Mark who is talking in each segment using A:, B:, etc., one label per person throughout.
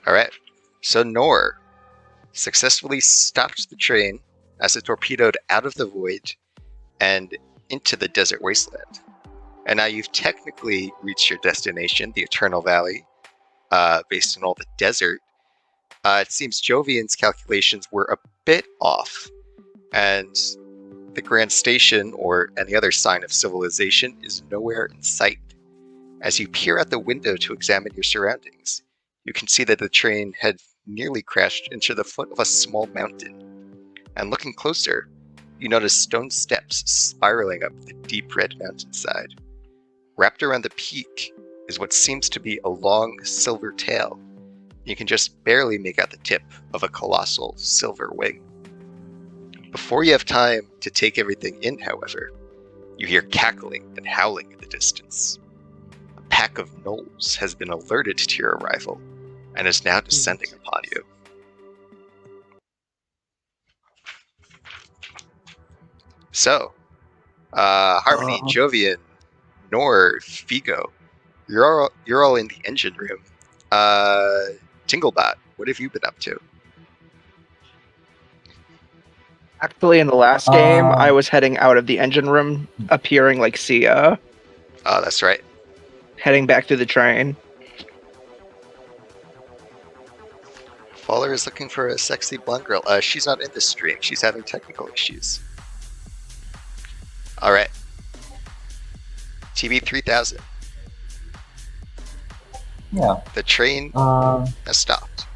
A: Alright, so Nor successfully stopped the train as it torpedoed out of the void and into the desert wasteland. And now you've technically reached your destination, the Eternal Valley, based on all the desert. It seems Jovian's calculations were a bit off, and the Grand Station, or any other sign of civilization, is nowhere in sight. As you peer out the window to examine your surroundings, you can see that the train had nearly crashed into the foot of a small mountain. And looking closer, you notice stone steps spiraling up the deep red mountainside. Wrapped around the peak is what seems to be a long silver tail. You can just barely make out the tip of a colossal silver wing. Before you have time to take everything in, however, you hear cackling and howling in the distance. A pack of Gnolls has been alerted to your arrival and is now descending upon you. So, Harmony, Jovian, Nor, Vigo, you're all in the engine room. Tinglebot, what have you been up to?
B: Actually, in the last game, I was heading out of the engine room, appearing like Sia.
A: Oh, that's right.
B: Heading back to the train.
A: Faller is looking for a sexy blonde girl. She's not in the stream. She's having technical issues. All right. TV 3000.
C: Yeah.
A: The train has stopped.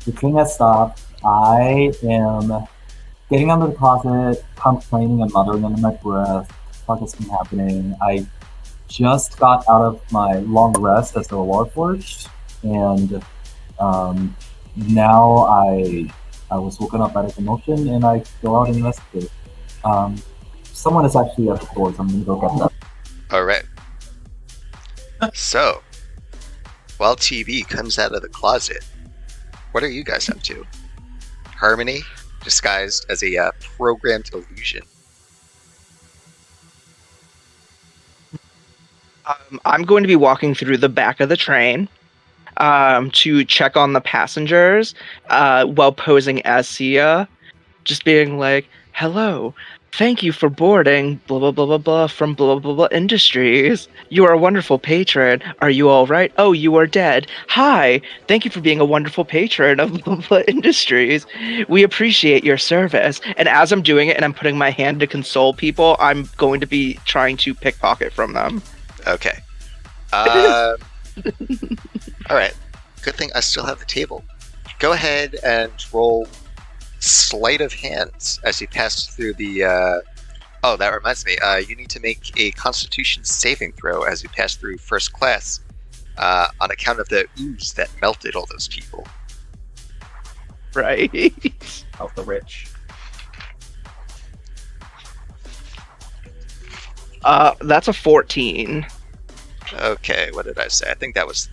C: The train has stopped. I am getting out of the closet, complaining and muttering under my breath. What has been happening? I just got out of my long rest as a Warforged, and now I was woken up by the commotion, and I go out and investigate. Someone is actually at the door, so I'm gonna go get them.
A: All right. So, while TV comes out of the closet, what are you guys up to? Harmony, disguised as a programmed illusion.
B: I'm going to be walking through the back of the train to check on the passengers while posing as Sia, just being like, "Hello, thank you for boarding blah blah blah blah blah from blah blah blah Industries. You are a wonderful patron. Are you all right? Oh, you are dead. Hi, thank you for being a wonderful patron of blah blah, blah Industries. We appreciate your service." And as I'm doing it and I'm putting my hand to console people, I'm going to be trying to pickpocket from them.
A: Okay. All right. Good thing I still have the table. Go ahead and roll sleight of hand as you pass through the. Oh, that reminds me. You need to make a Constitution saving throw as you pass through first class, on account of the ooze that melted all those people.
B: Right.
D: Of the rich.
B: That's a 14.
A: Okay, what did I say? I think that was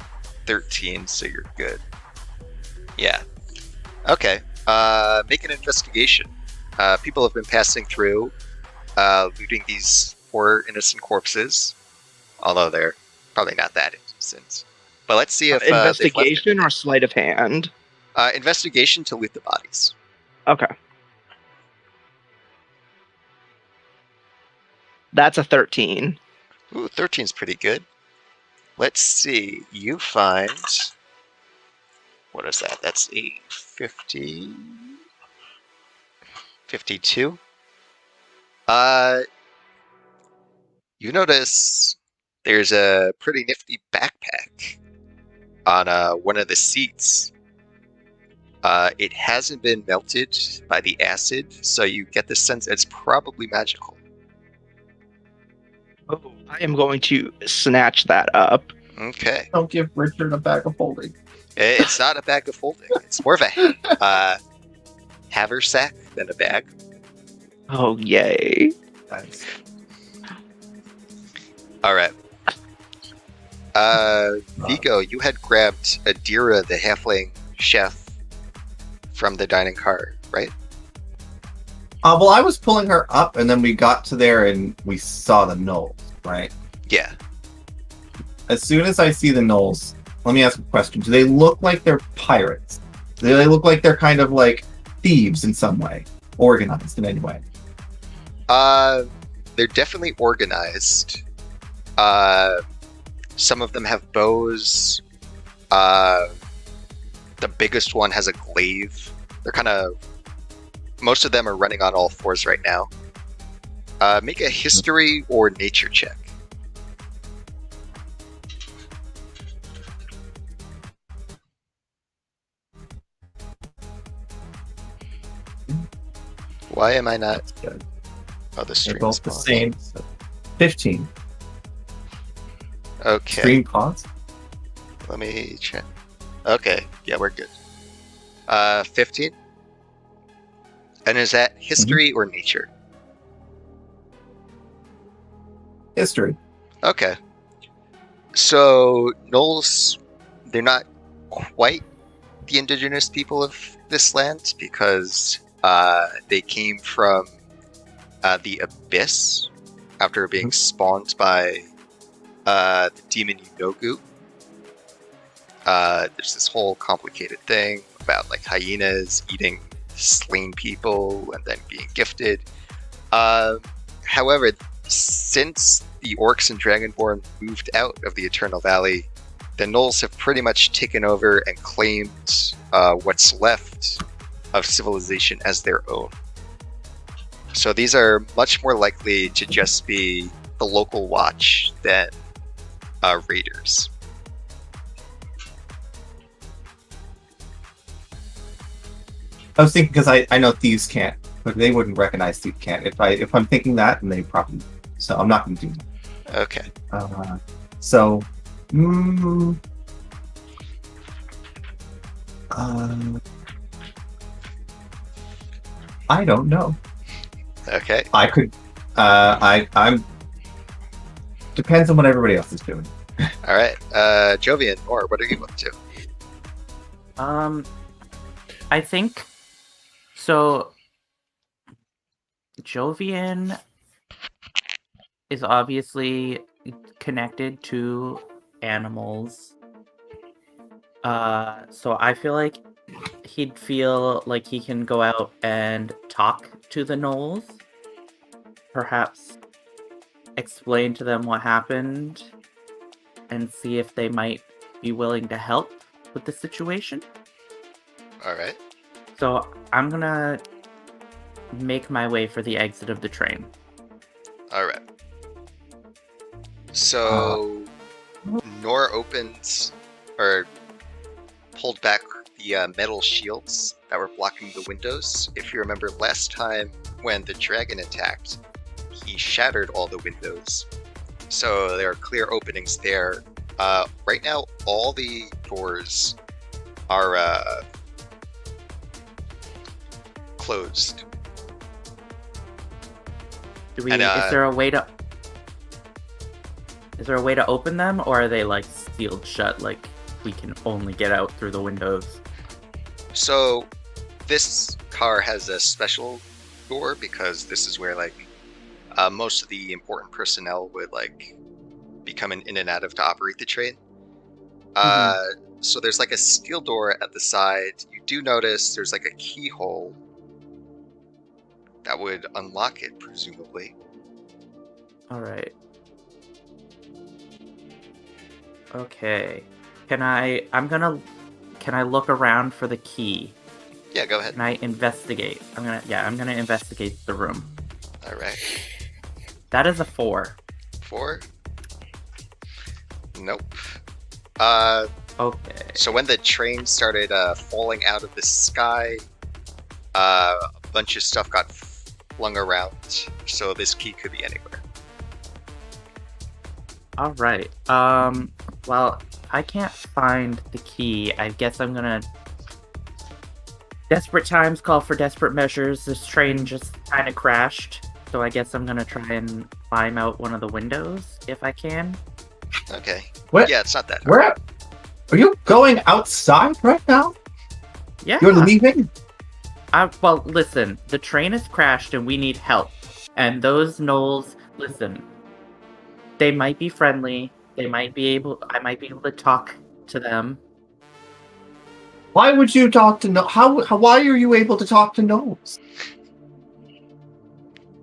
A: 13, so you're good. Yeah. Okay. Make an investigation. People have been passing through, looting these poor innocent corpses, although they're probably not that innocent. But let's see if
B: investigation or sleight of hand.
A: Investigation to loot the bodies.
B: Okay. That's a 13.
A: Ooh, 13's pretty good. Let's see. You find. What is that? That's a 50. 52. You notice there's a pretty nifty backpack on one of the seats. It hasn't been melted by the acid, so you get the sense it's probably magical.
B: Oh, I am going to snatch that up.
A: Okay.
D: Don't give Richard a bag of holding.
A: It's not a bag of holding. It's more of a haversack than a bag.
B: Oh, yay.
D: Nice.
A: All right. Vigo, you had grabbed Adira, the halfling chef, from the dining car, right?
D: Well, I was pulling her up, and then we got to there, and we saw the Gnolls, right?
A: Yeah.
D: As soon as I see the Gnolls, let me ask a question. Do they look like they're pirates? Do they look like they're kind of like thieves in some way? Organized in any way?
A: They're definitely organized. Some of them have bows. The biggest one has a glaive. They're kind of... Most of them are running on all fours right now. Make a history or nature check. Why am I not...
D: That's good.
A: Oh, the
D: They're
A: stream's
D: both the
A: paused.
D: same. So 15.
A: Okay,
D: Stream pause.
A: let me check. Okay, yeah, we're good. 15? And is that history or nature?
D: History.
A: Okay. So, Gnolls, they're not quite the indigenous people of this land because they came from the Abyss after being spawned by the demon Yunogu. There's this whole complicated thing about like hyenas eating slain people and then being gifted. However, since the orcs and dragonborn moved out of the Eternal Valley, the Gnolls have pretty much taken over and claimed what's left of civilization as their own. So these are much more likely to just be the local watch than raiders.
D: I was thinking because I know thieves can't, but they wouldn't recognize thieves can't. If I'm thinking that, then they probably. So I'm not going to do that.
A: Okay.
D: So, I don't know.
A: Okay.
D: I could. I'm. Depends on what everybody else is doing.
A: All right. Jovian, or what are you up to?
E: I think so. Jovian is obviously connected to animals. So I feel like he'd feel like he can go out and talk to the Gnolls. Perhaps explain to them what happened and see if they might be willing to help with the situation.
A: All right.
E: So I'm gonna make my way for the exit of the train.
A: All right. So, Nor opened or pulled back the metal shields that were blocking the windows. If you remember last time when the dragon attacked, he shattered all the windows. So there are clear openings there. Right now, all the doors are closed.
E: Do we?
A: And,
E: Is there a way to? Is there a way to open them, or are they like sealed shut? Like we can only get out through the windows.
A: So this car has a special door because this is where like most of the important personnel would like be coming in and out of to operate the train. So there's like a steel door at the side. You do notice there's like a keyhole that would unlock it, presumably.
E: All right. Okay. Can I? Can I look around for the key?
A: Yeah, go ahead.
E: Can I investigate? I'm gonna investigate the room.
A: All right.
E: That is a 4.
A: 4? Nope.
E: Okay.
A: So when the train started falling out of the sky, a bunch of stuff got flung around. So this key could be anywhere.
E: All right. Well, I can't find the key. I guess I'm gonna. Desperate times call for desperate measures. This train just kind of crashed, so I guess I'm gonna try and climb out one of the windows if I can.
A: Okay.
D: What?
A: Yeah, it's not that hard.
D: Where? Are you going outside right now?
E: Yeah.
D: You're leaving?
E: Well, listen. The train has crashed, and we need help. And those Gnolls, listen. They might be friendly. I might be able to talk to them.
D: Why would you talk to How? Why are you able to talk to Gnolls?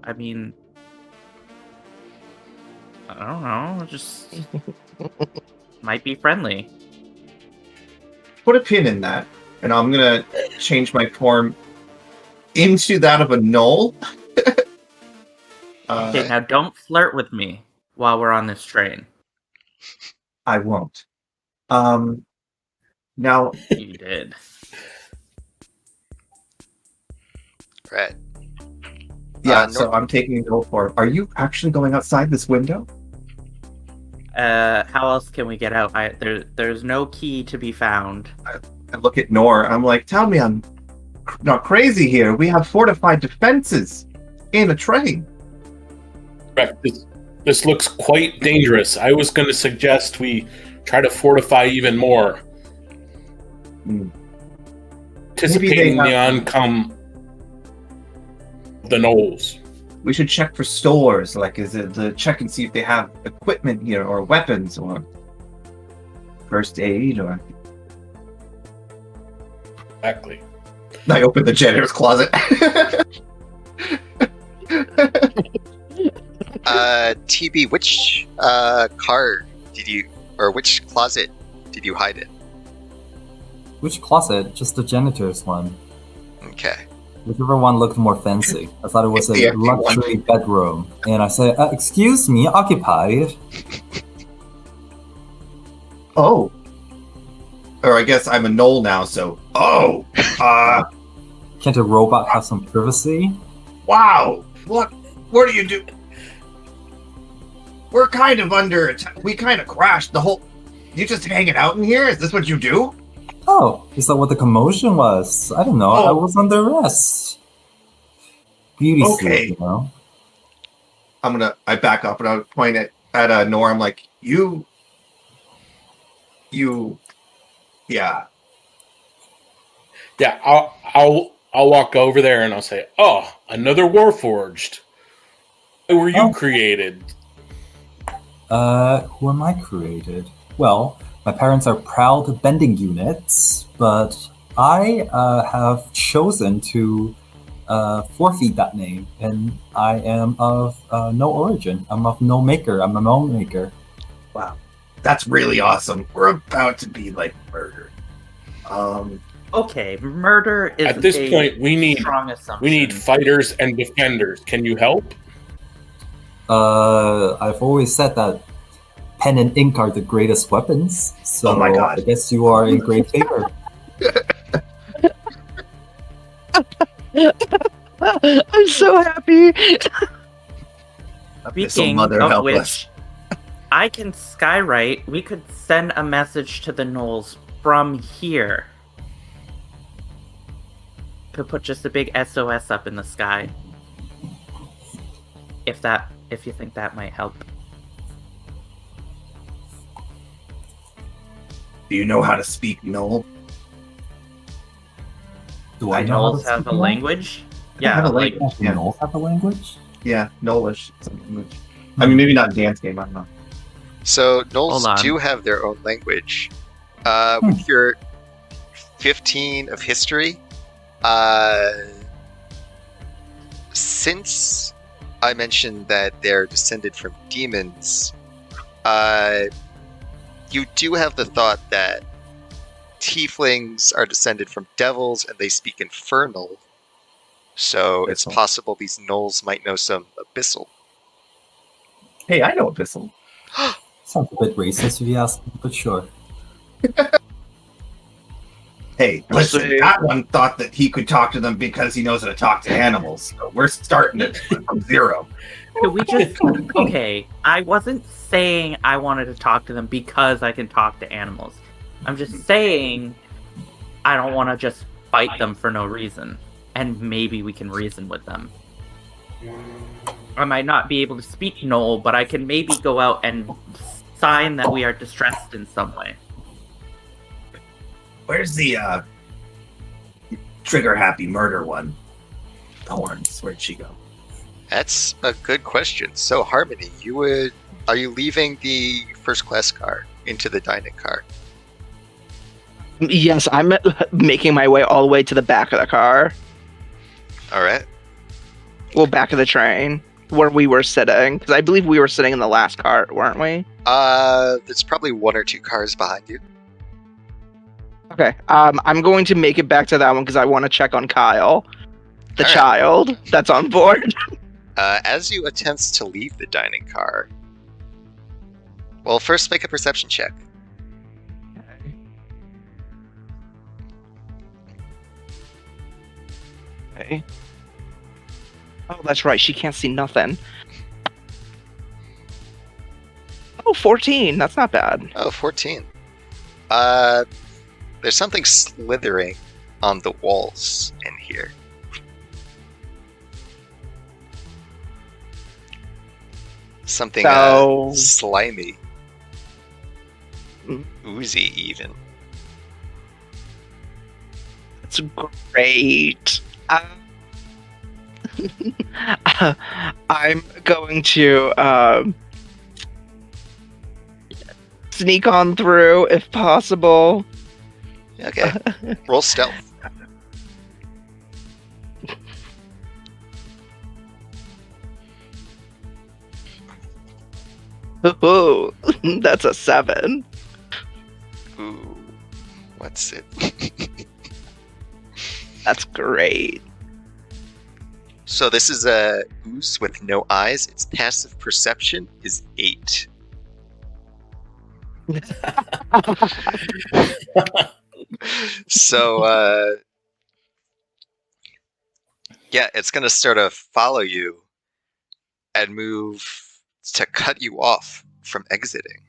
E: I mean, I don't know. Just might be friendly.
D: Put a pin in that, and I'm gonna change my form into that of a Gnoll.
E: Okay, now don't flirt with me while we're on this train.
D: I won't. Now,
E: You did.
A: Right.
D: yeah. So I'm taking a Gnoll form. Are you actually going outside this window?
E: How else can we get out? There's no key to be found.
D: I look at Nor. I'm like, tell me I'm not crazy here. We have fortified defenses in a train.
F: Correct. This looks quite dangerous. I was going to suggest we try to fortify even more. Anticipating the oncome of the Gnolls.
D: We should check for stores. Like, is it the check and see if they have equipment here, or weapons, or first aid, or.
F: Exactly.
D: I open the janitor's closet.
A: TB, which car did you, or which closet did you hide in?
C: Which closet? Just the janitor's one.
A: Okay.
C: Whichever one looked more fancy. I thought it was
D: The
C: a
D: empty one.
C: luxury bedroom. And I said, excuse me, occupied.
D: Oh. Or I guess I'm a Gnoll now, so. Oh!
C: Can't a robot have some privacy?
D: Wow! What do you do? We're kind of under attack. We kind of crashed the whole. You just hanging out in here? Is this what you do?
C: Oh, is that what the commotion was? I don't know. I was under arrest. Beauty
D: Okay.
C: suit, you know?
D: I back up and I point at Nor. I'm like, you. Yeah.
F: Yeah, I'll walk over there and I'll say, "Oh, another Warforged. Why were you created?"
C: Who am I created? Well, my parents are proud bending units, but I have chosen to forfeit that name, and I am of no origin. I'm of no maker. I'm a no maker.
D: Wow. That's really awesome. We're about to be like murdered.
E: Okay, murder is
F: At this point, we
E: strong assumption.
F: need fighters and defenders. Can you help?
C: I've always said that pen and ink are the greatest weapons. So
D: Oh my God.
C: I guess you are in great favor.
B: I'm so happy.
E: Speaking
D: mother
E: of
D: help
E: which,
D: us.
E: I can skywrite. We could send a message to the Gnolls from here. Could put just a big SOS up in the sky. If you think that might help.
D: Do you know how to speak Gnoll?
C: Do I know how to
E: Gnolls have
C: speak
E: a
C: Gnoll?
E: language?
D: I
E: Yeah,
D: have a
E: like
D: language.
C: Do
D: Yeah.
C: Gnolls have a language?
D: Yeah, Gnollish. I mean, maybe not dance game. I don't know.
A: So
E: Hold on.
A: Gnolls do have their own language. With your 15 of history, since I mentioned that they're descended from demons, you do have the thought that tieflings are descended from devils and they speak infernal. So it's
D: Abyssal.
A: possible these Gnolls might know some abyssal.
D: Hey, I know Abyssal.
C: Sounds a bit racist if you ask me, but sure.
D: Hey, listen, that one thought that he could talk to them because he knows how to talk to animals. So we're starting it from zero.
E: could we just okay, I wasn't saying I wanted to talk to them because I can talk to animals. I'm just saying I don't want to just fight them for no reason. And maybe we can reason with them. I might not be able to speak Gnoll, but I can maybe go out and sign that we are distressed in some way.
D: Where's the trigger happy murder one? Thorns, where'd she go?
A: That's a good question. So Harmony, are you leaving the first class car into the dining car?
B: Yes, I'm making my way all the way to the back of the car.
A: All right.
B: Well, back of the train where we were sitting, because I believe we were sitting in the last cart, weren't we?
A: There's probably 1 or 2 cars behind you.
B: Okay. I'm going to make it back to that one because I want to check on Kyle, the
A: All right.
B: child that's on board.
A: As you attempt to leave the dining car, well, first make a perception check.
B: Okay. Oh, that's right. She can't see nothing. Oh, 14. That's not bad.
A: Oh, 14. There's something slithering on the walls in here. Something
B: So-
A: slimy.
B: Mm.
A: Oozy, even.
B: That's great. I'm going to sneak on through if possible.
A: Okay. Roll stealth.
B: Ooh, that's a 7.
A: Ooh. What's it?
B: That's great.
A: So this is a ooze with no eyes. Its passive perception is 8. So, yeah, it's going to sort of follow you and move to cut you off from exiting.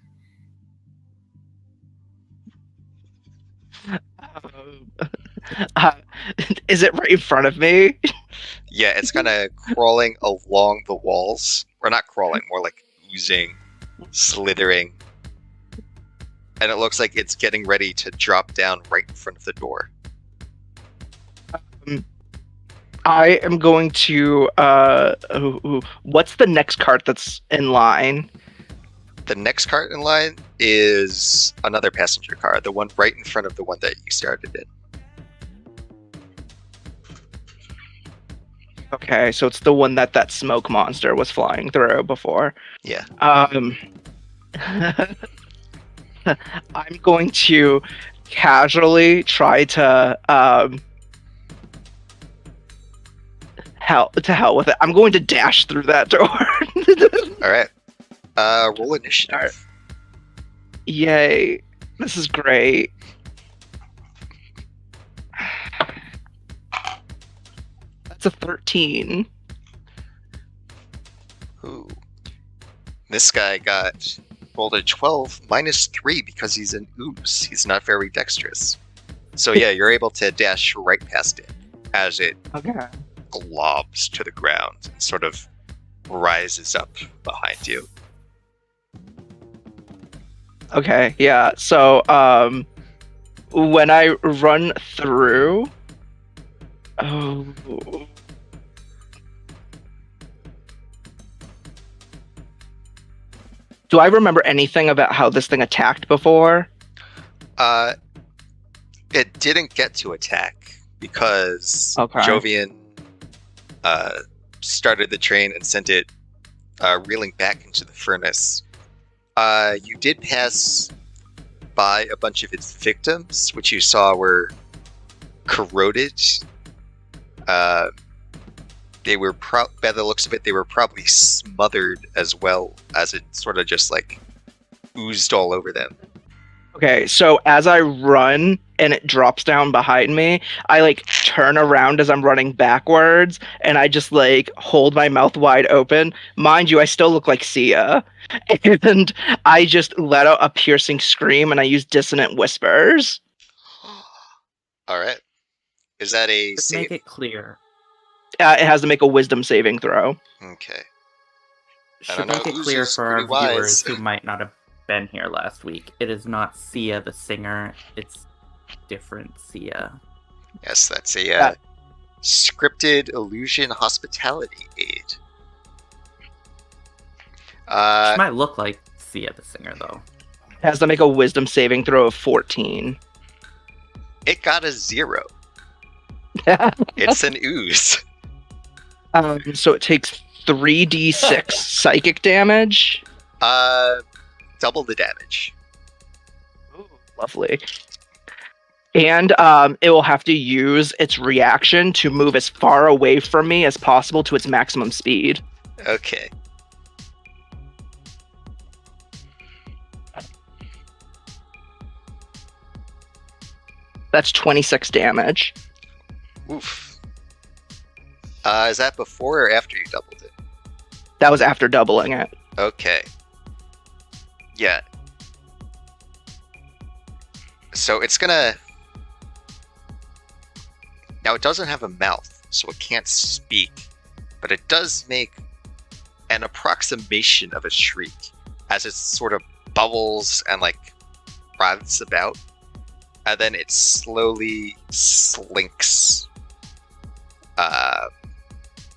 B: Uh, is it right in front of me?
A: Yeah, it's kind of crawling along the walls. Or not crawling, more like oozing, slithering. And it looks like it's getting ready to drop down right in front of the door.
B: I am going to what's the next cart that's in line?
A: The next cart in line is another passenger car, the one right in front of the one that you started in.
B: Okay, so it's the one that smoke monster was flying through before.
A: Yeah.
B: I'm going to casually try to hell with it. I'm going to dash through that door.
A: All right. Roll initiative.
B: All right. Yay. This is great. That's a 13.
A: Ooh. This guy rolled a 12 minus 3 because he's an ooze. He's not very dexterous. So yeah, you're able to dash right past it as it
B: Okay.
A: globs to the ground and sort of rises up behind you.
B: Okay, yeah. So, when I run through, oh, do I remember anything about how this thing attacked before?
A: It didn't get to attack because
B: Okay.
A: Jovian started the train and sent it reeling back into the furnace. You did pass by a bunch of its victims, which you saw were corroded. They were by the looks of it, they were probably smothered as well, as it sort of just like oozed all over them.
B: Okay, so as I run and it drops down behind me, I like turn around as I'm running backwards and I just like hold my mouth wide open. Mind you, I still look like Sia. And I just let out a piercing scream and I use dissonant whispers.
A: All right. Is that a
E: Just
A: save?
E: make it clear.
B: It has to make a wisdom saving throw.
A: Okay.
E: Should
A: don't know,
E: make it
A: who's
E: clear
A: just
E: for our
A: pretty wise.
E: viewers who might not have been here last week. It is not Sia the singer. It's different Sia.
A: Yes, that's a scripted illusion hospitality aid.
E: She might look like Sia the singer though.
B: It has to make a wisdom saving throw of 14.
A: It got a 0. It's an ooze.
B: So it takes 3d6 psychic damage.
A: Double the damage.
B: Ooh, lovely. And it will have to use its reaction to move as far away from me as possible to its maximum speed.
A: Okay.
B: That's 26 damage.
A: Oof. Is that before or after you doubled it?
B: That was after doubling it.
A: Okay. Yeah. So it's gonna... Now it doesn't have a mouth, so it can't speak, but it does make an approximation of a shriek as it sort of bubbles and like writhes about, and then it slowly slinks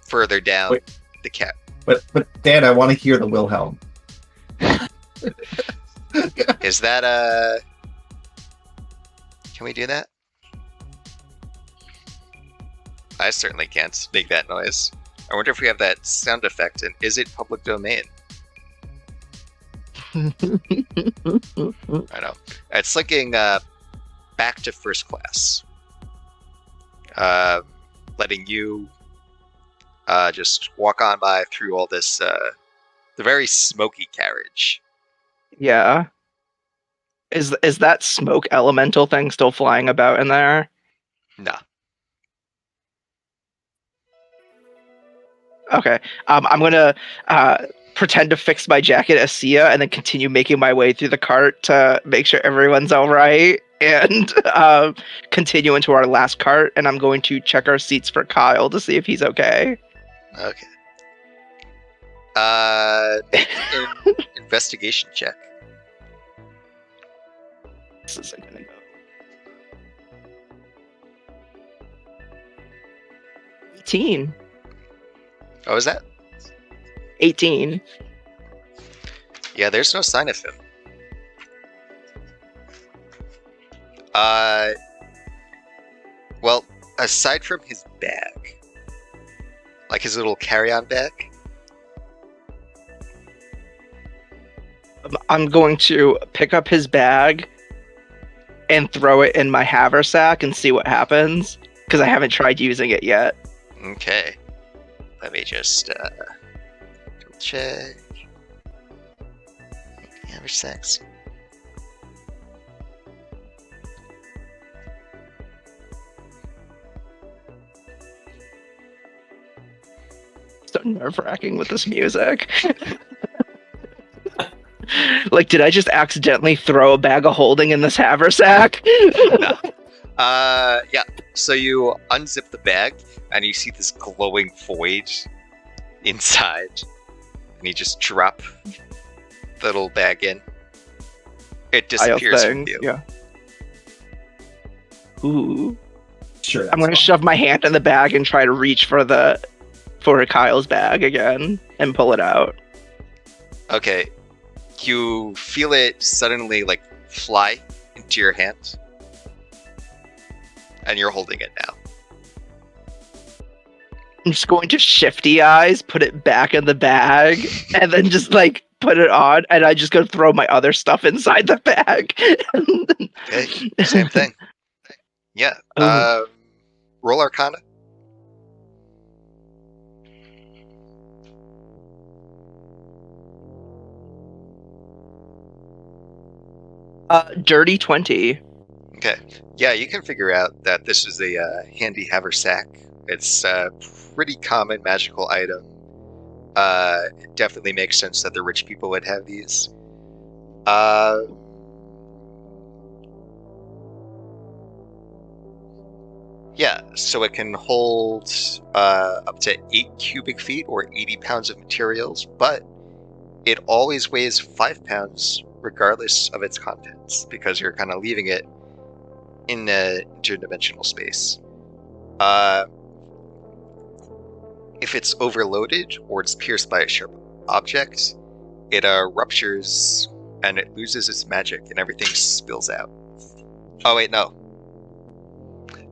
A: further down the cat.
D: But Dan, I want to hear the Wilhelm.
A: Is that Can we do that? I certainly can't make that noise. I wonder if we have that sound effect, and is it public domain? I know. It's linking back to first class. Letting you just walk on by through all this, the very smoky carriage.
B: Yeah. Is that smoke elemental thing still flying about in there?
A: No.
B: Okay. I'm gonna pretend to fix my jacket as Sia and then continue making my way through the cart to make sure everyone's all right, and continue into our last cart. And I'm going to check our seats for Kyle to see if he's okay.
A: Okay. Investigation check.
B: This isn't gonna go. 18.
A: What was that?
B: 18.
A: Yeah, there's no sign of him. Well, aside from his bag, like his little carry-on bag,
B: I'm going to pick up his bag and throw it in my haversack and see what happens, because I haven't tried using it yet.
A: okay. Let me just double check. Haversacks.
B: So nerve-wracking with this music. Like, did I just accidentally throw a bag of holding in this haversack?
A: No. Yeah. So you unzip the bag, and you see this glowing void inside. And you just drop the little bag in. It disappears from you.
B: Yeah. Ooh.
D: Sure.
B: I'm gonna shove my hand in the bag and try to reach for Kyle's bag again and pull it out.
A: Okay. You feel it suddenly like fly into your hand. And you're holding it now.
B: I'm just going to shifty eyes, put it back in the bag, and then just like put it on, and I just go throw my other stuff inside the bag.
A: Okay, same thing. Yeah. Roll Arcana.
B: Dirty 20.
A: Okay. Yeah, you can figure out that this is a handy haversack. It's a pretty common magical item. It definitely makes sense that the rich people would have these. Yeah, so it can hold up to 8 cubic feet or 80 pounds of materials, but it always weighs 5 pounds regardless of its contents, because you're kind of leaving it in an interdimensional space. If it's overloaded or it's pierced by a sharp object, it ruptures and it loses its magic and everything spills out. Oh wait, no.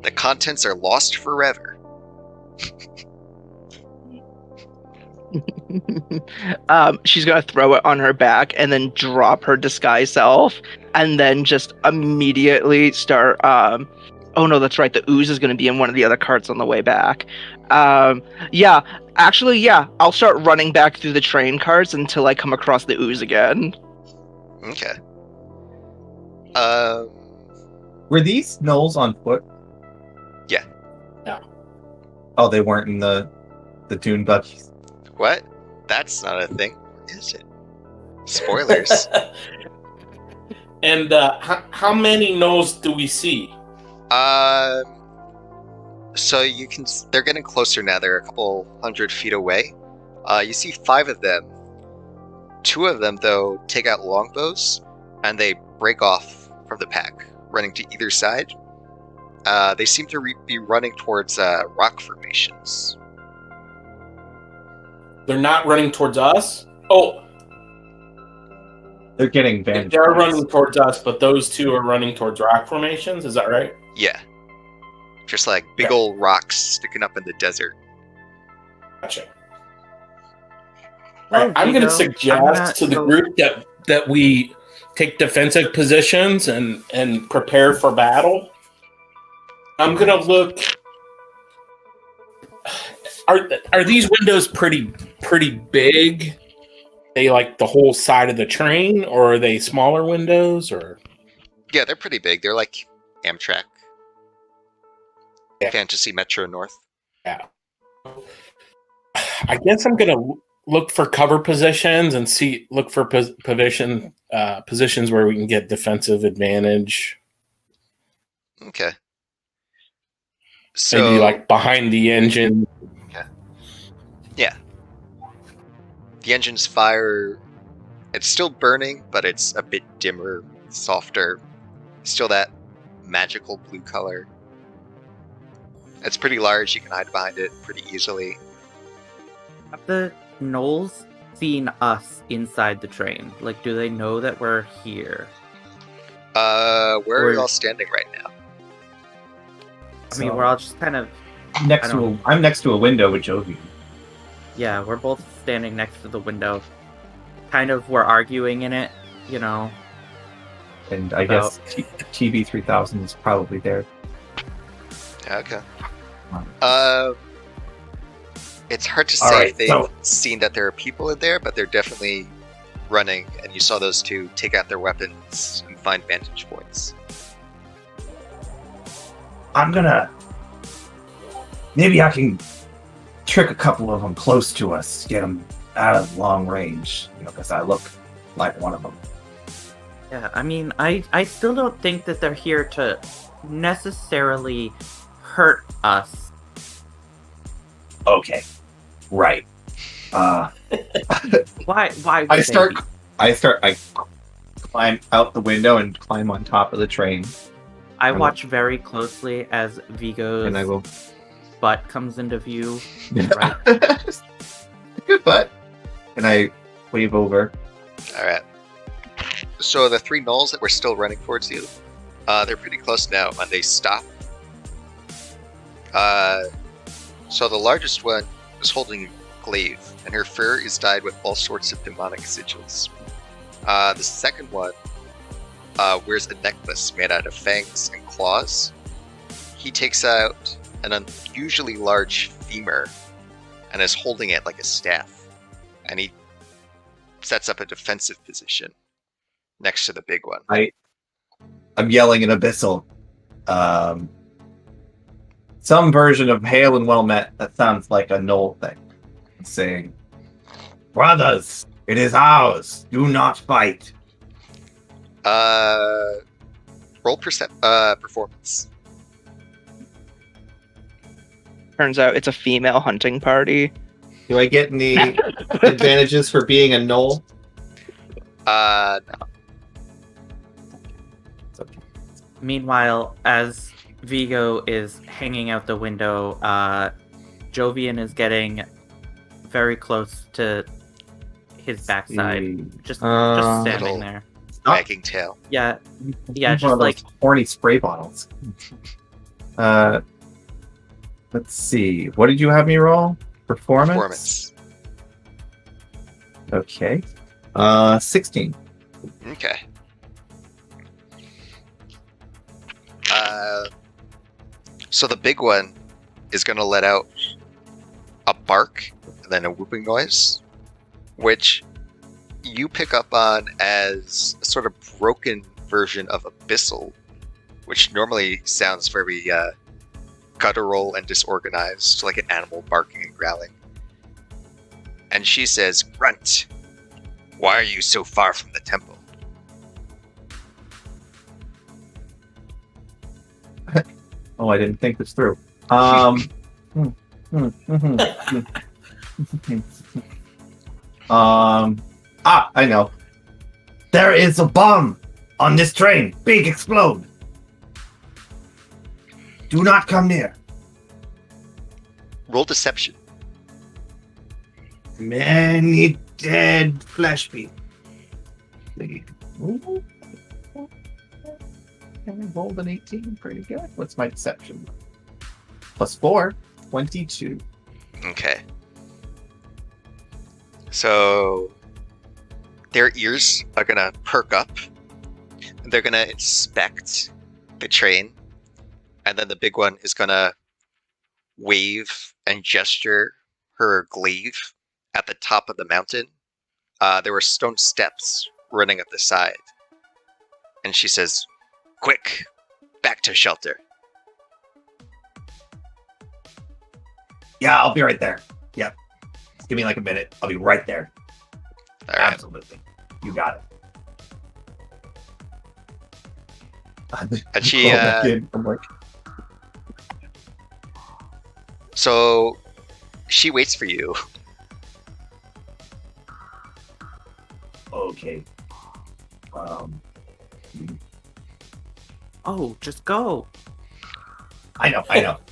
A: The contents are lost forever.
B: She's gonna throw it on her back and then drop her disguise self, and then just immediately start. Oh no, that's right. The ooze is gonna be in one of the other carts on the way back. Yeah, actually, yeah. I'll start running back through the train carts until I come across the ooze again.
A: Okay.
D: Were these gnolls on foot?
A: Yeah.
F: Yeah.
D: Oh, they weren't in the dune buggies.
A: What? That's not a thing, is it? Spoilers.
F: And how many Gnolls do we see?
A: So you can. They're getting closer now. They're a couple 100 feet away. You see 5 of them. 2 of them, though, take out longbows, and they break off from the pack, running to either side. They seem to be running towards rock formations.
F: They're not running towards us? Oh,
D: They're getting vantage
F: they're
D: points.
F: running towards us, but those 2 are running towards rock formations. Is that right?
A: Yeah. Just like big old rocks sticking up in the desert.
F: Gotcha.
E: Well,
F: I'm going to
E: Vigo,
F: suggest to the group that we take defensive positions and prepare for battle. I'm going to look. Are these windows pretty big? They like the whole side of the train, or are they smaller windows? Or
A: Yeah, they're pretty big. They're like Amtrak.
F: Yeah.
A: Fantasy Metro North.
F: yeah, I guess I'm going to look for cover positions and look for positions where we can get defensive advantage.
A: Okay. So
F: Maybe like behind the engine.
A: the engine's fire, it's still burning, but it's a bit dimmer, softer. Still that magical blue color. It's pretty large. You can hide behind it pretty easily.
E: Have the Gnolls seen us inside the train? Like, do they know that we're here?
A: Where are
E: Or-
A: you all standing right now?
E: I mean, we're all just kind of,
D: I'm next to a window with Jovian.
E: yeah, we're both standing next to the window. Kind of, we're arguing in it, you know.
D: And I guess TV 3000 is probably there.
A: Okay. It's hard to
D: All
A: say
D: right,
A: if they've
D: so-
A: seen that there are people in there, but they're definitely running, and you saw those 2 take out their weapons and find vantage points.
D: I'm gonna. Maybe I can trick a couple of them close to us, get them out of long range, because I look like one of them.
E: Yeah, I mean, I still don't think that they're here to necessarily hurt us.
D: Okay, right.
E: Why?
D: I climb out the window and climb on top of the train,
E: I watch very closely as Vigo's
D: and I will.
E: butt comes into view.
D: Good butt. And I wave over.
A: Alright. So the 3 gnolls that were still running towards you, they're pretty close now, and they stop. So the largest one is holding a glaive, and her fur is dyed with all sorts of demonic sigils. The second one wears a necklace made out of fangs and claws. He takes out an unusually large femur and is holding it like a staff. And he sets up a defensive position next to the big one.
D: I'm yelling in Abyssal. Some version of Hail and Well Met that sounds like a Gnoll thing. Saying, brothers, it is ours. Do not fight.
A: Roll performance.
B: Turns out it's a female hunting party.
D: Do I get any advantages for being a Gnoll?
A: No.
E: Meanwhile, as Vigo is hanging out the window, Jovian is getting very close to his backside, just standing
A: Little-
E: there.
A: Wagging tail.
E: Yeah,
D: One
E: just
D: of those
E: like
D: horny spray bottles. Let's see. What did you have me roll? Performance. Okay. 16.
A: Okay. So the big one is going to let out a bark and then a whooping noise, which you pick up on as a sort of broken version of abyssal, which normally sounds very guttural and disorganized, like an animal barking and growling. And she says, "Grunt, why are you so far from the temple?"
D: Oh, I didn't think this through. I know. There is a bomb on this train. Big explode. Do not come near.
A: Roll deception.
D: Many dead flesh people. I rolled an 18. Pretty good. What's my deception? +4, 22.
A: Okay. So their ears are gonna perk up. And they're gonna inspect the train, and then the big one is gonna wave and gesture her glaive at the top of the mountain. There were stone steps running up the side, and she says, "Quick, back to shelter."
D: Yeah, I'll be right there. Yep. Just give me like a minute. I'll be right there.
A: All right.
D: Absolutely. You got it.
A: And she,
D: I'm like,
A: so she waits for you.
D: okay.
E: Oh, just go.
D: I know.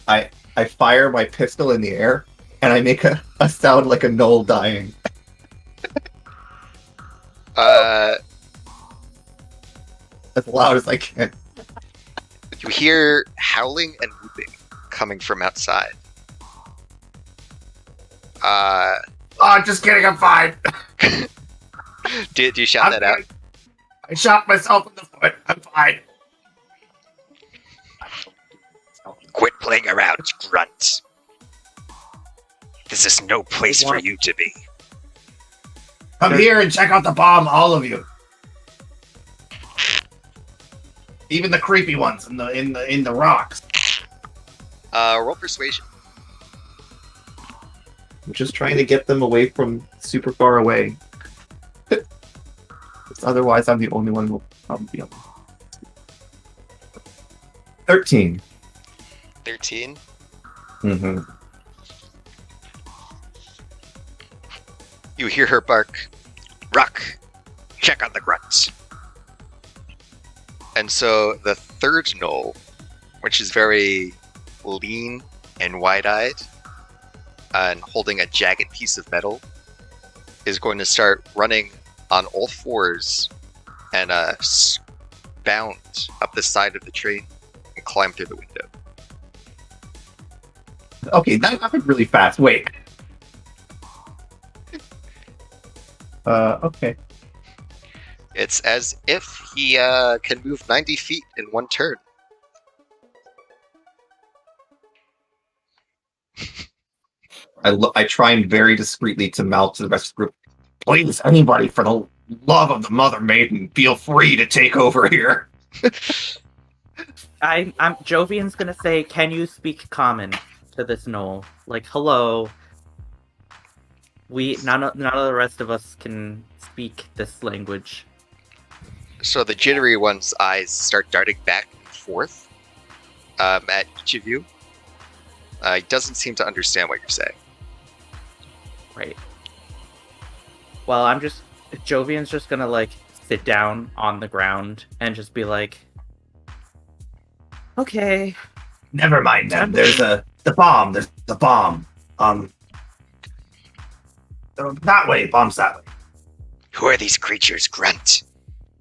D: I fire my pistol in the air and I make a sound like a gnoll dying. As loud as I can.
A: You hear howling and whooping coming from outside.
D: Oh, just kidding, I'm fine.
A: Do you shout that out?
D: I shot myself in the foot. I'm fine.
A: Quit playing around, grunt. This is no place for you to be.
D: Come here and check out the bomb, all of you. Even the creepy ones in the rocks.
A: Roll persuasion.
D: I'm just trying to get them away from super far away. Otherwise, I'm the only one who will probably be on. 13.
A: 13.
D: Mm-hmm.
A: You hear her bark, "Ruck, check on the grunts." And so the third gnoll, which is very lean and wide-eyed, and holding a jagged piece of metal, is going to start running on all fours and bound up the side of the train and climb through the window.
D: Okay, that happened really fast. Wait. Okay.
A: It's as if he can move 90 feet in one turn.
D: I try and very discreetly to mouth to the rest of the group. Please, anybody, for the love of the Mother Maiden, feel free to take over here.
E: I'm Jovian's gonna say, "Can you speak common?" to this gnoll. Like, hello. None of the rest of us can speak this language.
A: So the jittery one's eyes start darting back and forth at each of you. He doesn't seem to understand what you're saying.
E: Right. Well, Jovian's just gonna, like, sit down on the ground and just be like, okay.
D: Never mind them. There's the bomb. There's the bomb. That way. Bomb's that way.
A: Who are these creatures, Grunt?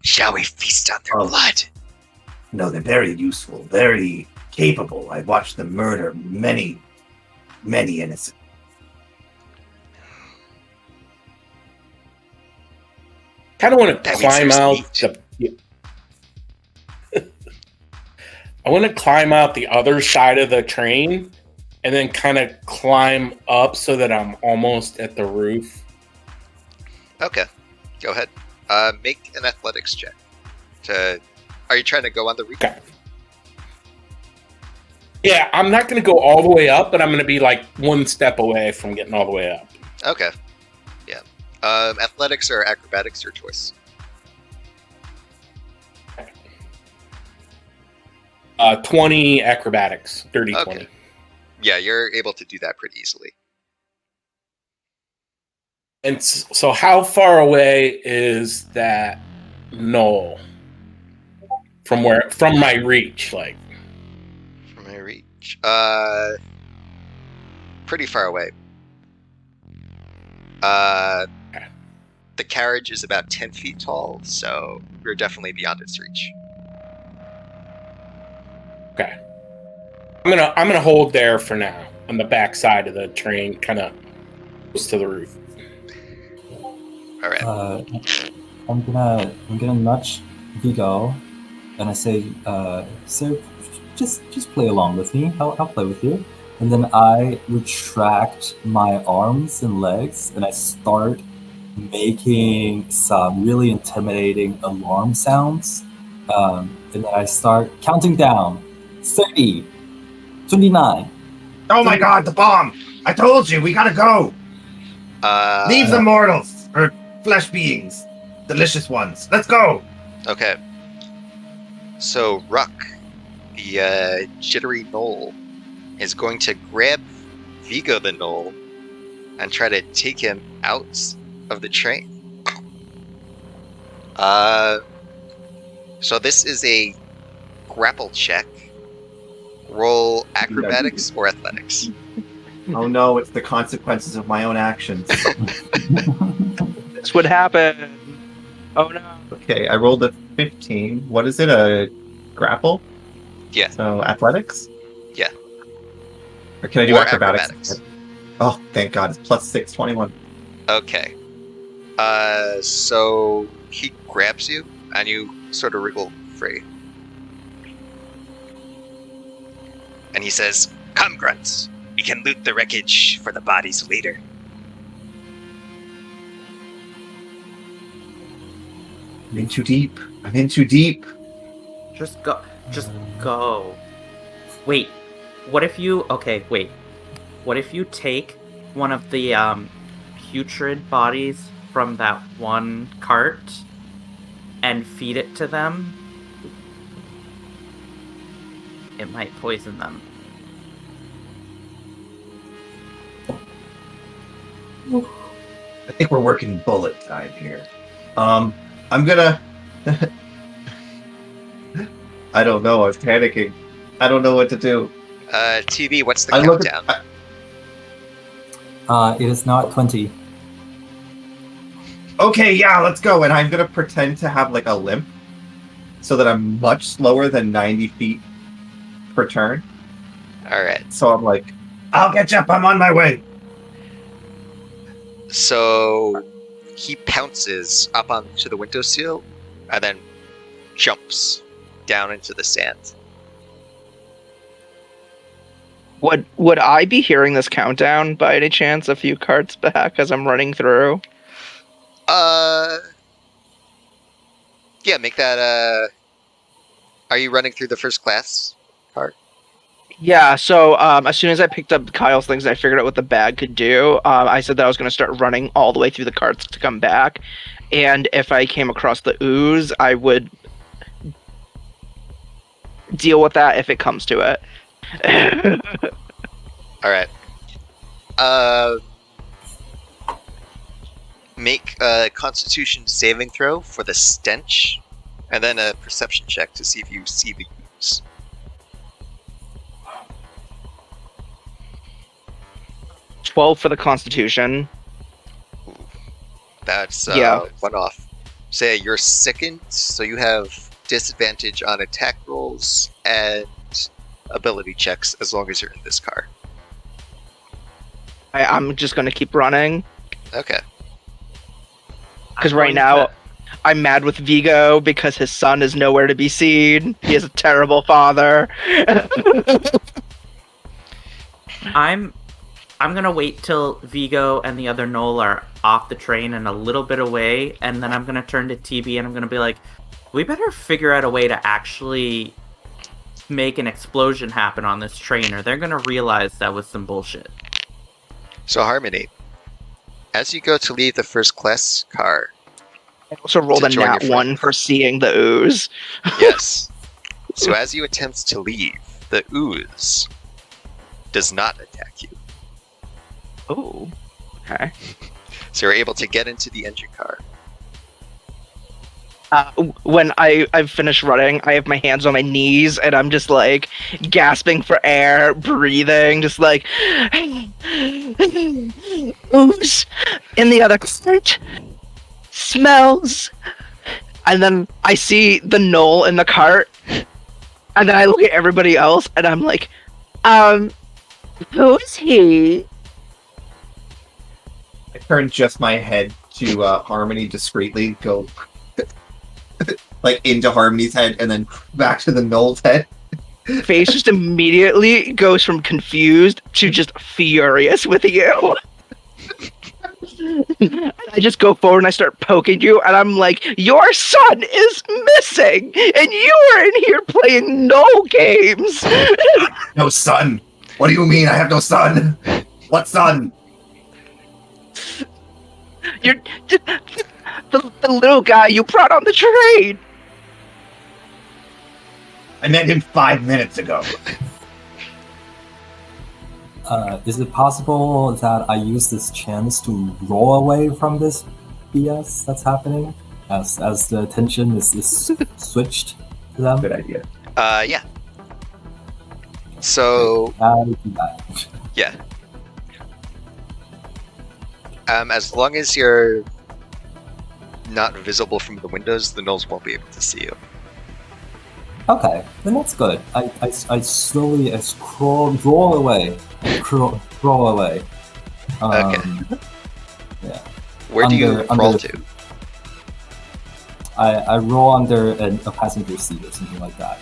A: Shall we feast on their blood?
D: No, they're very useful. Very capable. I watched them murder many, many innocent.
F: Kind of want to
A: That means
F: climb
A: there's
F: out
A: meat.
F: I want to climb out the other side of the train and then kind of climb up so that I'm almost at the roof.
A: Okay, go ahead. Make an athletics check. Are you trying to go on the roof?
F: Okay. Yeah, I'm not going to go all the way up, but I'm going to be like one step away from getting all the way up.
A: Okay. Yeah. Athletics or acrobatics, your choice.
F: 20 acrobatics, dirty
A: Okay.
F: 20.
A: Yeah, you're able to do that pretty easily.
F: And so how far away is that knoll from my reach? Like,
A: From my reach. Pretty far away. The carriage is about 10 feet tall, so you're definitely beyond its reach.
F: okay. I'm gonna hold there for now on the back side of the train, kind of close to the roof.
A: All right.
C: I'm gonna nudge Vigo, and I say, "Sir, just play along with me. I'll play with you." And then I retract my arms and legs, and I start making some really intimidating alarm sounds. And then I start counting down: 30, 29.
D: Oh my god, the bomb! I told you, we gotta go! Leave the mortals, or flesh beings. Delicious ones. Let's go!
A: Okay. So Ruck, the jittery gnoll, is going to grab Vigo the gnoll and try to take him out of the train. So this is a grapple check. Roll acrobatics or athletics.
D: Oh no, it's the consequences of my own actions.
B: This would happen. Oh no.
D: Okay, I rolled a 15. What is it, a grapple?
A: Yeah.
D: So, athletics?
A: Yeah.
D: Or can I do
A: Or
D: acrobatics? Oh, thank god, it's plus 6, 21.
A: Okay. So he grabs you and you sort of wriggle free. And he says, "Come, grunts. We can loot the wreckage for the bodies later."
D: I'm in too deep. I'm in too deep.
E: Just go. Just go. Wait. What if you... Okay, wait. What if you take one of the putrid bodies from that one cart and feed it to them? It might poison them.
D: I think we're working bullet time here. I'm gonna... I don't know, I'm panicking. I don't know what to do.
A: TV, what's the
D: I look
A: countdown?
C: It is now at 20.
D: Okay, yeah, let's go. And I'm gonna pretend to have like a limp so that I'm much slower than 90 feet per turn.
A: Alright.
D: So I'm like, I'll catch up, I'm on my way.
A: So he pounces up onto the windowsill and then jumps down into the sand.
B: Would I be hearing this countdown by any chance a few carts back as I'm running through?
A: Yeah, make that, are you running through the first class part?
B: Yeah, so as soon as I picked up Kyle's things and I figured out what the bag could do, I said that I was going to start running all the way through the carts to come back. And if I came across the ooze, I would deal with that if it comes to it.
A: Alright. Make a Constitution saving throw for the stench, and then a perception check to see if you see the ooze.
B: $12 for the Constitution.
A: That's
B: Yeah.
A: one off. Say you're sickened, so you have disadvantage on attack rolls, and ability checks as long as you're in this car.
B: I'm just gonna keep running
A: Okay.
B: because
E: I'm
B: right
E: going
B: now
E: to-
B: I'm mad with Vigo because his son is nowhere to be seen. He is a terrible father.
E: I'm gonna wait till Vigo and the other Gnoll are off the train and a little bit away, and then I'm gonna turn to TB and I'm gonna be like, we better figure out a way to actually make an explosion happen on this train, or they're gonna realize that was some bullshit.
A: So Harmony, as you go to leave the first class car,
B: I also rolled
A: To
B: a
A: join
B: nat
A: your
B: 1
A: friend.
B: for seeing the ooze.
A: yes. So as you attempt to leave, the ooze does not attack you.
B: Oh, okay.
A: So you're able to get into the engine car.
B: When I've finished running, I have my hands on my knees and I'm just like gasping for air, breathing, just like ooze in the other cart smells. And then I see the Gnoll in the cart, and then I look at everybody else and I'm like, who's he?
D: I turn just my head to Harmony discreetly, go like into Harmony's head, and then back to the Gnoll's head.
B: Face just immediately goes from confused to just furious with you. I just go forward and I start poking you, and I'm like, your son is missing, and you are in here playing no games.
D: No son. What do you mean? I have no son. What son?
B: You're the little guy you brought on the train.
D: I met him 5 minutes ago.
C: Is it possible that I use this chance to roll away from this BS that's happening as the attention is switched to them?
D: Good idea.
A: Yeah. So
C: Do that.
A: yeah. As long as you're not visible from the windows, the Gnolls won't be able to see you.
C: Okay, then that's good. I slowly roll away. Crawl away.
A: Okay.
C: Yeah.
A: Where do you
C: Under-
A: crawl
C: under-
A: to?
C: I roll under a passenger seat or something like that.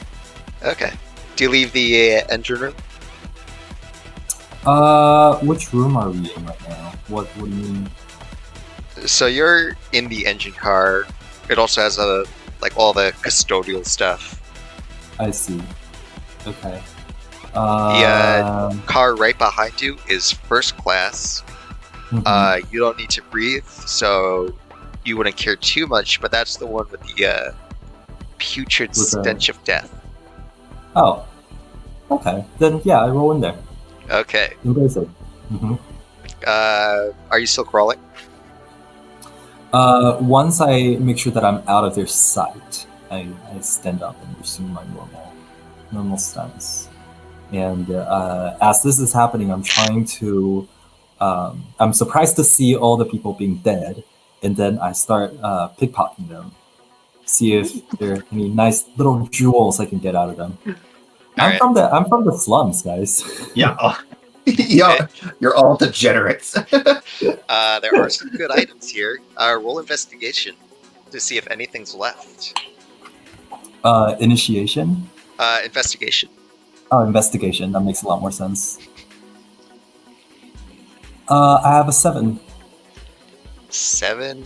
A: Okay. Do you leave the engine room?
C: Which room are we in right now? What do you mean?
A: So you're in the engine car. It also has all the custodial stuff.
C: I see. Okay.
A: Car right behind you is first class.
C: Mhm.
A: You don't need to breathe, so you wouldn't care too much. But that's the one with the putrid
C: With the-
A: stench of death.
C: Oh. Okay. Then yeah, I roll in there.
A: Okay.
C: Embrace it. Mhm.
A: Are you still crawling?
C: Once I make sure that I'm out of their sight, I stand up and resume my normal stance. And as this is happening, I'm trying to. I'm surprised to see all the people being dead, and then I start pickpocketing them. See if there are any nice little jewels I can get out of them. I'm
A: Alright.
C: from the slums, guys.
D: Yeah. You're all degenerates.
A: There are some good items here. Roll investigation to see if anything's left.
C: Initiation.
A: Investigation.
C: Oh, investigation. That makes a lot more sense. I have a 7.
A: 7.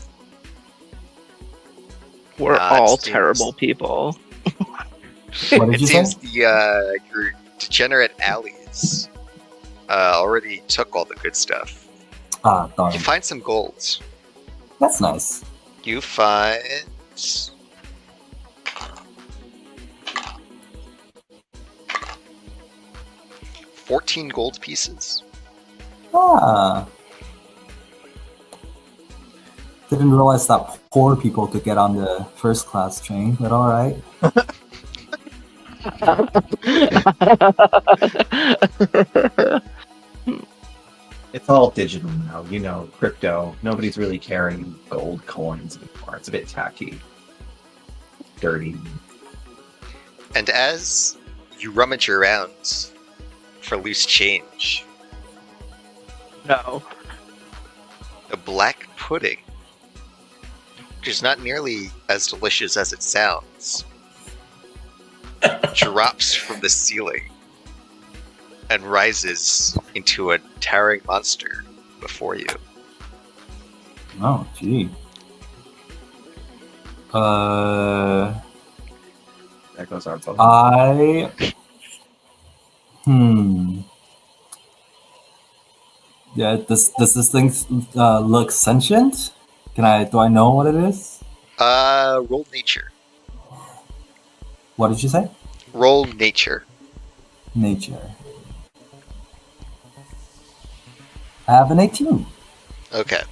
B: We're
A: It
B: all
A: seems-
B: terrible people.
C: What did
A: It
C: you
A: seems
C: say?
A: your degenerate allies already took all the good stuff.
C: Ah, darn.
A: You find some gold.
C: That's nice.
A: You find 14 gold pieces.
C: Ah. Didn't realize that poor people could get on the first class train, but alright.
D: It's all digital now, crypto. Nobody's really carrying gold coins anymore. It's a bit tacky. Dirty.
A: And as you rummage around for loose change.
B: No.
A: A black pudding, which is not nearly as delicious as it sounds, drops from the ceiling and rises into a towering monster before you.
C: Oh, gee.
D: That goes our phone.
C: Yeah, does this thing look sentient? Do I know what it is?
A: Roll nature.
C: What did you say?
A: Roll nature.
C: Nature. I have an 18.
A: Okay.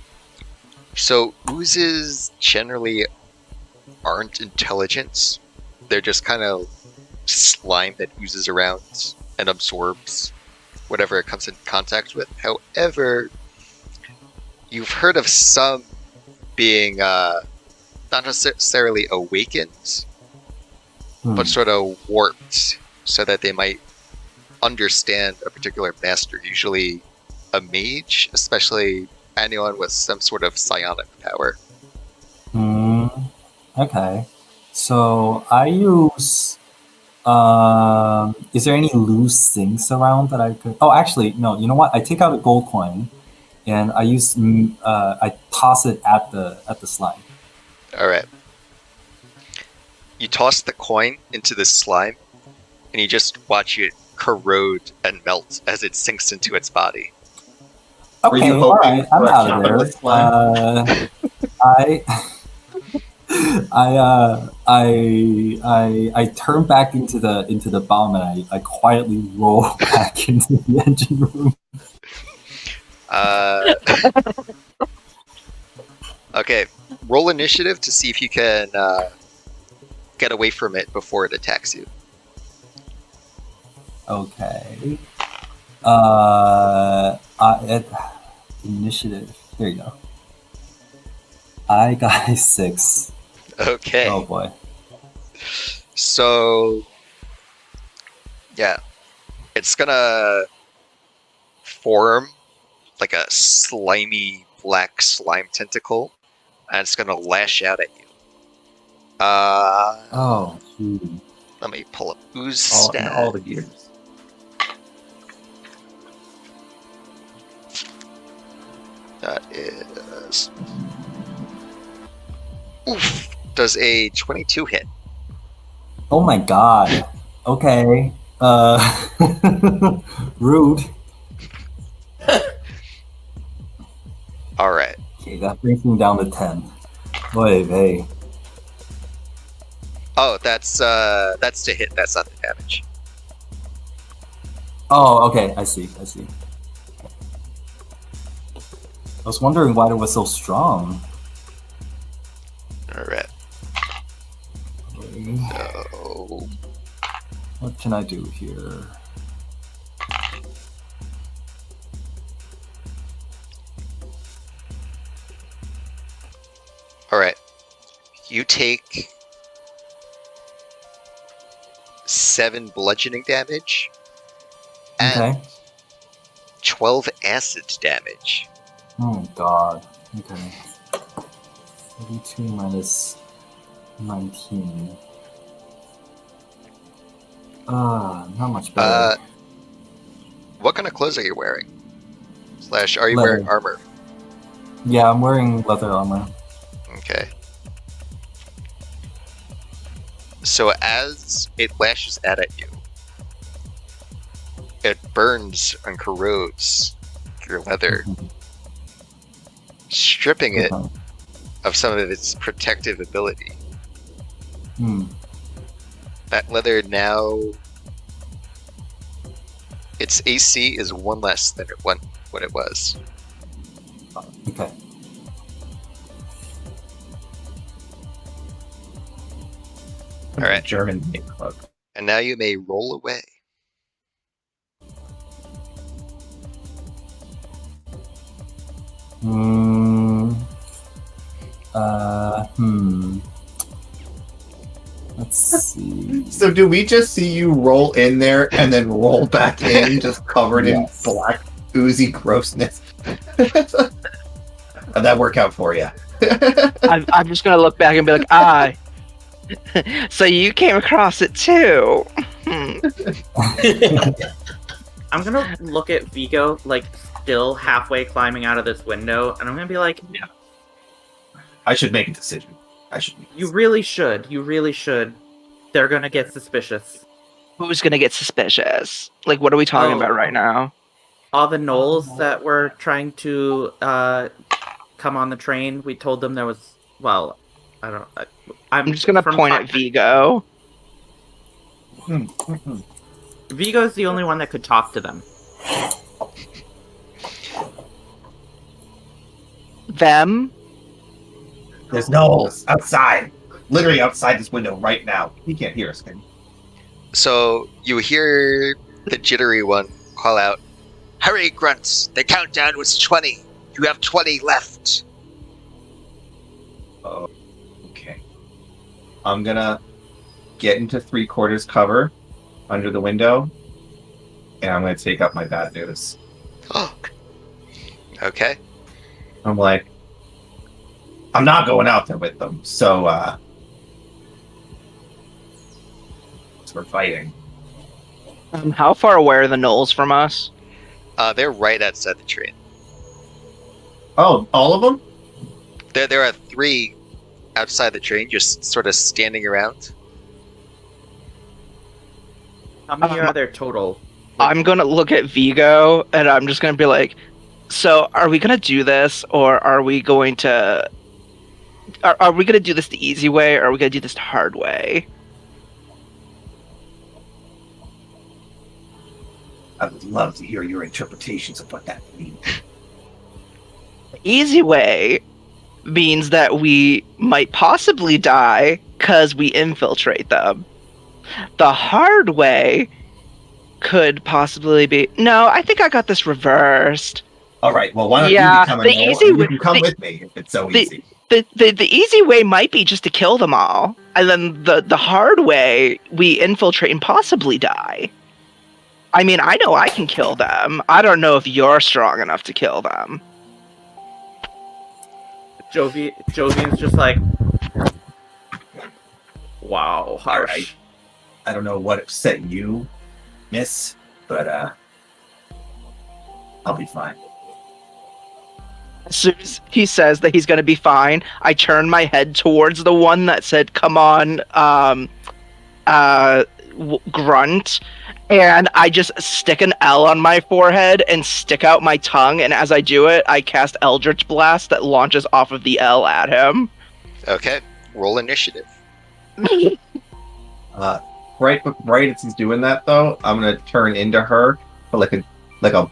A: So oozes generally aren't intelligent. They're just kind of slime that oozes around and absorbs whatever it comes in contact with. However, you've heard of some being not necessarily awakened, but sort of warped so that they might understand a particular master, usually a mage, especially anyone with some sort of psionic power.
C: Okay. So I use. Is there any loose things around that I could? Oh, actually, no. You know what? I take out a gold coin, and I use. I toss it at the slime.
A: All right. You toss the coin into the slime, and you just watch it corrode and melt as it sinks into its body.
D: Were
C: Okay,
D: you
C: all
D: hoping
C: right. I'm
D: for a
C: out
D: chocolate
C: of
D: with slime?
C: there. I turn back into the bomb, and I quietly roll back into the engine room.
A: Okay, roll initiative to see if you can get away from it before it attacks you.
C: Okay. Initiative. There you go. I got a 6.
A: Okay.
C: Oh boy.
A: So, yeah, it's gonna form like a slimy black slime tentacle, and it's gonna lash out at you.
C: Oh, gee.
A: Let me pull up ooze
D: All
A: stat.
D: the gears.
A: That is. Oof! Does a 22 hit?
C: Oh my god. Okay. Rude.
A: Alright.
C: Okay, that brings me down to 10. Wait, hey.
A: Oh, that's to hit, that's not the damage.
C: Oh, okay. I see. I was wondering why it was so strong.
A: Alright.
C: Okay.
A: So,
C: What can I do here?
A: alright. You take 7 bludgeoning damage and
C: Okay.
A: 12 acid damage.
C: Oh god. Okay. 32 minus 19. Not much better.
A: What kind of clothes are you wearing? / are you
C: Leather.
A: wearing armor?
C: Yeah, I'm wearing leather armor.
A: Okay. So as it lashes out at you, it burns and corrodes your leather, stripping it
C: Okay.
A: of some of its protective ability.
C: Hmm.
A: That leather now, its AC is 1 less than what it was.
C: Okay.
A: Alright.
D: German made cloak.
A: And now you may roll away.
C: Let's see.
D: So do we just see you roll in there and then roll back in, just covered
C: Yes.
D: in black, oozy grossness? How'd that work out for you?
B: I'm just gonna look back and be like, ah. So you came across it too.
E: I'm gonna look at Vigo, like, still halfway climbing out of this window, and I'm gonna be like,
D: I should make a decision.
E: you really should. You really should. They're gonna get suspicious.
B: Who's gonna get suspicious? Like, what are we talking about right now?
E: All the Gnolls that were trying to come on the train, we told them there was, well, I don't.
B: I'm just gonna point at Vigo.
E: Vigo's the only one that could talk to them.
B: Them?
D: There's Gnolls outside. Literally outside this window right now. He can't hear us, can he?
A: So you hear the jittery one call out, "Hurry, grunts! The countdown was 20. You have 20 left."
D: Oh, okay. I'm gonna get into 3/4 cover under the window, and I'm gonna take up my bad news.
A: Okay.
D: I'm like, I'm not going out there with them, so we're fighting.
B: How far away are the Gnolls from us?
A: They're right outside the train.
D: Oh, all of them?
A: There are 3 outside the train, just sort of standing around.
E: How many are there total?
B: I'm gonna look at Vigo and I'm just gonna be like, so are we gonna do this, or are we going to are we gonna do this the easy way, or are we gonna do this the hard way?
D: I would love to hear your interpretations of what that means.
B: The easy way means that we might possibly die because we infiltrate them. The hard way could possibly be, no, I think I got this reversed.
D: All right, well, why don't
B: Yeah,
D: you become a
B: the
D: Gnoll,
B: easy
D: and you
B: way-
D: can come
B: the-
D: with me if it's so easy.
B: The easy way might be just to kill them all, and then the hard way, we infiltrate and possibly die. I mean, I know I can kill them. I don't know if you're strong enough to kill them.
E: Jovian's just like, wow, harsh.
D: Alright. I don't know what upset you, miss, but I'll be fine.
B: As soon as he says that he's going to be fine, I turn my head towards the one that said, come on, grunt, and I just stick an L on my forehead and stick out my tongue, and as I do it, I cast Eldritch Blast that launches off of the L at him.
A: Okay. Roll initiative.
D: Right as he's doing that, though, I'm gonna turn into her, but like a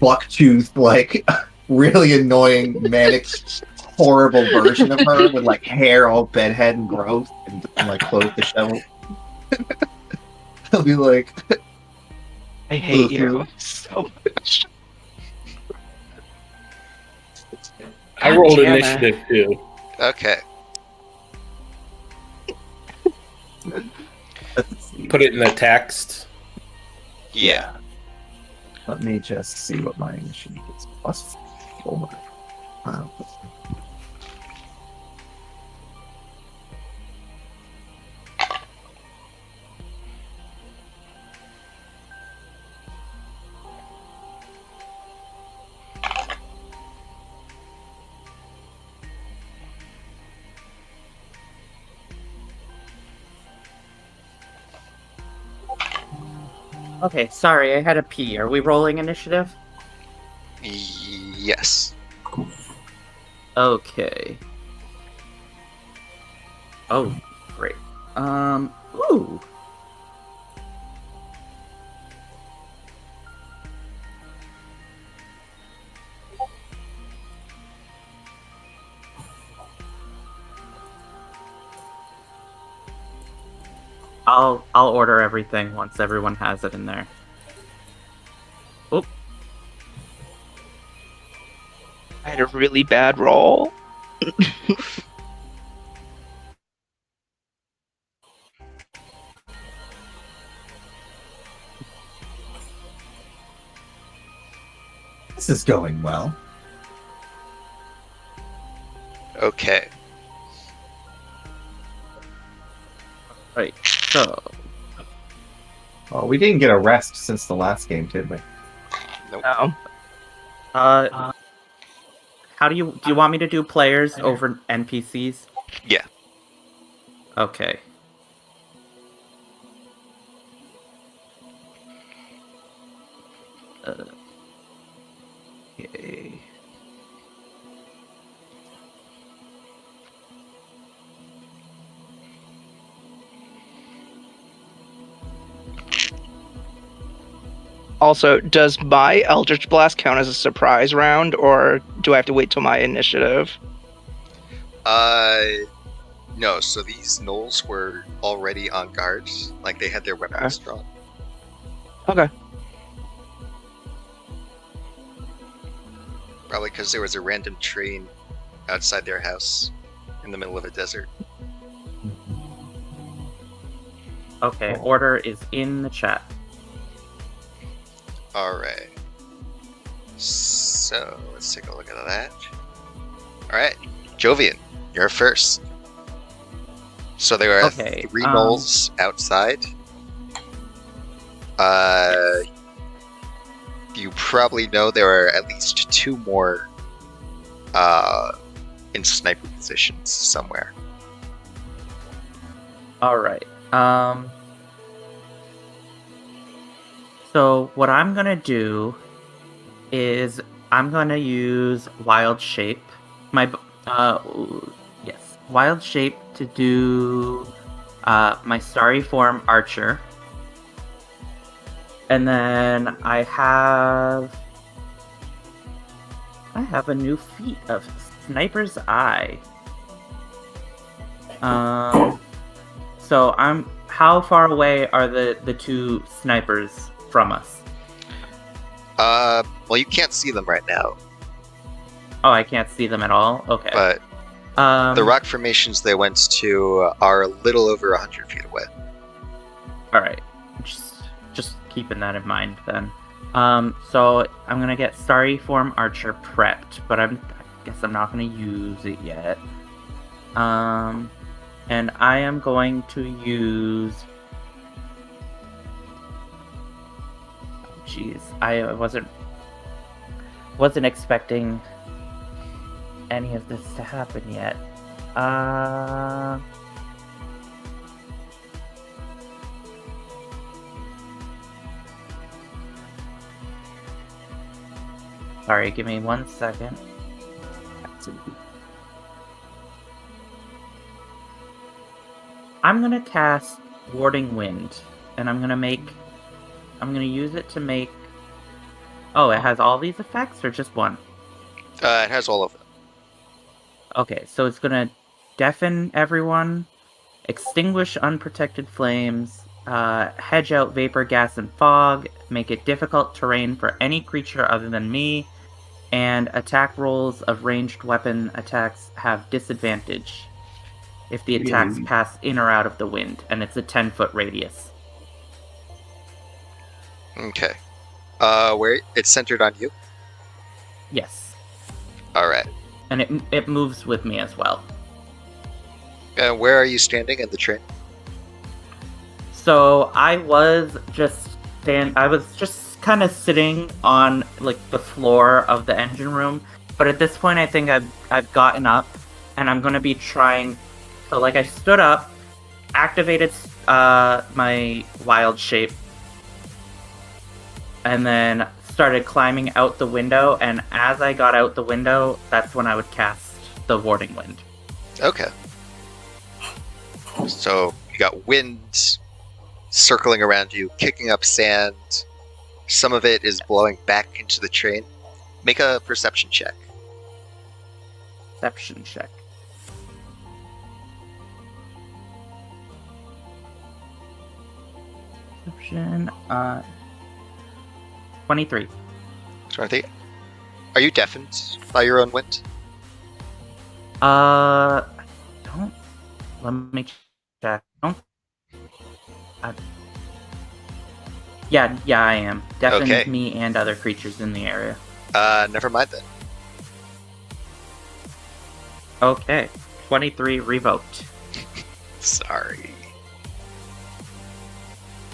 D: buck-toothed, like really annoying, manic, horrible version of her with like hair all bedhead and growth and like clothes disheveled. He'll be like,
B: I hate you so much.
F: I
B: God
F: rolled
B: damn it.
F: initiative too.
A: Okay.
D: let's see.
F: Put it in the text.
A: Yeah.
D: Let me just see what my initiative is. +4. Wow.
E: Okay, sorry, I had a pee. Are we rolling initiative?
A: Yes.
E: Okay. Oh, great. Ooh. I'll order everything once everyone has it in there. Oop.
B: I had a really bad roll.
D: This is going well.
A: Okay.
E: Right. So,
D: Oh, we didn't get a rest since the last game, did we?
B: No.
E: how do you want me to do players over NPCs?
A: Yeah.
E: Okay. Okay.
B: Also, does my Eldritch Blast count as a surprise round, or do I have to wait till my initiative?
A: No, so these Gnolls were already on guard. Like, they had their weapons drawn.
B: Okay.
A: Probably because there was a random train outside their house in the middle of a desert.
E: Okay, order is in the chat.
A: Alright. So, let's take a look at that. Alright, Jovian, you're first. So there are
E: Okay,
A: 3 Gnolls outside. You probably know there are at least 2 more in sniper positions somewhere.
E: Alright. So what I'm gonna do is I'm gonna use Wild Shape. Wild Shape to do my Starry Form Archer. And then I have a new feat of Sniper's Eye. So how far away are the 2 snipers from us?
A: Well, you can't see them right now,
E: Oh, I can't see them at all? Okay.
A: but the rock formations they went to are a little over 100 feet away.
E: Alright. Just keeping that in mind then. So I'm gonna get Starry Form Archer prepped, but I guess I'm not gonna use it yet. And I am going to use... Jeez, I wasn't expecting any of this to happen yet. Sorry, give me 1 second. I'm gonna cast Warding Wind, and I'm gonna use it to make... Oh, it has all these effects, or just one?
A: It has all of them.
E: Okay, so it's gonna deafen everyone, extinguish unprotected flames, hedge out vapor, gas, and fog, make it difficult terrain for any creature other than me, and attack rolls of ranged weapon attacks have disadvantage if the attacks pass in or out of the wind, and it's a 10-foot radius.
A: Okay. Where it's centered on you?
E: Yes.
A: Alright.
E: And it moves with me as well.
A: Where are you standing in the train?
E: So I was just kind of sitting on like the floor of the engine room, but at this point I think I've gotten up, and I'm gonna be trying. So like I stood up, activated my Wild Shape, and then started climbing out the window, and as I got out the window, that's when I would cast the Warding Wind.
A: Okay. So you got wind circling around you, kicking up sand. Some of it is blowing back into the train. Make a perception check.
E: Perception check. Perception, 23.
A: Are you deafened by your own wind?
E: Don't. Let me check. Don't. Yeah, I am. Deafens
A: Okay.
E: me and other creatures in the area.
A: Never mind then.
E: Okay. 23 revoked.
A: Sorry.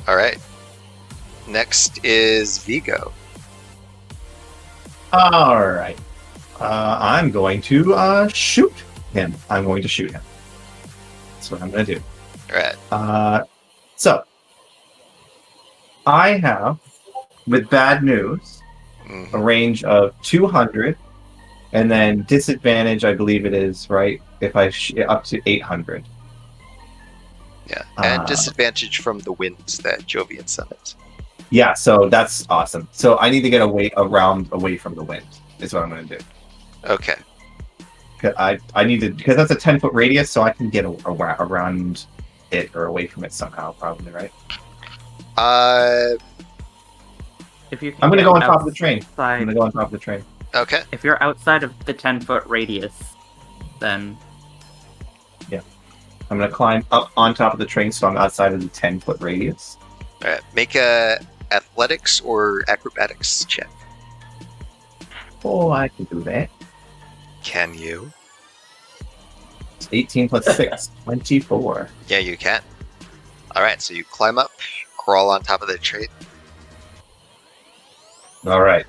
A: Alright. Next is Vigo.
D: All right. I'm going to shoot him. I'm going to shoot him. That's what I'm going to do.
A: Alright.
D: So, I have, with bad news, a range of 200, and then disadvantage, I believe it is, right? If I up to 800.
A: Yeah. And disadvantage from the winds that Jovian summons.
D: Yeah, so that's awesome. So I need to get away from the wind, is what I'm going to do.
A: Okay.
D: I need to, because that's a 10-foot radius, so I can get around it or away from it somehow, probably, right?
E: If you can
D: I'm going to
E: get
D: go on top of the train.
E: outside-
D: I'm going to go on top of the train.
A: Okay.
E: If you're outside of the 10-foot radius, then
D: I'm going to climb up on top of the train, so I'm outside of the 10-foot radius.
A: Alright. Make a athletics or acrobatics check.
D: Oh, I can do that.
A: Can you?
D: It's 18 plus 6, 24.
A: Yeah, you can. Alright, so you climb up, crawl on top of the train.
D: All right.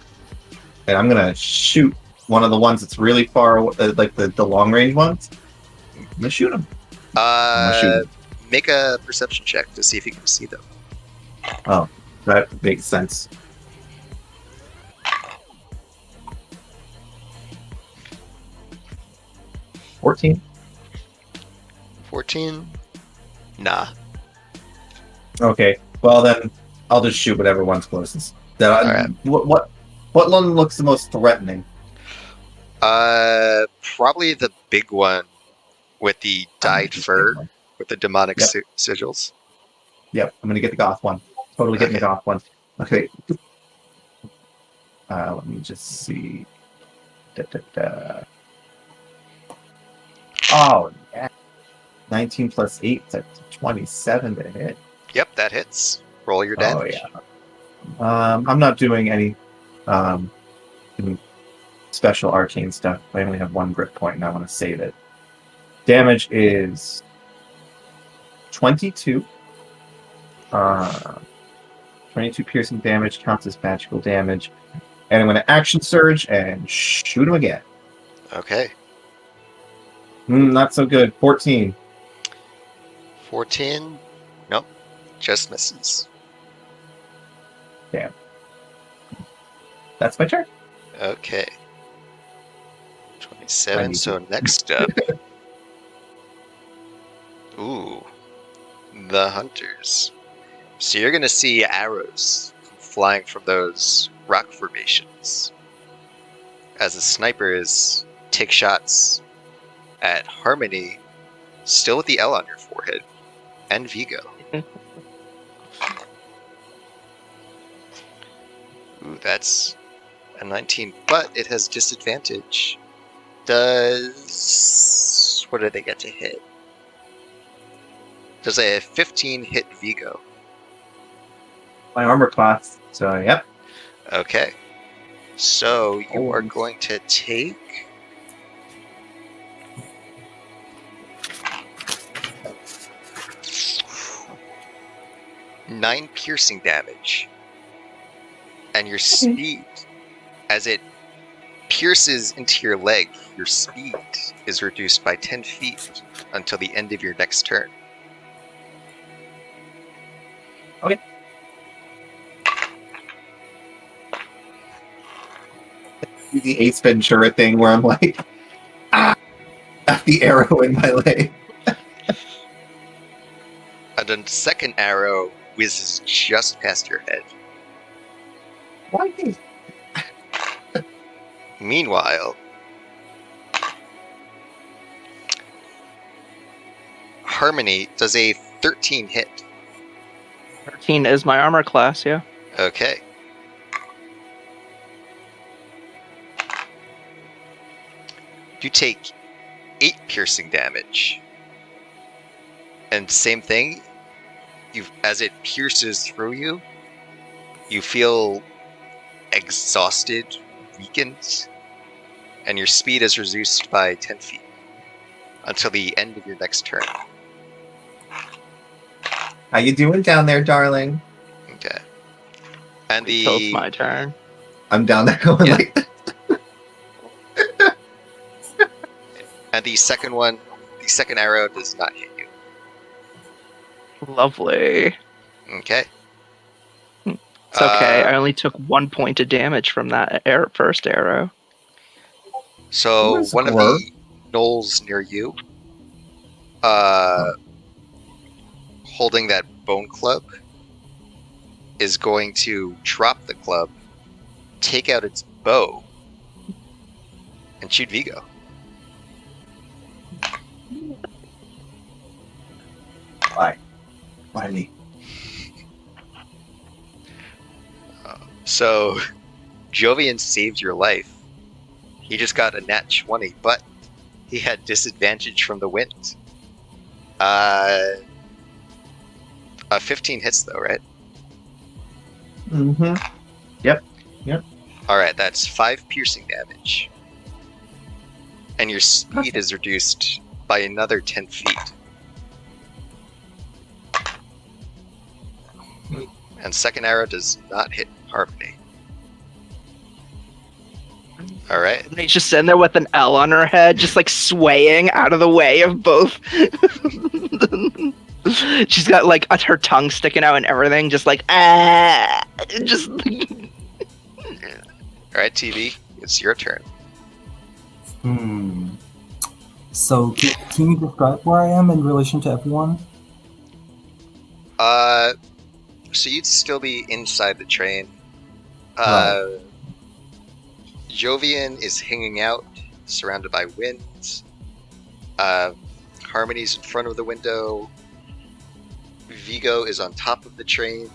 D: And I'm going to shoot one of the ones that's really far away, like the long-range ones. I'm going to shoot him.
A: Make a perception check to see if you can see them.
D: Oh, that makes sense. 14.
A: 14? Nah.
D: Okay. Well, then I'll just shoot whatever one's closest.
A: Alright.
D: What one looks the most threatening?
A: Probably the big one with the dyed fur, with the demonic
D: Yep.
A: sigils.
D: Yep, I'm gonna get the goth one. Totally getting
A: Okay.
D: the goth one. Okay. Let me just see. Oh, yeah. 19 plus 8, that's 27 to hit.
A: Yep, that hits. Roll your damage.
D: Oh, yeah. I'm not doing any special arcane stuff. I only have one grip point and I want to save it. Damage is 22. 22 piercing damage counts as magical damage. And I'm going to action surge and shoot him again.
A: Okay.
D: Not so good. 14.
A: 14? Nope. Just misses.
D: That's my turn.
A: Okay. 27, so next up. Ooh. The hunters. So you're gonna see arrows flying from those rock formations. As the snipers take shots at Harmony, still with the L on your forehead, and Vigo. Ooh, that's a 19, but it has disadvantage. What do they get to hit? Does a 15 hit Vigo?
D: My armor class. So, yep.
A: Okay. So you are going to take 9 piercing damage. And your speed, as it pierces into your leg, your speed is reduced by 10 feet until the end of your next turn.
D: Okay. The Ace Ventura thing where I'm like, the arrow in my leg.
A: And the second arrow whizzes just past your head.
D: Why me?
A: Meanwhile, Harmony does a 13 hit.
B: 13 is my armor class, yeah.
A: Okay. You take 8 piercing damage. And same thing, as it pierces through you, you feel exhausted, weakens, and your speed is reduced by 10 feet until the end of your next turn.
D: How you doing down there, darling?
A: Okay. And
B: Until it's my turn.
D: I'm down there going
A: Yeah.
D: like.
A: And the second arrow does not hit you.
B: Lovely.
A: Okay.
B: It's okay. I only took 1 point of damage from that first arrow.
A: So
D: What is
A: one of
D: Glur?
A: the gnolls near you, holding that bone club, is going to drop the club, take out its bow, and shoot Vigo.
D: Why? Why me?
A: So Jovian saved your life. He just got a nat 20, but he had disadvantage from the wind. 15 hits though, right?
D: Mm-hmm.
A: Alright, that's 5 piercing damage. And your speed is reduced by another 10 feet. And second arrow does not hit Harmony. Alright.
B: And he's just sitting there with an L on her head, just like swaying out of the way of both. She's got like her tongue sticking out and everything, just like just.
A: Alright, TV, it's your turn.
C: So, can you describe where I am in relation to everyone?
A: So you'd still be inside the train.
C: Right.
A: Jovian is hanging out, surrounded by winds. Harmony's in front of the window. Vigo is on top of the train.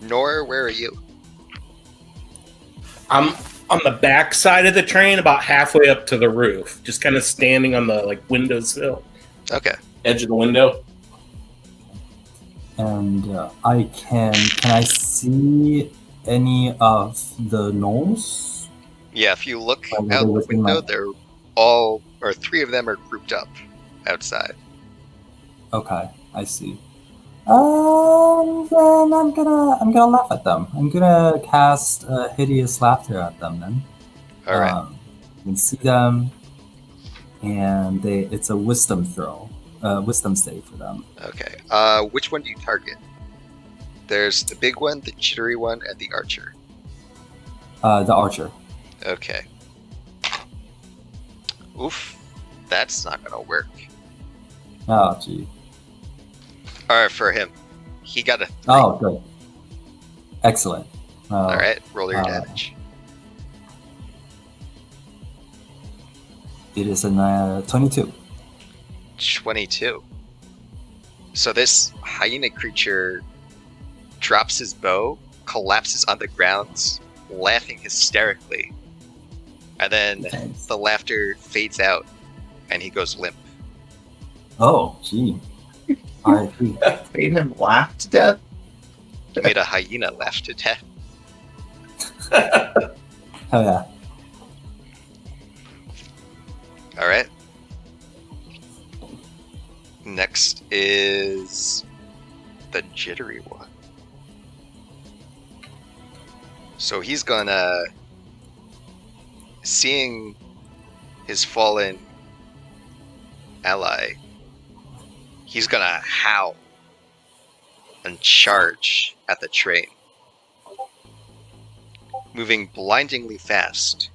A: Nor, where are you?
F: I'm on the back side of the train, about halfway up to the roof, just kind of standing on the windowsill,
A: Okay.
F: edge of the window.
C: And can I see any of the gnolls?
A: Yeah, if you look
C: Oh,
A: out
C: they're
A: the
C: within
A: window,
C: my-
A: they're all, or 3 of them are grouped up outside.
C: Okay, I see. Then I'm gonna laugh at them. I'm gonna cast hideous laughter at them. Then.
A: Alright.
C: You can see them, and it's a wisdom throw, wisdom save for them.
A: Okay. Which one do you target? There's the big one, the jittery one, and the archer.
C: The archer.
A: Okay. Oof. That's not gonna work.
C: Oh, gee.
A: Alright, for him. He got a 3.
C: Oh, good. Excellent.
A: Alright, roll your damage.
C: It is a 22.
A: 22. So this hyena creature drops his bow, collapses on the ground, laughing hysterically. And then
C: Thanks.
A: the laughter fades out, and he goes limp.
C: Oh, gee. R.I.P.
D: Made him laugh to death.
A: He made a hyena laugh to death.
C: Hell yeah.
A: Alright. Next is the jittery one. So he's gonna, seeing his fallen ally, he's gonna howl and charge at the train, moving blindingly fast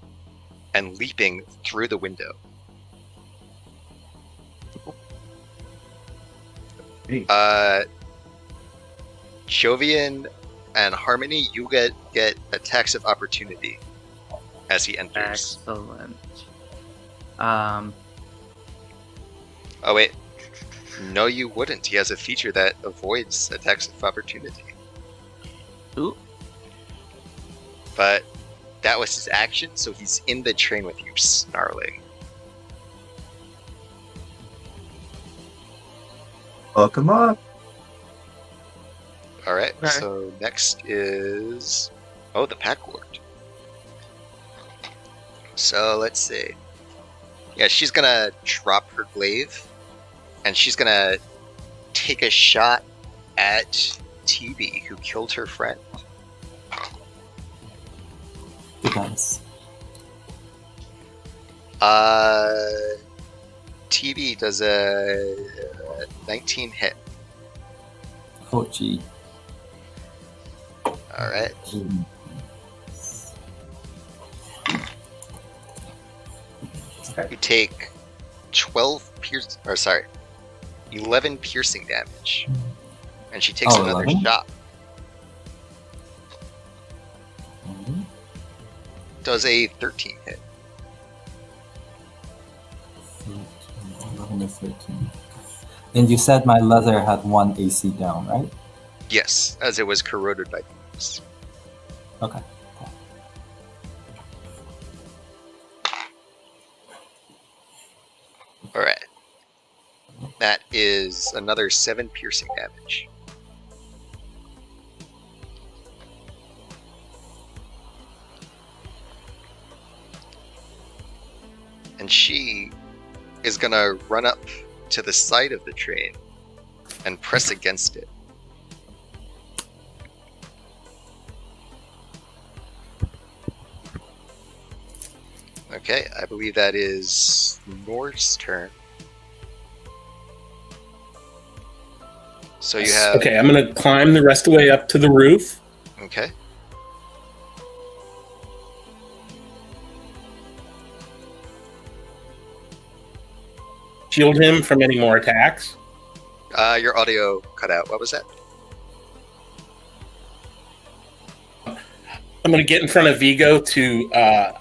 A: and leaping through the window. Jovian and Harmony, you get attacks of opportunity as he enters.
E: Excellent.
A: Oh wait, no, you wouldn't. He has a feature that avoids attacks of opportunity.
E: Ooh.
A: But that was his action, so he's in the train with you, snarling.
D: Hook him up.
A: All right.
B: Okay.
A: So next is the pack ward. So let's see. Yeah, she's gonna drop her glaive, and she's gonna take a shot at TV, who killed her friend.
C: Depends.
A: TV does a 19 hit.
C: Oh, gee.
A: All right. You take 11 piercing damage, and she takes another
C: 11?
A: shot.
C: Mhm.
A: Does a 13 hit.
C: 11 to 13. And you said my leather had 1 AC down, right?
A: Yes, as it was corroded by thieves.
C: Okay.
A: All right. That is another 7 piercing damage. And she is gonna run up to the side of the train and press against it. Okay, I believe that is Nor's turn. So you have...
F: Okay, I'm going to climb the rest of the way up to the roof.
A: Okay.
F: Shield him from any more attacks.
A: Your audio cut out. What was that?
F: I'm going to get in front of Vigo to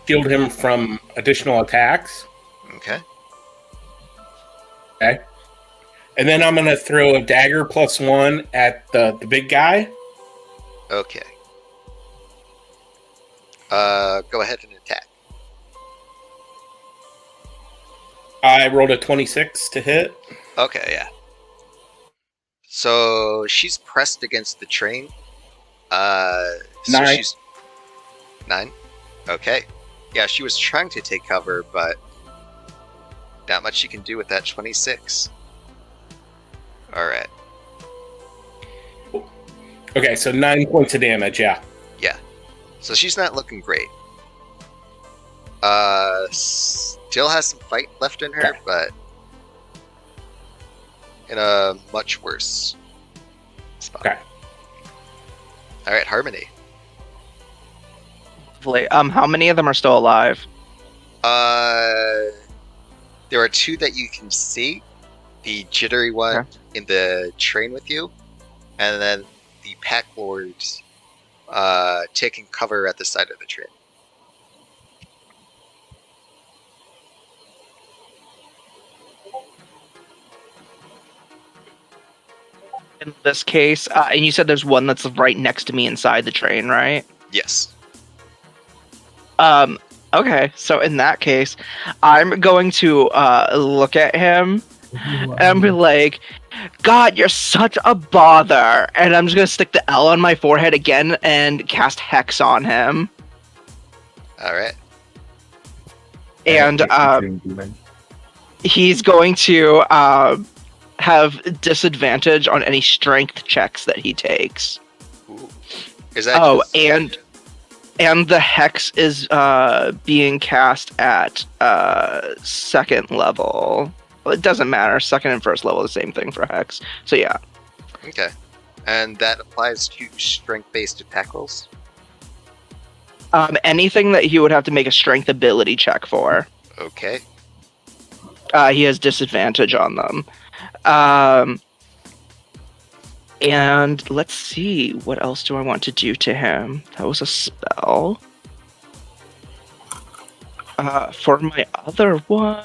F: shield him from additional attacks.
A: Okay.
F: Okay. And then I'm going to throw a dagger +1 at the big guy.
A: Okay. Go ahead and attack.
F: I rolled a 26 to hit.
A: Okay, yeah. So she's pressed against the train. So
F: 9.
A: she's 9. Okay. Yeah, she was trying to take cover, but not much she can do with that 26. All right.
F: Okay, so 9 points of damage, yeah.
A: Yeah. So she's not looking great. Still has some fight left in her,
F: Okay.
A: but in a much worse spot.
F: Okay.
A: All right, Harmony.
B: How many of them are still alive?
A: There are 2 that you can see. The jittery one
B: Okay.
A: in the train with you, and then the pack lords taking cover at the side of the train.
B: In this case, and you said there's one that's right next to me inside the train, right?
A: Yes.
B: Okay, so in that case, I'm going to look at him and be like, God, you're such a bother. And I'm just going to stick the L on my forehead again and cast Hex on him.
A: All right.
B: And he's going to have disadvantage on any strength checks that he takes.
A: Ooh. Is that?
B: Oh,
A: just-
B: and the Hex is being cast at second level. Well, it doesn't matter. Second and first level, the same thing for Hex. So yeah.
A: Okay. And that applies to strength-based attack rolls?
B: Anything that he would have to make a strength ability check for.
A: Okay.
B: He has disadvantage on them. And let's see, what else do I want to do to him? That was a spell. For my other one...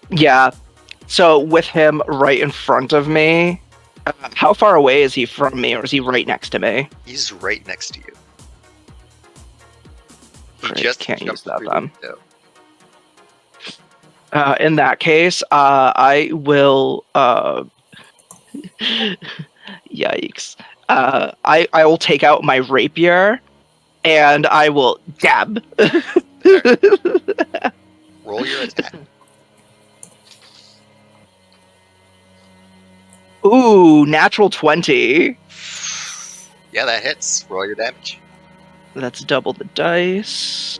B: yeah. So with him right in front of me, how far away is he from me, or is he right next to me?
A: He's right next to you. He
B: Great,
A: just
B: can't
A: jumped
B: use that
A: through
B: then.
A: the window.
B: In that case, I will. Yikes! I will take out my rapier, and I will dab.
A: Roll your attack.
B: Ooh, natural 20.
A: Yeah, that hits. Roll your damage.
B: That's double the dice.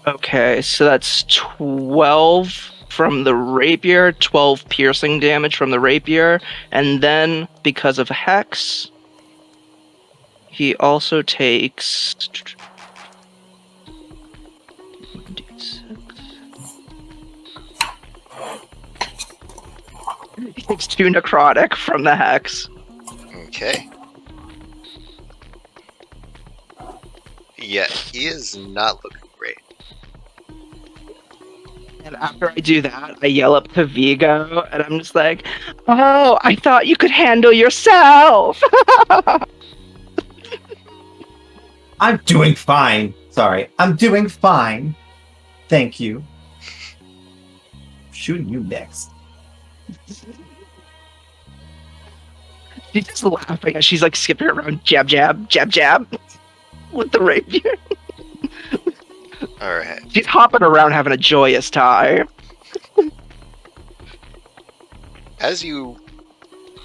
B: Okay, so that's 12 from the rapier, 12 piercing damage from the rapier, and then because of Hex, he also takes. He takes 2 necrotic from the Hex.
A: Okay. Yeah, he is not looking great.
B: And after I do that, I yell up to Vigo, and I'm just like, "Oh, I thought you could handle yourself."
D: I'm doing fine. Sorry, I'm doing fine. Thank you. Shooting you next.
B: She's just laughing as she's like skipping around, jab, jab, jab, jab, with the rapier.
A: All right.
B: She's hopping around having a joyous time.
A: As you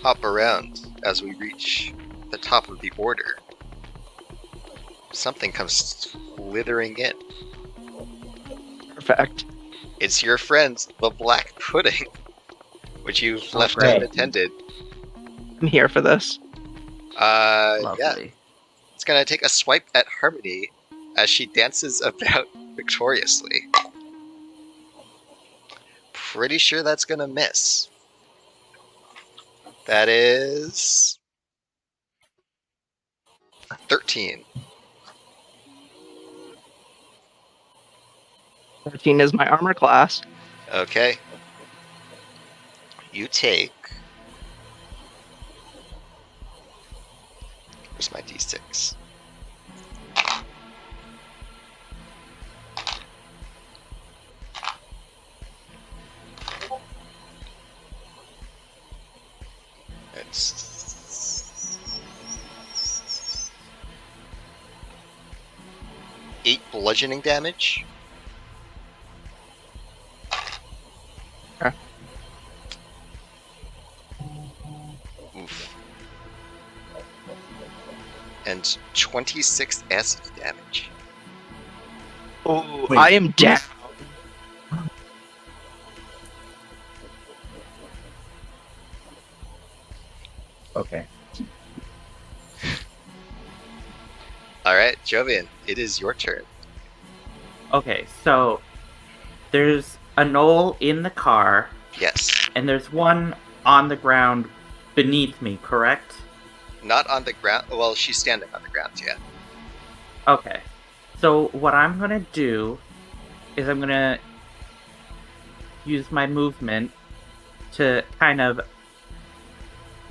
A: hop around, as we reach the top of the order, something comes slithering in.
B: Perfect.
A: It's your friend, the Black Pudding, which you've left
E: great.
A: unattended.
B: I'm here for this.
A: Yeah,
E: Lovely.
A: it's gonna take a swipe at Harmony as she dances about victoriously. Pretty sure that's gonna miss. That is 13.
B: 13 is my armor class.
A: Okay. You take. Where's my d6? It's 8 bludgeoning damage.
B: Okay.
A: Oof. And 26 acid damage.
B: Oh,
D: Wait.
B: I am down.
D: Okay.
A: Alright, Jovian, it is your turn.
E: Okay, so there's a Gnoll in the car,
A: Yes.
E: and there's one on the ground beneath me, correct?
A: Not on the ground. Well, she's standing on the ground, yeah.
E: Okay. So what I'm gonna do is I'm gonna use my movement to kind of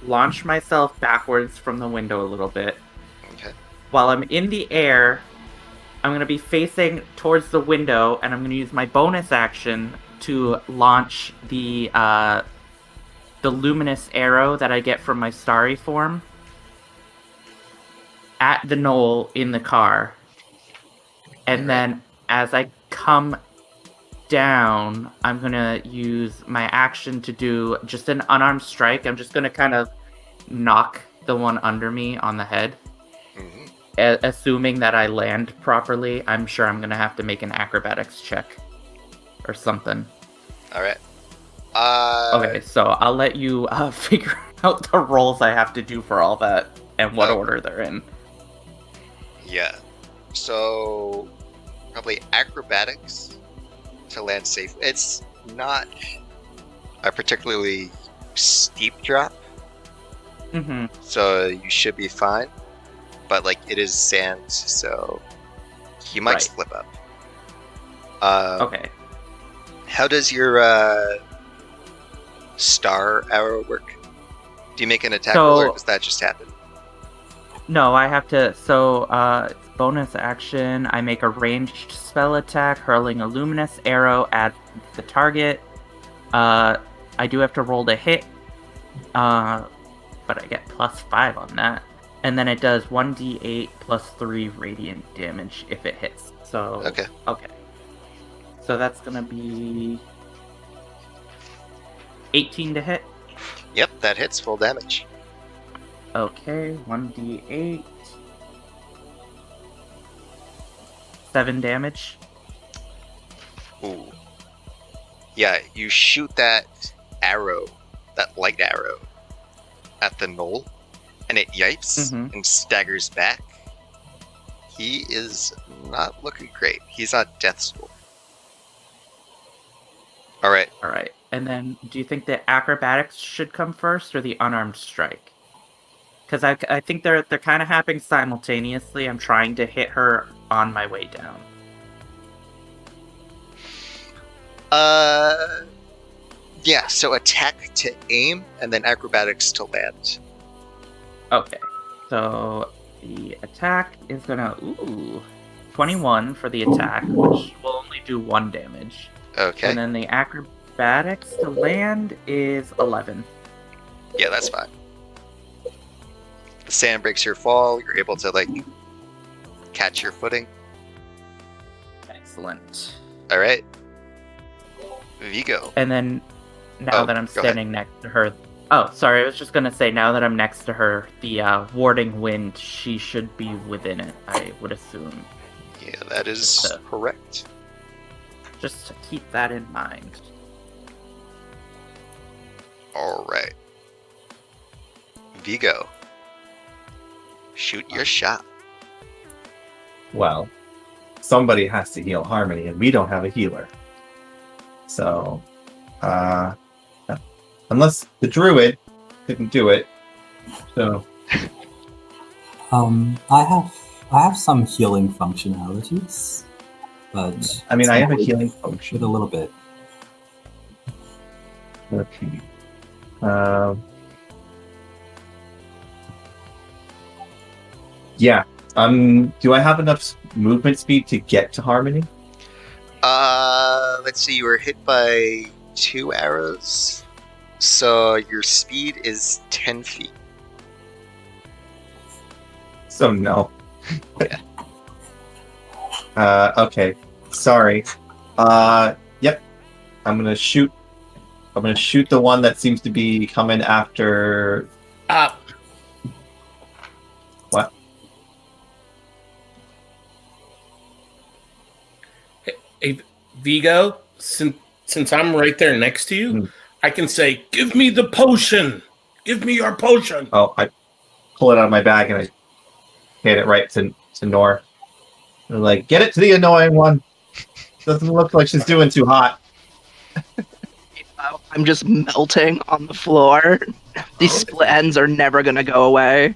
E: launch myself backwards from the window a little bit.
A: Okay.
E: While I'm in the air, I'm going to be facing towards the window, and I'm going to use my bonus action to launch the luminous arrow that I get from my starry form at the Gnoll in the car. And then as I come down, I'm going to use my action to do just an unarmed strike. I'm just going to kind of knock the one under me on the head.
A: Mm-hmm.
E: Assuming that I land properly, I'm sure I'm going to have to make an acrobatics check or something.
A: Alright.
E: Okay, so I'll let you figure out the rolls I have to do for all that and what order they're in.
A: Yeah. So, probably acrobatics to land safe. It's not a particularly steep drop,
E: Mm-hmm.
A: so you should be fine. But, like, it is sand, so he might
E: Right.
A: slip up.
E: Okay.
A: How does your star arrow work? Do you make an attack roll, or does that just happen?
E: No, I have to. So, it's bonus action. I make a ranged spell attack, hurling a luminous arrow at the target. I do have to roll to hit, but I get +5 on that. And then it does 1d8 plus 3 radiant damage if it hits. So,
A: Okay.
E: So that's gonna be 18 to hit.
A: Yep, that hits full damage.
E: Okay, 1d8. 7 damage.
A: Ooh. Yeah, you shoot that arrow, that light arrow, at the gnoll, and it yipes and staggers back. He is not looking great. He's on death's door. Alright.
E: Alright. And then, do you think the acrobatics should come first, or the unarmed strike? Because I think they're kind of happening simultaneously. I'm trying to hit her on my way down.
A: Yeah, so attack to aim, and then acrobatics to land.
E: Okay. So, the attack is gonna... Ooh. 21 for the attack, which will only do 1 damage.
A: Okay.
E: And then the acrobatics to land is 11.
A: Yeah, that's fine. The sand breaks your fall, you're able to, like, catch your footing.
E: Excellent.
A: Alright. Vigo.
E: And then, now that I'm standing next to her... Oh, sorry, I was just gonna say, now that I'm next to her, the warding wind, she should be within it, I would assume.
A: Yeah, that is correct.
E: Just to keep that in mind.
A: Alright. Vigo. Shoot your shot.
D: Well, somebody has to heal Harmony, and we don't have a healer. So, unless the Druid didn't do it. So,
C: I have some healing functionalities, but
D: I mean, I have a healing function.
C: with a little bit.
D: Okay. Yeah. Do I have enough movement speed to get to Harmony?
A: Let's see, you were hit by 2 arrows. So your speed is 10 feet.
D: So no.
A: Yeah.
D: Okay. Sorry. Yep. I'm gonna shoot the one that seems to be coming after. What?
F: Hey, Vigo, since I'm right there next to you, I can say, "Give me the potion. Give me your potion."
D: Oh, I pull it out of my bag and I hand it right to Nor. I'm like, get it to the annoying one. Doesn't look like she's doing too hot.
B: I'm just melting on the floor. These split ends are never gonna go away.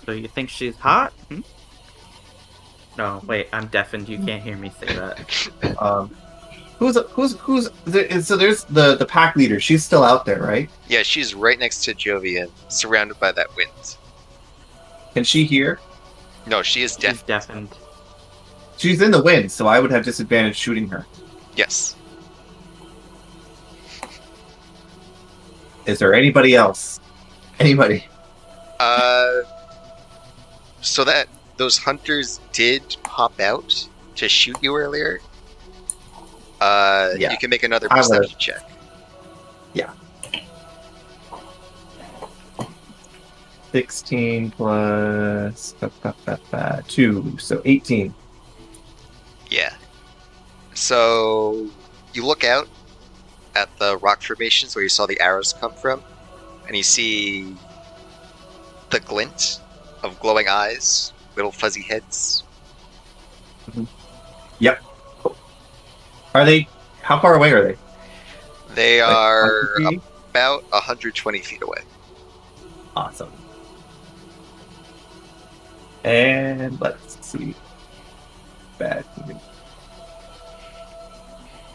E: So you think she's hot? No, wait, I'm deafened. You can't hear me say that.
D: Who's so there's the pack leader. She's still out there, right?
A: Yeah, she's right next to Jovian, surrounded by that wind.
D: Can she hear?
A: No, she is
E: She's
A: deaf.
E: deafened.
D: She's in the wind, so I would have disadvantage shooting her.
A: Yes.
D: Is there anybody else? Anybody?
A: So that those hunters did pop out to shoot you earlier.
D: Yeah.
A: You can make another
D: I would've-
A: perception check.
D: Yeah. 16 plus 2, so 18.
A: Yeah. So you look out at the rock formations where you saw the arrows come from, and you see the glint of glowing eyes, little fuzzy heads.
D: Yep. Are they? How far away are they?
A: They
D: Like
A: are
D: 100 feet?
A: about 120 feet away.
D: Awesome. And let's see. Bad.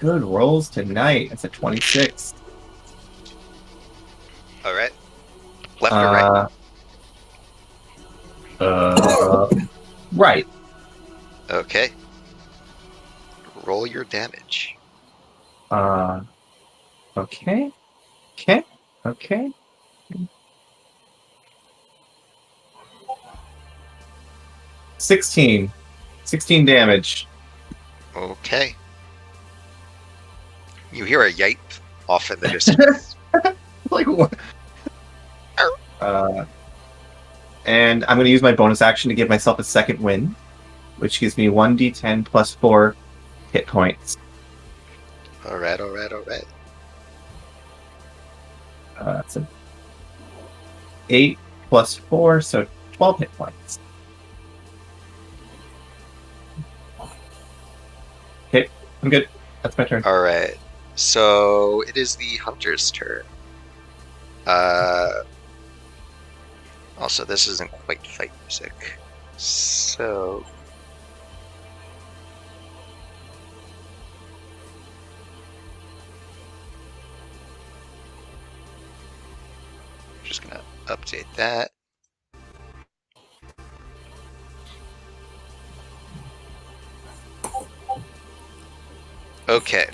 D: good rolls tonight. It's a 26.
A: All right. Left or right?
D: Right.
A: Okay. Roll your damage.
D: Okay. 16 damage.
A: Okay. You hear a yipe off in the distance.
D: Like what? And I'm going to use my bonus action to give myself a second win, which gives me 1d10 plus 4 hit points.
A: All right.
D: That's an 8 plus 4, so 12 hit points. Okay, I'm good. That's my turn.
A: All right. So it is the hunter's turn. Also, this isn't quite fight music. So just gonna update that. Okay.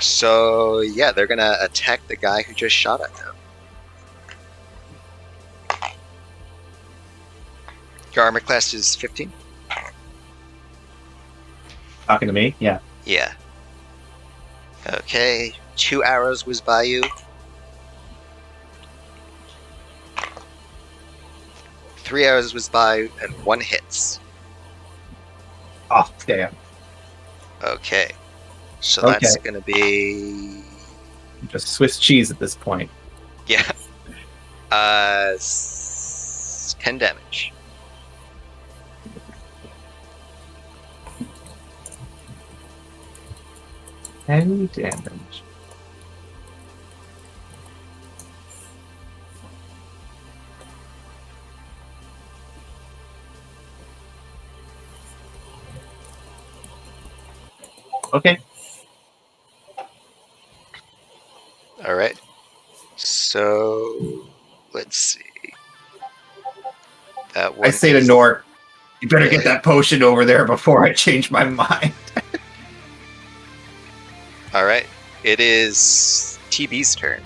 A: So yeah, they're gonna attack the guy who just shot at them. Your armor class is 15?
D: Talking to me? Yeah.
A: Yeah. Okay. 2 arrows whiz by you. 3 arrows whiz by you, and 1 hits.
D: Oh, damn.
A: Okay. So
D: Okay.
A: that's gonna be
D: Just Swiss cheese at this point.
A: yeah. 10 damage.
D: Any damage. Okay.
A: All right. So let's see. That one.
D: I say to Nort, you better get that potion over there before I change my mind.
A: All right. It is TB's turn.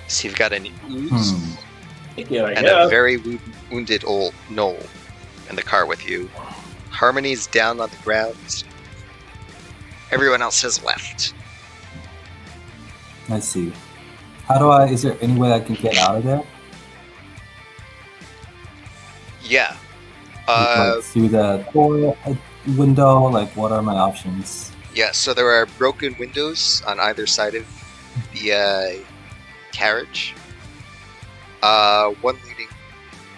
A: So you've got an ooze
F: Yeah,
A: and a very wounded old Gnoll in the car with you. Harmony's down on the ground. Everyone else has left.
C: I see. How do I? Is there any way I can get out of there?
A: Yeah.
C: Like through the door, window. Like, what are my options?
A: Yeah, so there are broken windows on either side of the carriage. One leading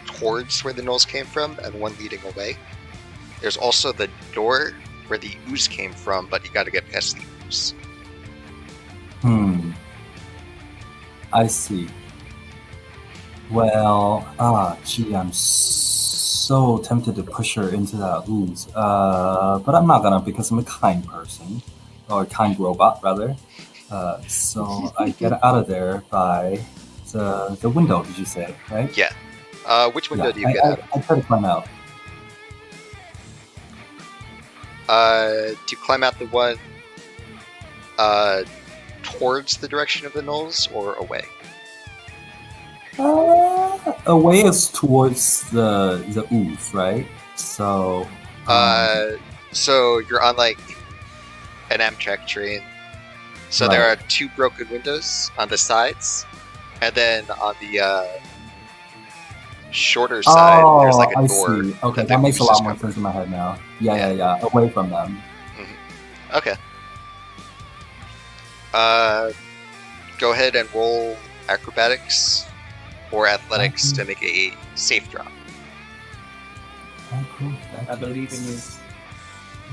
A: towards where the Gnolls came from, and one leading away. There's also the door where the ooze came from, but you gotta get past the ooze.
C: I see. Well, gee, I'm so tempted to push her into that ooze. But I'm not gonna because I'm a kind person. Or a kind robot, rather. So I get out of there by the window, did you say, right?
A: Yeah. Which window do you get out?
C: I try to climb out.
A: Do you climb out the one towards the direction of the Gnolls or away?
C: Away is towards the ooze, right? So.
A: So you're on like an Amtrak train. So there are 2 broken windows on the sides, and then on the shorter side, there's like a door.
C: See. Okay, that makes a lot more sense in my head now. Yeah. Away from them.
A: Mm-hmm. Okay. Go ahead and roll acrobatics or athletics to make a safe drop.
E: I believe in you.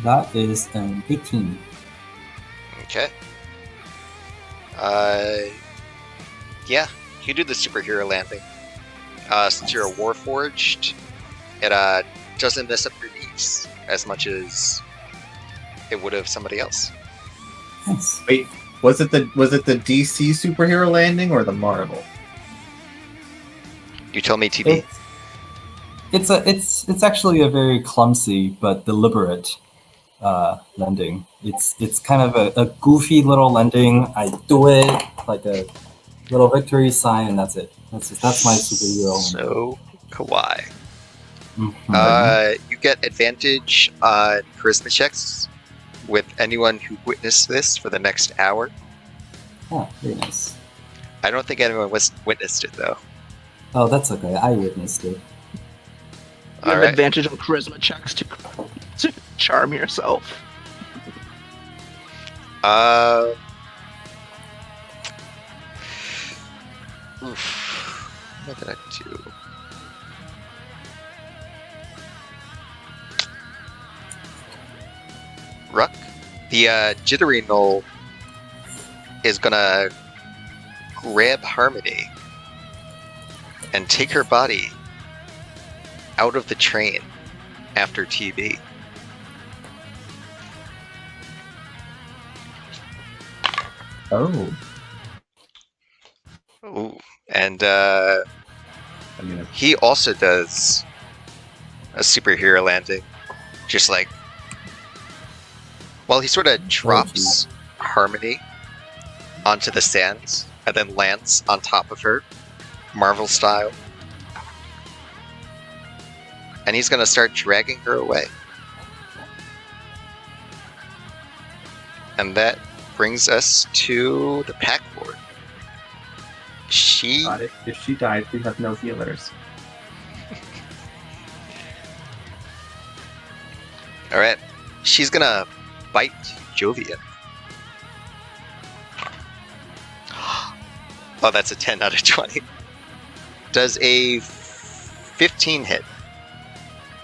C: That is an 18.
A: Okay. Yeah, you do the superhero landing. Since you're a Warforged, it doesn't mess up your knees as much as it would have somebody else.
C: Nice.
D: Wait, was it the DC superhero landing or the Marvel?
A: You told me TB.
C: It's actually a very clumsy but deliberate landing. It's kind of a goofy little landing. I do it like a little victory sign, and that's it. That's my superhero.
A: So kawaii.
C: Mhm.
A: You get advantage on charisma checks with anyone who witnessed this for the next hour.
C: Oh, very nice.
A: I don't think anyone witnessed it though.
C: Oh, that's okay. I witnessed it.
B: You have
A: Alright.
B: advantage on charisma checks to charm yourself.
A: What did I do? Ruck, the jittery Gnoll is gonna grab Harmony and take her body out of the train after TB.
D: Oh.
A: Ooh. And
D: I mean,
A: he also does a superhero landing. Just like, well, he sort of drops Harmony onto the sands and then lands on top of her, Marvel style. And he's gonna start dragging her away. And that brings us to the pack board. She
D: got it. If she dies, we have no healers.
A: Alright. She's gonna bite Jovian. Oh, that's a 10 out of 20. Does a 15 hit?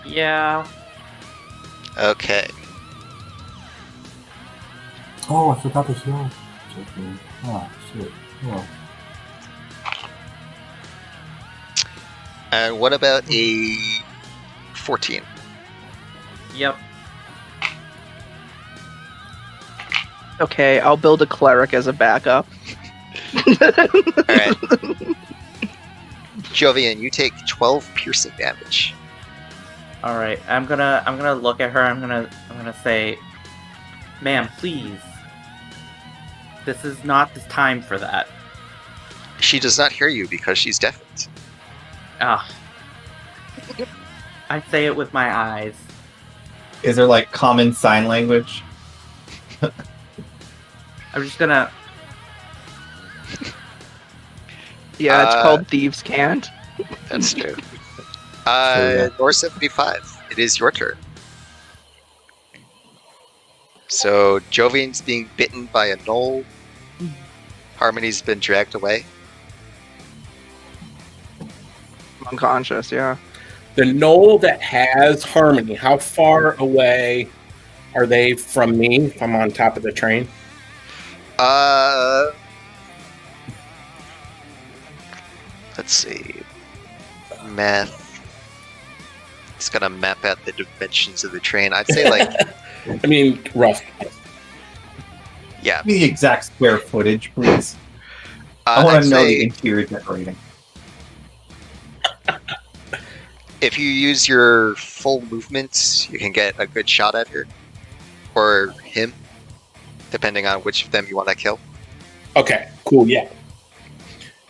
E: Yeah.
A: Okay.
C: Oh, I forgot to heal. Joking. Oh, shit. Oh.
A: And what about a 14?
E: Yep.
B: Okay, I'll build a cleric as a backup.
A: Alright. Jovian, you take 12 piercing damage.
E: All right. I'm gonna look at her. I'm gonna say, "Ma'am, please. This is not the time for that."
A: She does not hear you because she's deafened.
E: Ah. I say it with my eyes.
D: Is there like common sign language?
E: I'm just gonna.
B: Yeah, it's called Thieves' Cant.
A: That's true.
D: yeah.
A: Nor 75. It is your turn. So Jovian's being bitten by a gnoll. Harmony's been dragged away.
B: Unconscious, yeah.
F: The Gnoll that has Harmony, how far away are they from me if I'm on top of the train?
A: Let's see. Math. It's gonna map out the dimensions of the train. I'd say like,
F: I mean, rough.
A: yeah.
D: Give me the exact square footage, please. I
A: I'd
D: want to know the
A: say
D: interior decorating.
A: if you use your full movement, you can get a good shot at her. Or him. Depending on which of them you want to kill.
F: Okay, cool, yeah.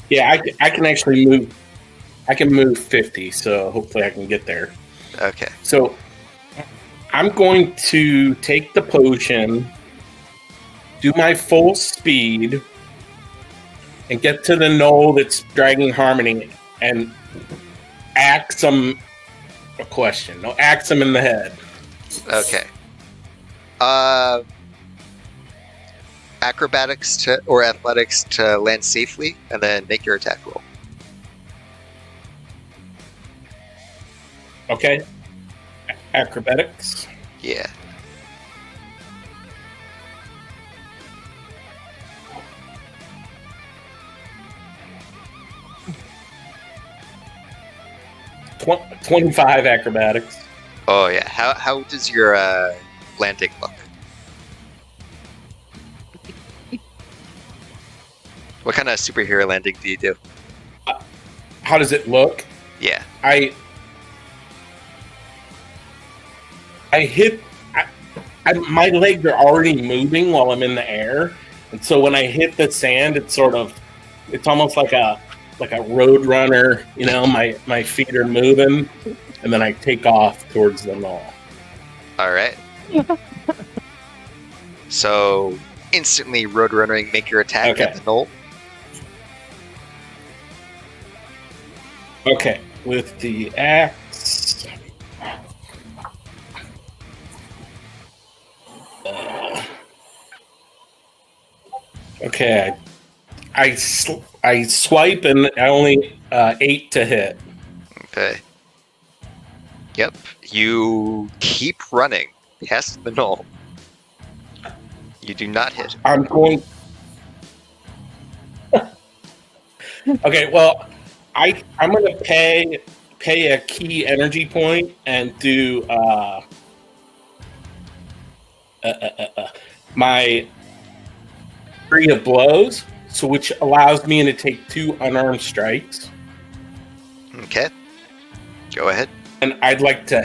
F: Yeah, I can actually move. I can move 50, so hopefully I can get there.
A: Okay.
F: So I'm going to take the potion, do my full speed, and get to the Gnoll that's dragging Harmony and axe him a question. No, axe him in the head.
A: Okay. Acrobatics or athletics to land safely, and then make your attack roll.
F: Okay. Acrobatics.
A: Yeah.
F: Tw- 25 acrobatics.
A: Oh yeah. How does your landing look? What kind of superhero landing do you do?
F: How does it look?
A: Yeah.
F: I hit. My legs are already moving while I'm in the air, and so when I hit the sand, it's almost like a road runner. You know, my feet are moving, and then I take off towards the Gnoll.
A: All right. So instantly roadrunnering, make your attack
F: Okay.
A: at the Gnoll.
F: Okay, with the axe. Okay, I swipe and I only 8 to hit.
A: Okay. Yep. You keep running past the Gnoll. You do not hit.
F: I'm going. Okay, well, I'm going to pay a key energy point and do my three of blows, so which allows me to take 2 unarmed strikes.
A: Okay. Go ahead.
F: And I'd like to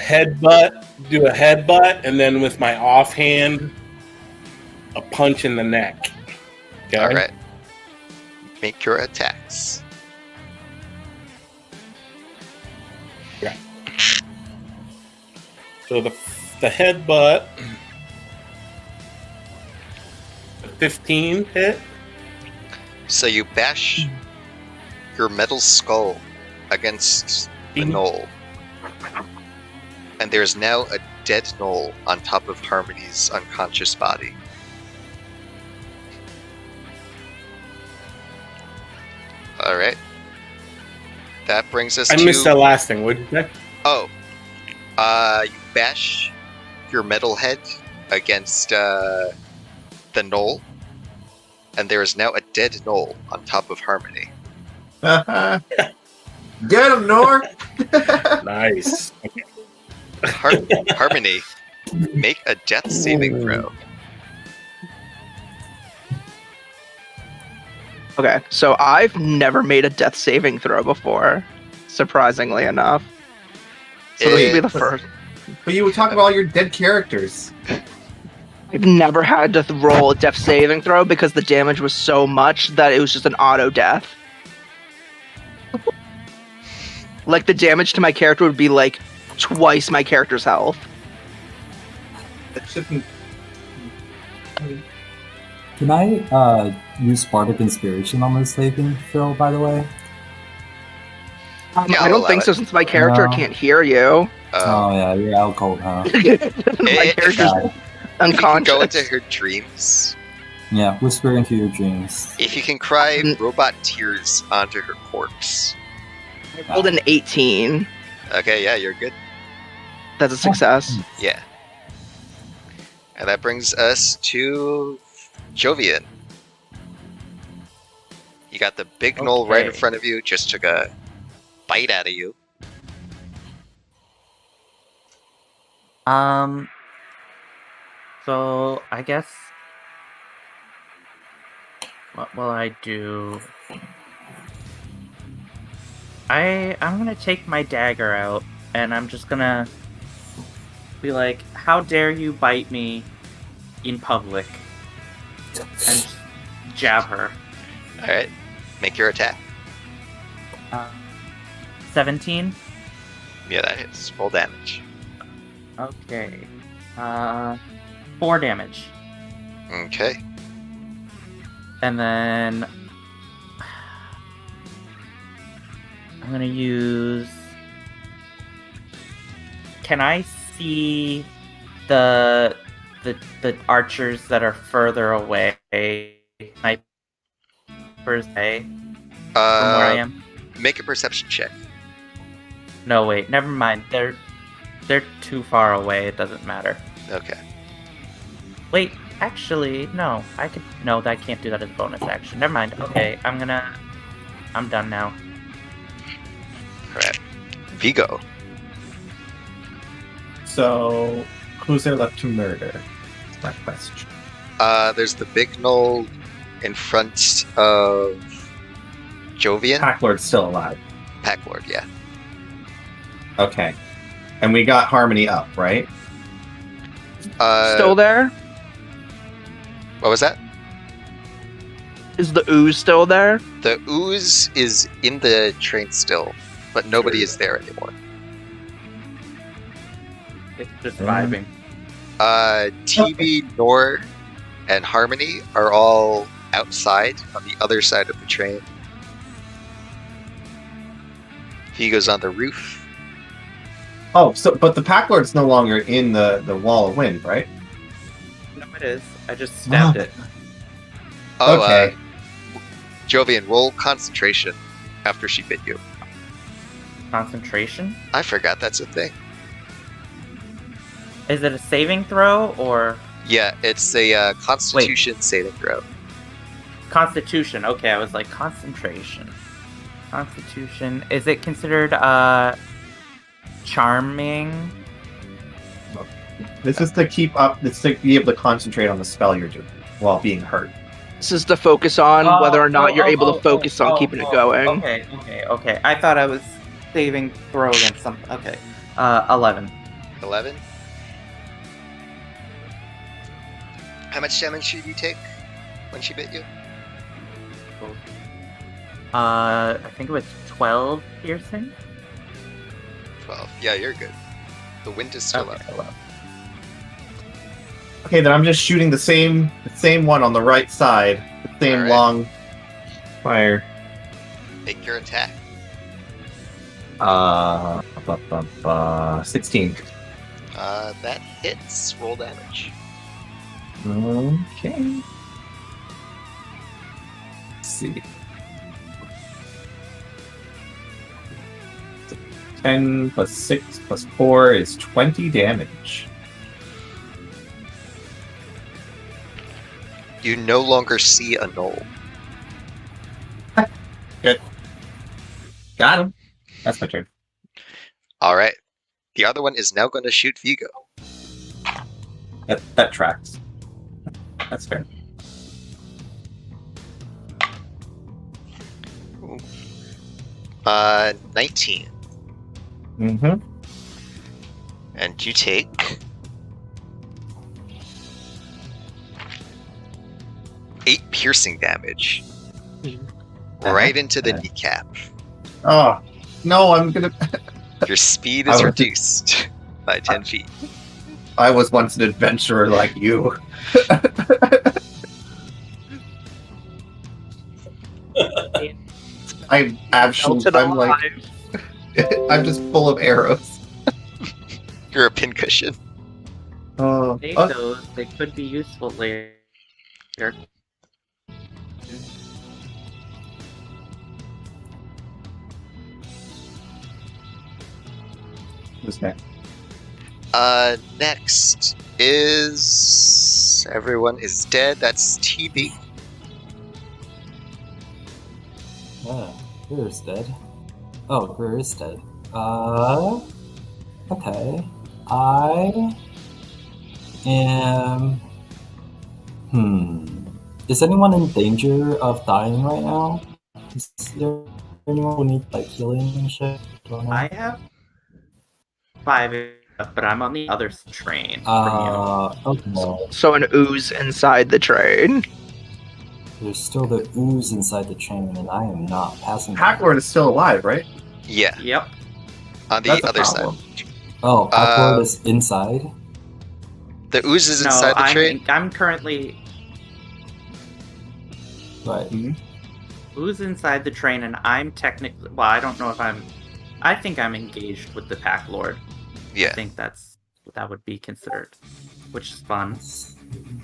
F: do a headbutt, and then with my offhand, a punch in the neck. Okay?
A: All right. Make your attacks.
F: So the headbutt, 15 hit.
A: So you bash your metal skull against the Gnoll. And there's now a dead Gnoll on top of Harmony's unconscious body. Alright. That brings us
F: I
A: to...
F: missed that last thing. What did you say?
A: Oh. You bash your metal head against the Gnoll. And there is now a dead Gnoll on top of Harmony.
D: Get him, Nor!
F: Nice.
A: Harmony, make a death saving throw.
B: Okay, so I've never made a death saving throw before, surprisingly enough. So this will be the first.
D: But you would talk about all your dead characters.
B: I've never had to roll a death saving throw because the damage was so much that it was just an auto death. Like, the damage to my character would be like twice my character's health.
D: That shouldn't.
C: Can I use Bardic Inspiration on this saving throw, by the way?
A: Yeah,
B: I
A: I'll
B: don't
A: allow
B: think so,
A: it.
B: since my character
C: No.
B: can't hear you.
C: Oh yeah, you're out cold, huh?
B: My character's
C: God.
A: If you can
B: unconscious.
A: go into her dreams,
C: Yeah, whisper into your dreams.
A: if you can cry robot tears onto her corpse.
B: I rolled an 18.
A: Okay, yeah, you're good.
B: That's a success.
A: Yeah. And that brings us to Jovian. You got the big Gnoll right in
E: Okay.
A: front of you, just took a bite out of you.
E: So I guess what will I do? I'm gonna take my dagger out and I'm just gonna be like, how dare you bite me in public? And just jab her.
A: Alright, make your attack.
E: 17.
A: Yeah, that hits. Roll damage.
E: Okay. 4 damage.
A: Okay.
E: And then I'm gonna use. Can I see the archers that are further away? Snipers, away from where I am.
A: Make a perception check.
E: No, wait. Never mind. They're too far away. It doesn't matter.
A: Okay.
E: Wait. Actually, no. I could. No, I can't do that as a bonus action. Never mind. Okay, I'm done now.
A: Alright. Vigo.
D: So, who's there left to murder? That's my question.
A: There's the big Gnoll in front of Jovian.
D: Packlord's still alive.
A: Packlord, yeah.
D: Okay. And we got Harmony up, right?
B: Still there?
A: What was that?
B: Is the ooze still there?
A: The ooze is in the train still, but nobody is there anymore.
E: It's just vibing.
A: TB, Nor, and Harmony are all outside on the other side of the train. Vigo's on the roof.
D: Oh, but the Packlord's no longer in the wall of wind, right?
E: No, it is. I just stabbed it.
A: Oh,
D: Okay.
A: Jovian, roll concentration after she bit you.
E: Concentration?
A: I forgot that's a thing.
E: Is it a saving throw or
A: Yeah, it's a Constitution saving throw.
E: Constitution? Okay, I was like concentration. Constitution. Is it considered charming?
D: This is to keep up. It's to be able to concentrate on the spell you're doing while being hurt.
B: This is to focus on whether or not you're able to focus on keeping it going.
E: Okay. I thought I was saving throw against something. Okay. 11.
A: 11. How much damage did you take when she bit you?
E: I think it was 12 piercing.
A: 12. Yeah, you're good. The wind is still up.
E: Well.
D: Okay, then I'm just shooting the same one on the right side. The same
A: Alright.
D: long fire.
A: Make your attack.
D: 16.
A: That hits. Roll damage.
D: Okay. Let's see. 10 plus 6 plus 4 is 20 damage.
A: You no longer see a Gnoll.
D: Good. Got him. That's my turn.
A: Alright. The other one is now going to shoot Vigo.
D: That tracks. That's fair.
A: Ooh. 19.
D: Mm-hmm.
A: And you take 8 piercing damage. Right into the kneecap.
D: Oh, no, I'm gonna...
A: Your speed is reduced by 10 feet.
D: I was once an adventurer like you. I'm like... I'm just full of arrows.
A: You're a pincushion.
E: Save those. They could be useful later.
D: Who's next?
A: Next is... Everyone is dead. That's TB.
C: Greer is dead. Oh, Greer is dead. Okay. I am... Is anyone in danger of dying right now? Is there anyone who needs, like, healing and shit?
E: I have 5, but I'm on the other train. from
C: Okay.
B: So an ooze inside the train.
C: There's still the ooze inside the train, and I am not passing.
D: Packlord is still alive, right?
A: Yeah,
E: you. Yep.
A: on the
D: That's a
A: other
D: problem.
A: side.
C: Oh, Packlord is inside?
A: The ooze is
E: No,
A: inside the train.
E: I'm currently
C: Right.
E: who's inside the train, and I'm technically. Well, I don't know if I'm. I think I'm engaged with the Pack Lord. I
A: Yeah.
E: think that would be considered, which is fun.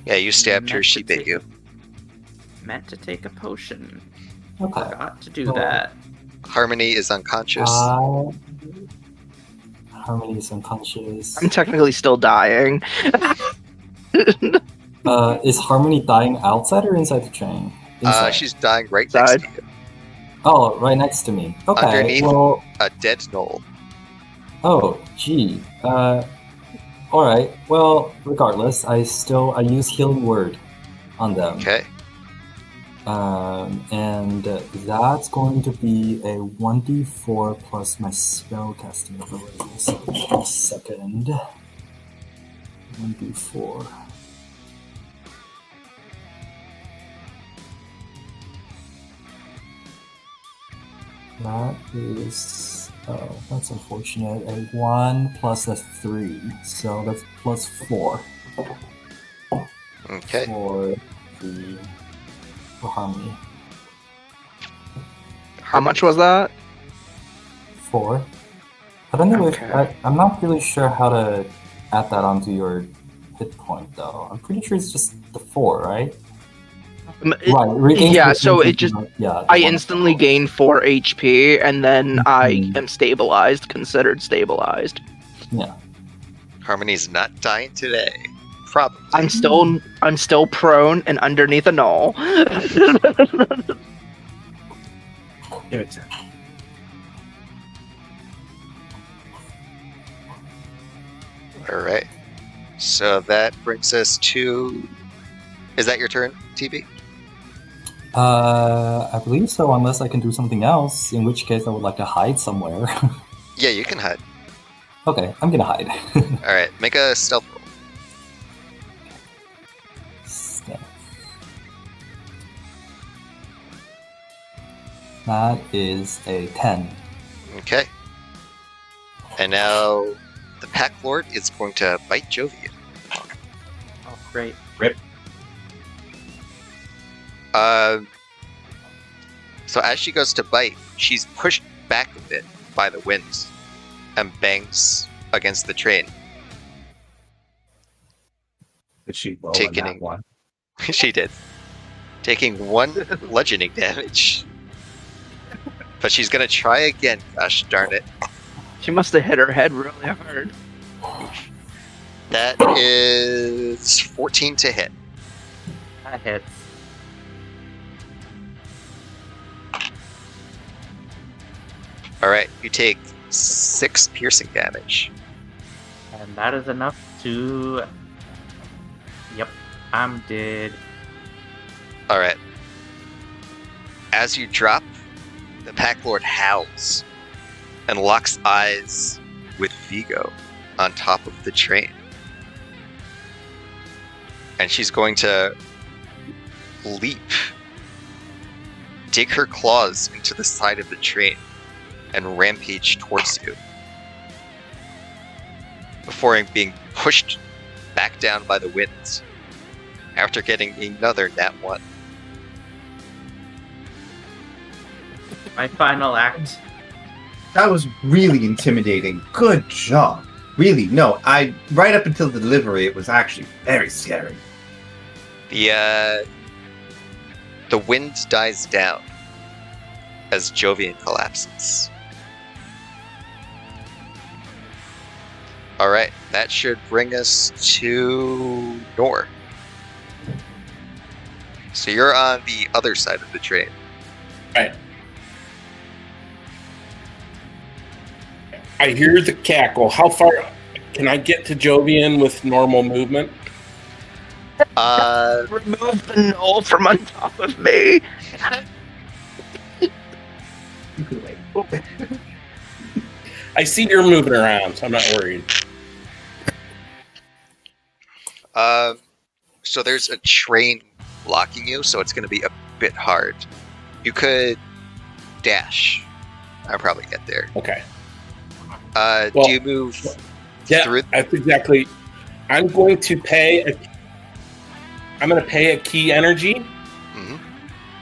A: Yeah, you stabbed her,
E: Meant
A: she
E: to
A: bit
E: take-
A: you.
E: Meant to take a potion.
C: Okay.
E: Forgot to do
C: Well,
E: that.
A: Harmony is unconscious.
C: Harmony is unconscious.
B: I'm technically still dying.
C: Is Harmony dying outside or inside the train? Inside.
A: She's dying right next
B: Inside.
A: to you.
C: Oh, right next to me. Okay.
A: Underneath.
C: Well.
A: A dead Gnoll.
C: Oh, gee. All right. Well, regardless, I use healing word on them.
A: Okay.
C: And that's going to be a 1d4 plus my spellcasting ability. So give me a second. 1d4. That is, that's unfortunate. A 1 plus a 3, so that's plus 4.
A: Okay.
C: For harmony.
B: How much was that?
C: 4. I don't know
B: Okay.
C: if I'm not really sure how to add that onto your hit point though. I'm pretty sure it's just the 4, right? Regains
B: yeah,
C: hit
B: so
C: points
B: it just
C: from, the
B: I
C: one
B: instantly
C: above.
B: gain 4 HP, and then I
C: Mhm.
B: am stabilized, considered stabilized.
C: Yeah.
A: Harmony's not dying today. Probably.
B: I'm still prone and underneath a knoll.
F: Give it to him.
A: All right. So that brings us to. Is that your turn, TB?
C: I believe so, unless I can do something else, in which case I would like to hide somewhere.
A: Yeah, you can hide.
C: Okay, I'm gonna hide.
A: All right. Make a stealth roll.
C: Stealth. That is a 10.
A: Okay. And now the Pack Lord is going to bite Jovian.
E: Oh, great.
A: So as she goes to bite, she's pushed back a bit by the wind and bangs against the train.
D: Did she roll on
A: Taking
D: that one?
A: She did. Taking 1 bludgeoning damage. But she's gonna try again, gosh darn it.
B: She must have hit her head really hard.
A: That is 14 to hit.
E: That hits.
A: Alright, you take 6 piercing damage.
E: And that is enough to... Yep, I'm dead.
A: Alright. As you drop, the Pack Lord howls and locks eyes with Vigo on top of the train. And she's going to leap, dig her claws into the side of the train, and rampage towards you. Before being pushed back down by the winds after getting another nat 1.
E: My final act.
D: That was really intimidating. Good job. Really, no, right up until the delivery, it was actually very scary.
A: The wind dies down as Jovian collapses. Alright, that should bring us to Nor. So you're on the other side of the train.
F: Right. I hear the cackle. How far can I get to Jovian with normal movement?
B: Remove the knoll from on top of me.
D: You can wait.
F: I see you're moving around, so I'm not worried.
A: So there's a train blocking you, so it's going to be a bit hard. You could dash. I'll probably get there.
F: Okay.
A: Do
F: Well,
A: you move
F: Yeah,
A: through?
F: that's exactly. I'm going to pay a key energy
A: Mhm.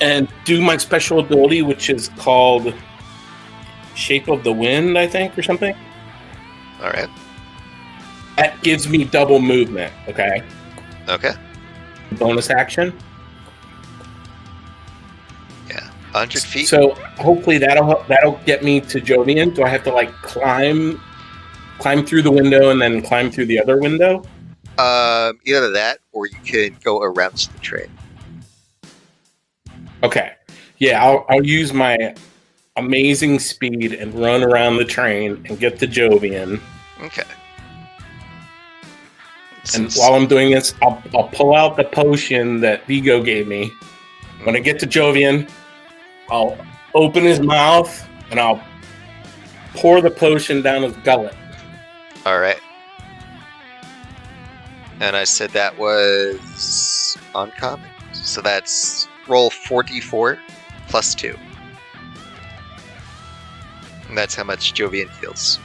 F: and do my special ability, which is called Shape of the Wind, I think, or something.
A: All right.
F: That gives me double movement. Okay.
A: Okay.
F: Bonus action.
A: Yeah. 100 feet.
F: So hopefully that'll get me to Jovian. Do I have to like climb through the window and then climb through the other window?
A: Either that, or you can go around the train.
F: Okay. Yeah, I'll use my amazing speed and run around the train and get to Jovian.
A: Okay.
F: And while I'm doing this, I'll pull out the potion that Vigo gave me. When I get to Jovian, I'll open his mouth and I'll pour the potion down his gullet.
A: All right. And I said that was uncommon. So that's roll 4d4 plus 2. And that's how much Jovian feels.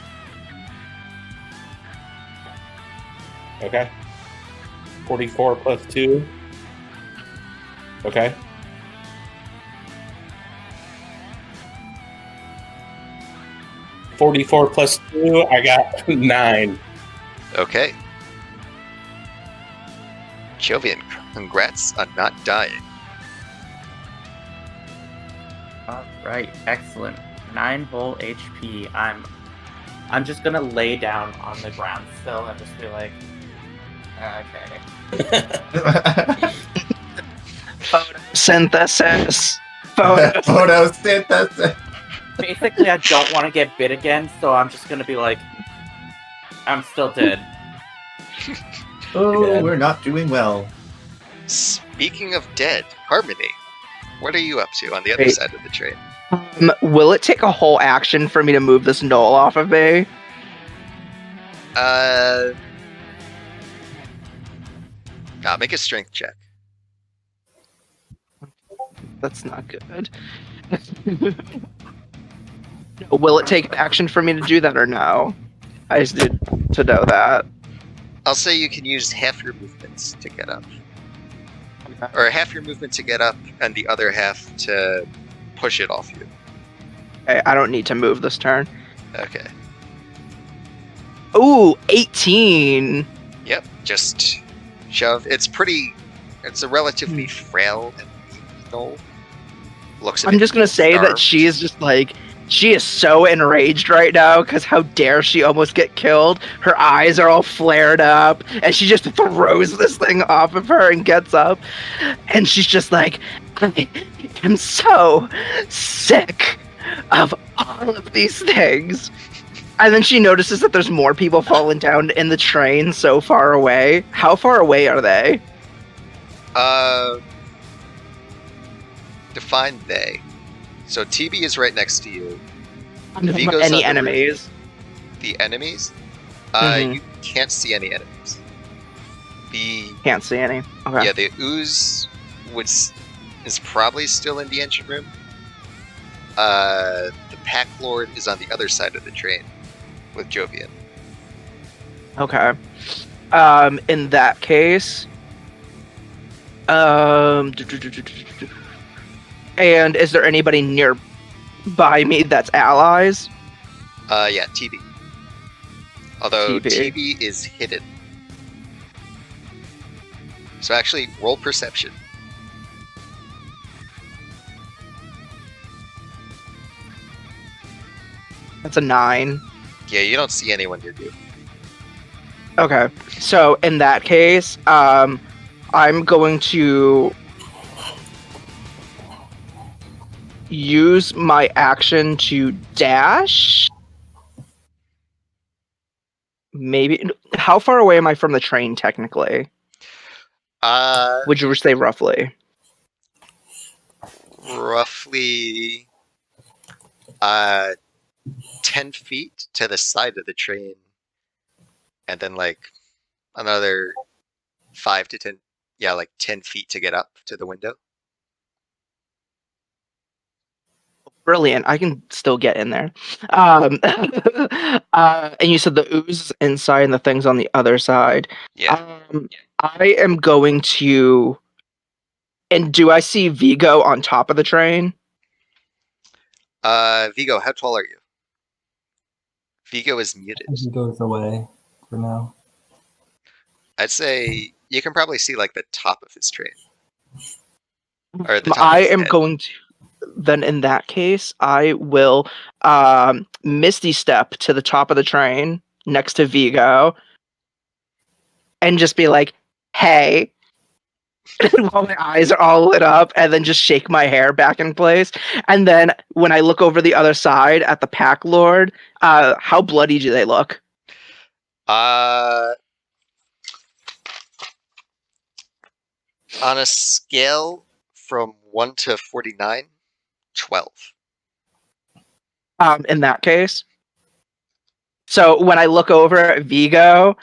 F: Okay. 44 plus 2. Okay. $44 plus 2, I got 9.
A: Okay. Jovian, congrats on not dying.
E: Alright, excellent. 9 whole HP. I'm just gonna lay down on the ground still and just be like, okay.
B: Photosynthesis.
D: Photosynthesis.
E: Basically, I don't want to get bit again, so I'm just gonna be like, I'm still dead.
D: Oh, we're not doing well.
A: Speaking of dead, Harmony, what are you up to on the other
B: Wait.
A: side of the train?
B: Will it take a whole action for me to move this Gnoll off of me?
A: Make a strength check.
B: That's not good. Will it take action for me to do that or no? I just need to know that.
A: I'll say you can use half your movements to get up. Or half your movement to get up, and the other half to push it off you.
B: Okay, I don't need to move this turn.
A: Okay.
B: Ooh, 18.
A: Yep, just shove. It's a relatively frail and weak gnoll. Looks a
B: I'm
A: bit
B: just gonna say that
A: starved.
B: she is just like, she is so enraged right now because how dare she almost get killed? Her eyes are all flared up, and she just throws this thing off of her and gets up, and she's just like, I am so sick of all of these things. And then she notices that there's more people falling down in the train so far away. How far away are they?
A: Define they. So TB is right next to you. Vigo's on
B: Any
A: the
B: enemies?
A: The enemies?
B: Mhm.
A: You can't see any enemies. The
B: Can't see any. Okay.
A: Yeah, the ooze is probably still in the engine room. The Pack Lord is on the other side of the train with Jovian.
B: Okay. In that case, and is there anybody nearby me that's allies?
A: Yeah, TB. Although
B: TB.
A: TB is hidden. So actually, roll perception.
B: That's a 9.
A: Yeah, you don't see anyone near you.
B: Okay. So in that case, I'm going to use my action to dash. Maybe. How far away am I from the train technically? Would you say roughly?
A: Roughly 10 feet to the side of the train, and then like another 5 to 10, yeah, like 10 feet to get up to the window.
B: Brilliant. I can still get in there. And you said the ooze is inside and the thing's on the other side.
A: Yeah.
B: I am going to. And do I see Vigo on top of the train?
A: Vigo, how tall are you? Vigo is muted.
C: He goes away for now.
A: I'd say you can probably see like the top of his train. Or the top
B: I
A: of his
B: am
A: head.
B: going to. Then in that case, I will Misty Step to the top of the train next to Vigo and just be like, hey. While my eyes are all lit up, and then just shake my hair back in place. And then when I look over the other side at the Pack Lord, how bloody do they look?
A: On a scale from 1 to 49, 12.
B: In that case. So when I look over at Vigo,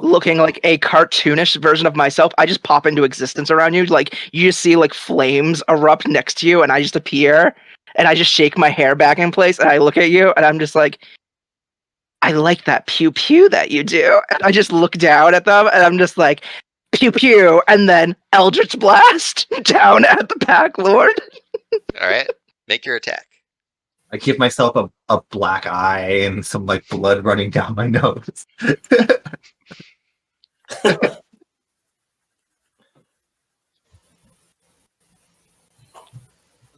B: looking like a cartoonish version of myself, I just pop into existence around you. Like you just see like flames erupt next to you, and I just appear, and I just shake my hair back in place, and I look at you, and I'm just like, I like that pew pew that you do. And I just look down at them, and I'm just like, pew pew, and then Eldritch Blast down at the Pack Lord.
A: All right, make your attack.
D: I give myself a black eye and some like blood running down my nose.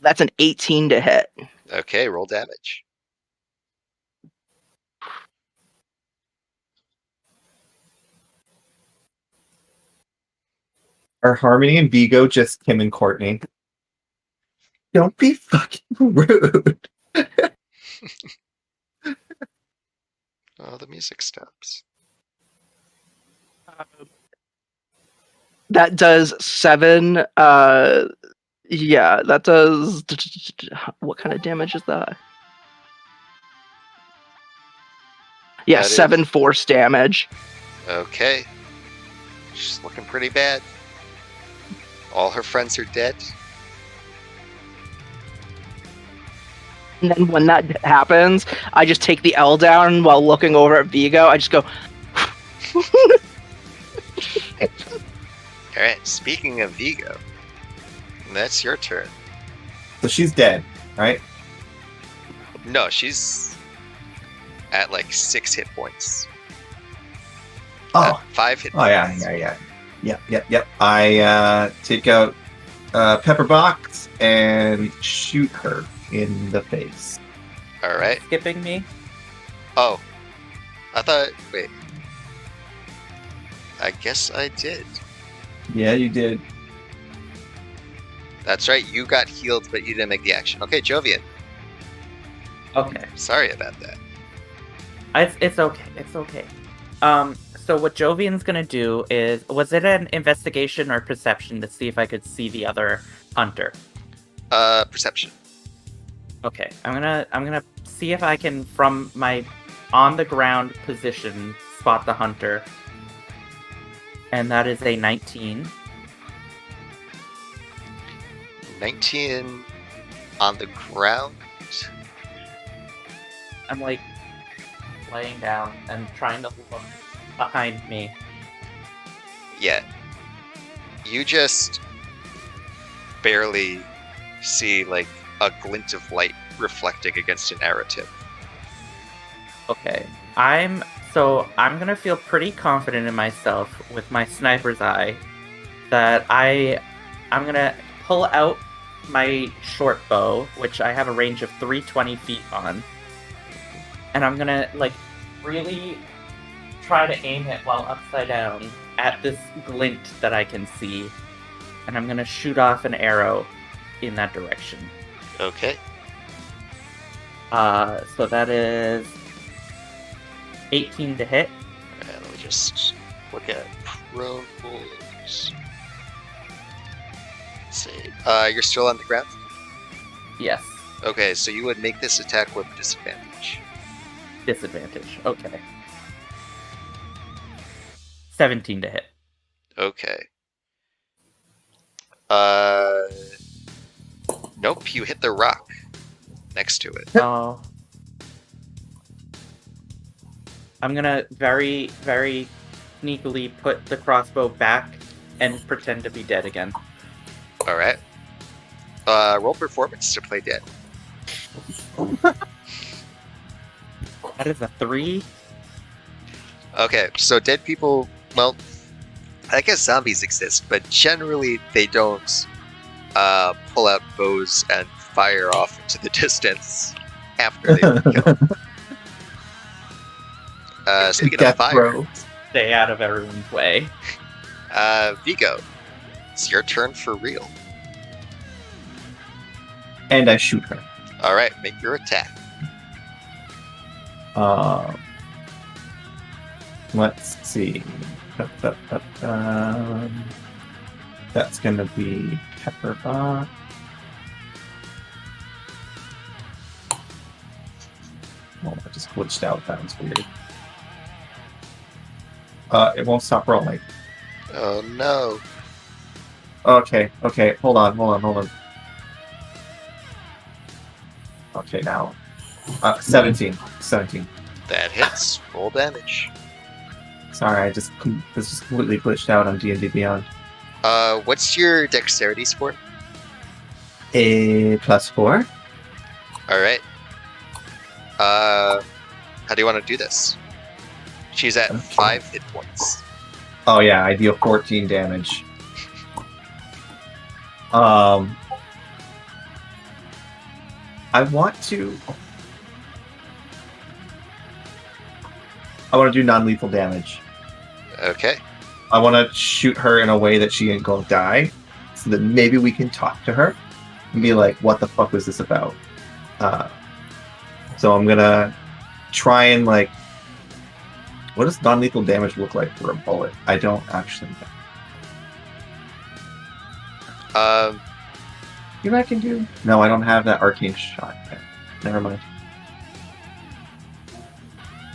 B: That's an 18 to hit.
A: Okay, roll damage.
D: Are Harmony and Vigo just Kim and Courtney? Don't be fucking rude.
A: Oh, the music stops.
B: That does 7. Yeah, that does. What kind of damage is that? Yeah,
A: That is-
B: 7 force damage.
A: Okay. She's looking pretty bad. All her friends are dead.
B: And then when that happens, I just take the L down while looking over at Vigo. I just go.
A: Alright, speaking of Vigo, that's your turn.
D: So she's dead, right?
A: No, she's at like 6 hit points.
D: Oh,
A: 5 hit
D: oh
A: points.
D: Yep. I take out Pepper Box and shoot her in the face.
A: Alright.
E: Skipping me?
A: Oh. I thought. Wait. I guess I did.
D: Yeah, you did.
A: That's right, you got healed, but you didn't make the action. Okay, Jovian.
E: Okay.
A: Sorry about that.
E: It's okay. It's okay. So what Jovian's gonna do is, was it an investigation or perception to see if I could see the other hunter?
A: Perception.
E: Okay, I'm gonna see if I can, from my on the ground position, spot the hunter. And that is a 19.
A: 19 on the ground.
E: I'm like laying down and trying to look behind me.
A: Yeah. You just barely see like a glint of light reflecting against a narrative.
E: Okay. I'm gonna feel pretty confident in myself with my sniper's eye that I'm gonna pull out my short bow, which I have a range of 320 feet on, and I'm gonna like really try to aim it while upside down at this glint that I can see, and I'm gonna shoot off an arrow in that direction.
A: Okay.
E: So that is 18 to hit.
A: And let me just look at prone rolls. Let's see. You're still on the ground?
E: Yes.
A: Okay, so you would make this attack with disadvantage.
E: Disadvantage. Okay. 17 to hit.
A: Okay. Nope, you hit the rock next to it.
E: Oh. I'm gonna very, very sneakily put the crossbow back and pretend to be dead again.
A: Alright. Roll performance to play dead.
E: That is a 3.
A: Okay, so dead people, well, I guess zombies exist, but generally they don't pull out bows and fire off into the distance after they've been killed. Speaking of
D: Death
A: fire,
D: row.
E: Stay out of everyone's way.
A: Vigo, it's your turn for real.
D: And I shoot her.
A: Alright, make your attack.
D: Let's see. That's gonna be Pepperbox. Oh, I just glitched out. That was weird. It won't stop rolling.
A: Oh no.
D: Okay, hold on. Okay, now. 17.
A: That hits. Roll damage.
D: Sorry, this just completely glitched out on D&D Beyond.
A: What's your dexterity score?
D: A +4.
A: Alright. How do you want to do this? She's at 5 hit points.
D: Oh yeah, I deal 14 damage. I want to do non-lethal damage.
A: Okay.
D: I want to shoot her in a way that she ain't gonna die, so that maybe we can talk to her and be like, "What the fuck was this about?" So I'm gonna try and like, what does non-lethal damage look like for a bullet? I don't actually know. You know what I can do? No, I don't have that arcane shot. Never mind.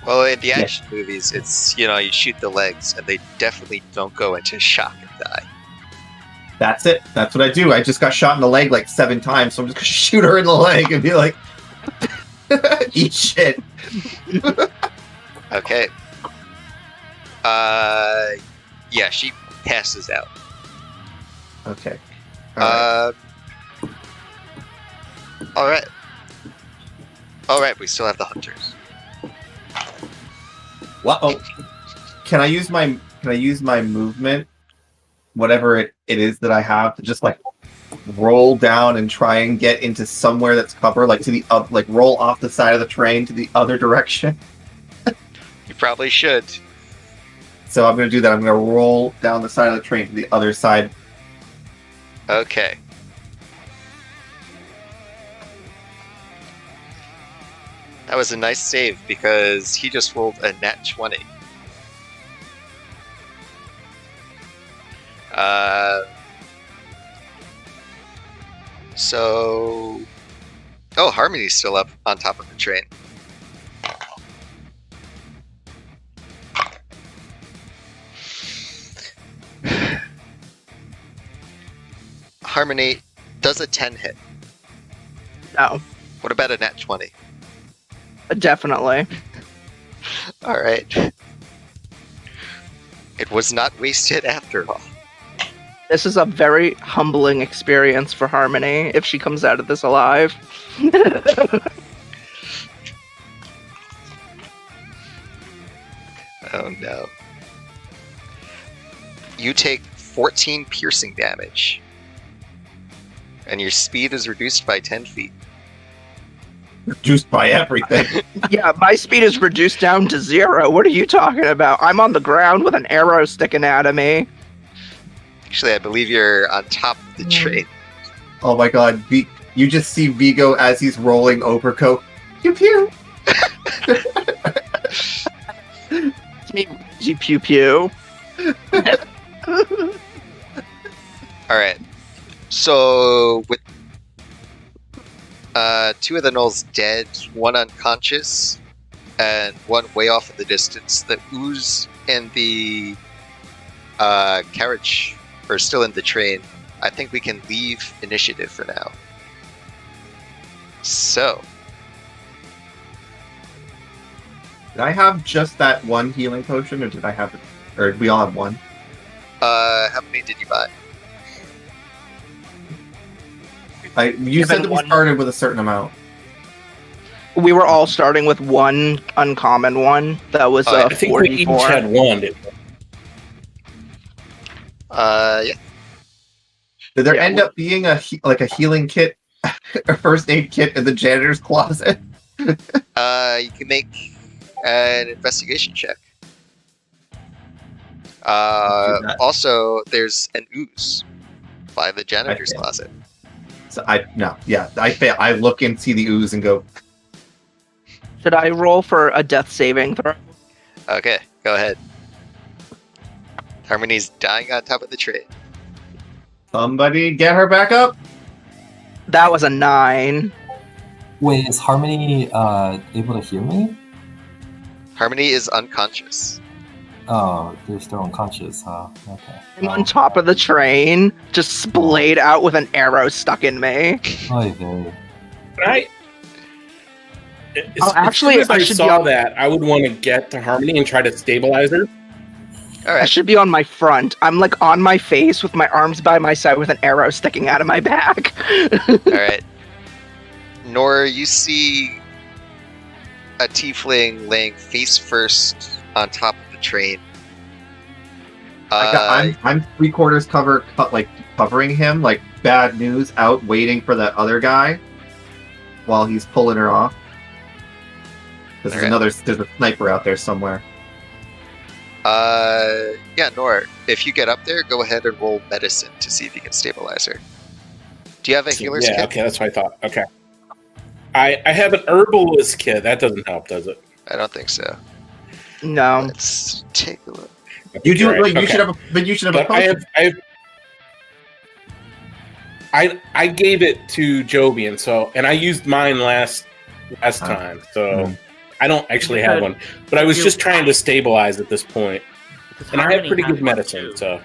A: Well, in the action movies, it's, you shoot the legs, and they definitely don't go into shock and die.
D: That's it. That's what I do. I just got shot in the leg like 7 times, so I'm just gonna shoot her in the leg and be like, eat shit.
A: Okay. Yeah, she passes out.
D: Okay.
A: Alright. Alright, we still have the hunters.
D: What? Oh, can I use my movement, whatever it is that I have, to just like roll down and try and get into somewhere that's cover, like to the like roll off the side of the train to the other direction?
A: You probably should.
D: So I'm going to do that. I'm going to roll down the side of the train to the other side.
A: Okay. That was a nice save because he just rolled a nat 20. So... Oh, Harmony's still up on top of the train. Harmony, does a 10 hit?
B: No,
A: What about a nat 20?
B: definitely.
A: Alright. It was not wasted after all.
B: This is a very humbling experience for Harmony if she comes out of this alive.
A: Oh no. You take 14 piercing damage. And your speed is reduced by 10 feet.
D: Reduced by everything.
B: Yeah, my speed is reduced down to 0. What are you talking about? I'm on the ground with an arrow sticking out of me.
A: Actually, I believe you're on top of the train.
D: Oh my god, you just see Vigo as he's rolling over, go, pew pew.
B: It's me, pew pew.
A: Alright. So, with 2 of the Gnolls dead, 1 unconscious, and 1 way off in the distance, the ooze and the carriage are still in the train. I think we can leave initiative for now. So,
D: Did I have just that one healing potion, or did I have, or did we all have one?
A: how many did you buy?
D: You said that we started with a certain amount.
B: We were all starting with 1 uncommon one. That was
A: Oh, yeah.
F: I think we each
B: 44.
F: had one. didn't we?
A: Yeah.
D: Did there
B: Yeah,
D: end up being a healing kit, a first aid kit in the janitor's closet?
A: You can make an investigation check.
D: Let's do that.
A: Also, there's an ooze by the janitor's
D: Okay.
A: closet.
D: So I fail. I look and see the ooze and go,
B: Should I roll for a death saving throw?
A: Okay, go ahead. Harmony's dying on top of the train.
D: Somebody get her back up.
B: That was a 9.
C: Wait, is Harmony able to hear me?
A: Harmony is unconscious.
C: Oh, they're still unconscious, huh? Okay.
B: I'm on top of the train, just splayed out with an arrow stuck in me.
C: Oy vey.
F: Right?
B: Actually,
F: as soon
B: I
F: as I
B: should
F: saw
B: be-
F: that, I would want to get to Harmony and try to stabilize her.
A: All
B: I
A: right.
B: should be on my front. I'm like on my face with my arms by my side with an arrow sticking out of my back.
A: All right. Nora, you see a tiefling laying face first on top of the train.
D: I'm 3/4 cover, like covering him, like bad news out, waiting for that other guy while he's pulling her off. There's
A: Alright.
D: there's a sniper out there somewhere.
A: Yeah, Nora, if you get up there, go ahead and roll medicine to see if you can stabilize her. Do you have a healer's
F: Yeah,
A: kit?
F: okay, that's what I thought. Okay. I have an herbalist kit. That doesn't help, does it?
A: I don't think so.
B: No.
A: Let's take a look.
D: You do,
F: Right,
D: like, you
F: okay.
D: should have, but you should have a
F: But
D: potion.
F: I gave it to Jovian, so and I used mine last time, so
D: Mhm.
F: I don't actually
E: You
F: have
E: could-
F: one. But I was
E: you-
F: just trying to stabilize at this point,
E: Because
F: and I have
E: Harmony
F: pretty
E: has
F: good
E: one,
F: medicine.
E: too.
F: So,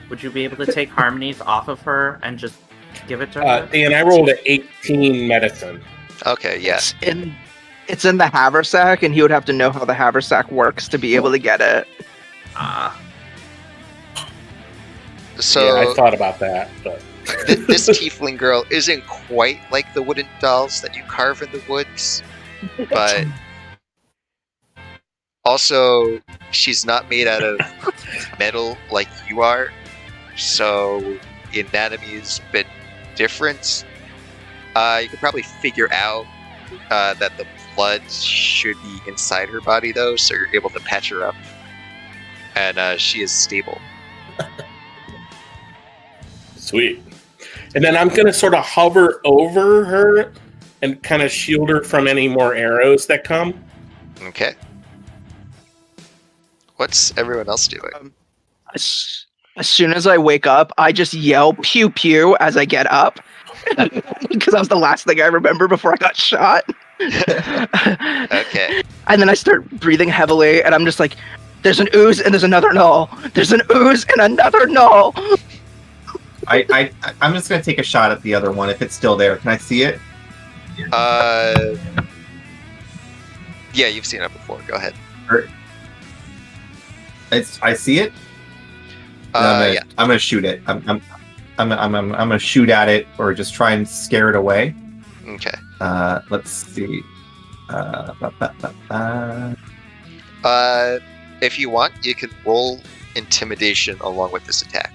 E: Would you be able to take Harmony's off of her and just give it to her?
F: and I rolled an 18 medicine.
A: Okay, yeah.
B: It's in the haversack, and he would have to know how the haversack works to be able to get it.
E: Ah,
A: So
F: Yeah, I thought about that, but
A: this tiefling girl isn't quite like the wooden dolls that you carve in the woods, but also she's not made out of metal like you are, so the anatomy is a bit different. You could probably figure out that the blood should be inside her body, though, so you're able to patch her up, and she is stable.
F: sweet. And then I'm gonna sort of hover over her and kind of shield her from any more arrows that come.
A: Okay. What's everyone else doing?
B: As soon as I wake up, I just yell pew pew as I get up. Because that was the last thing I remember before I got shot.
A: Okay.
B: And then I start breathing heavily, and I'm just like, there's an ooze and there's another gnoll. There's an ooze and another gnoll.
D: I'm just gonna take a shot at the other one if it's still there. Can I see it?
A: Yeah, you've seen it before. Go ahead.
D: I see it. I'm
A: Yeah.
D: gonna shoot it. I'm gonna shoot at it or just try and scare it away.
A: Okay.
D: Let's see.
A: If you want, you can roll intimidation along with this attack.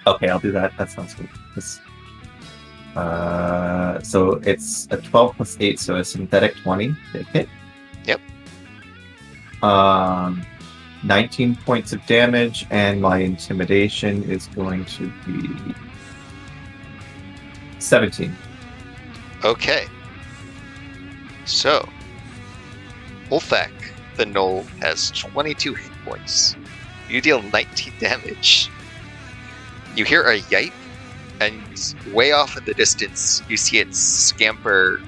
D: Okay, I'll do that. That sounds good. So it's a 12 plus 8, so a synthetic 20 to hit.
A: Yep.
D: 19 points of damage, and my intimidation is going to be 17.
A: Okay. So, Ulfak, the Gnoll, has 22 hit points. You deal 19 damage. You hear a yipe, and way off in the distance, you see it scamper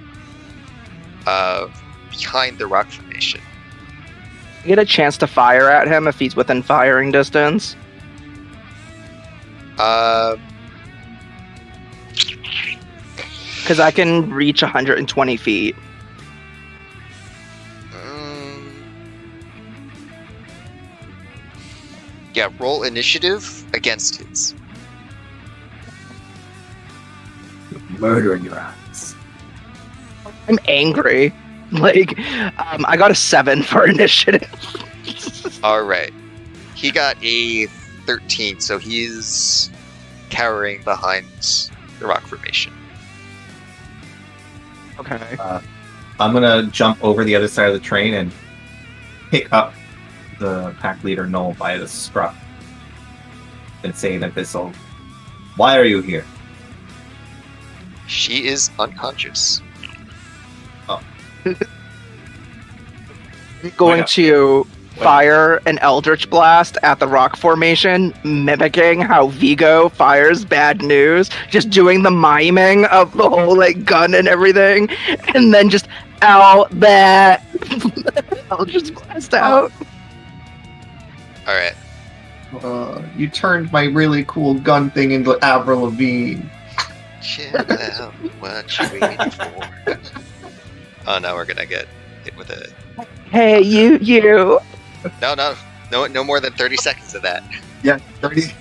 A: behind the rock formation.
B: You get a chance to fire at him if he's within firing distance. Because I can reach 120 feet.
A: Yeah, roll initiative against his.
D: Murder in your eyes.
B: I'm angry. Like, I got a 7 for initiative.
A: All right. He got a 13, so he's cowering behind the rock formation.
B: Okay.
D: I'm gonna jump over the other side of the train and pick up the pack leader Gnoll by the scruff and say in Abyssal, "Why are you here?"
A: She is unconscious.
B: I'm going to fire an Eldritch Blast at the rock formation, mimicking how Vigo fires bad news, just doing the miming of the whole like gun and everything, and then just out that Eldritch Blast out.
A: All right.
D: You turned my really cool gun thing into Avril Lavigne.
A: Chill out. What you waiting for? Oh, now we're gonna get hit with it.
B: Hey, you.
A: No more than 30 seconds of that.
D: Yeah, 30.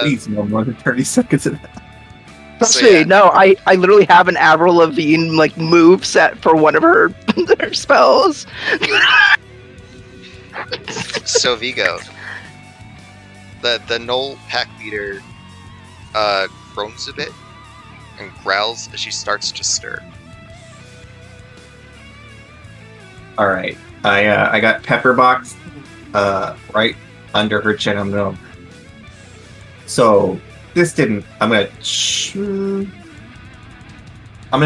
D: Please, no more than 30 seconds of that.
B: Trust me, no, I literally have an Avril Lavigne like move set for one of her spells.
A: So Vigo, the Gnoll pack leader, groans a bit and growls as she starts to stir.
D: All right, I got Pepperbox, right under her chin. So this didn't. I'm gonna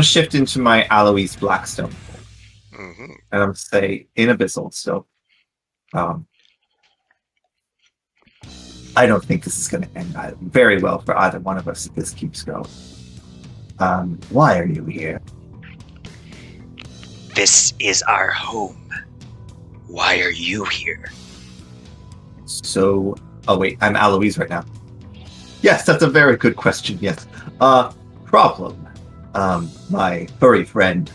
D: shift into my Alois Blackstone,
A: Mm-hmm.
D: and I'm gonna say in Abyssal still. I don't think this is going to end very well for either one of us if this keeps going. Why are you here?
A: This is our home. Why are you here?
D: So, oh wait, I'm Alois right now. Yes, that's a very good question. Yes. Problem. My furry friend.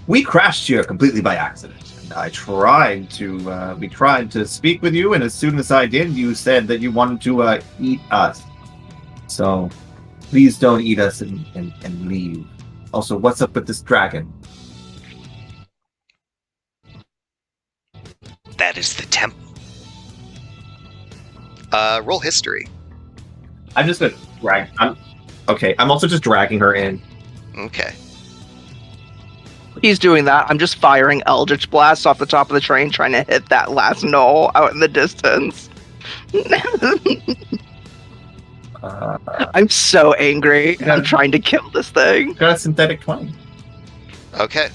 D: We crashed here completely by accident. We tried to speak with you, and as soon as I did, you said that you wanted to eat us. So, please don't eat us and leave. Also, what's up with this dragon?
A: That is the temple. Roll history.
D: I'm just gonna drag. I'm also just dragging her in.
A: Okay.
B: He's doing that. I'm just firing Eldritch Blasts off the top of the train, trying to hit that last Gnoll out in the distance. I'm so angry. And I'm trying to kill this thing.
D: Got a synthetic 20.
A: Okay.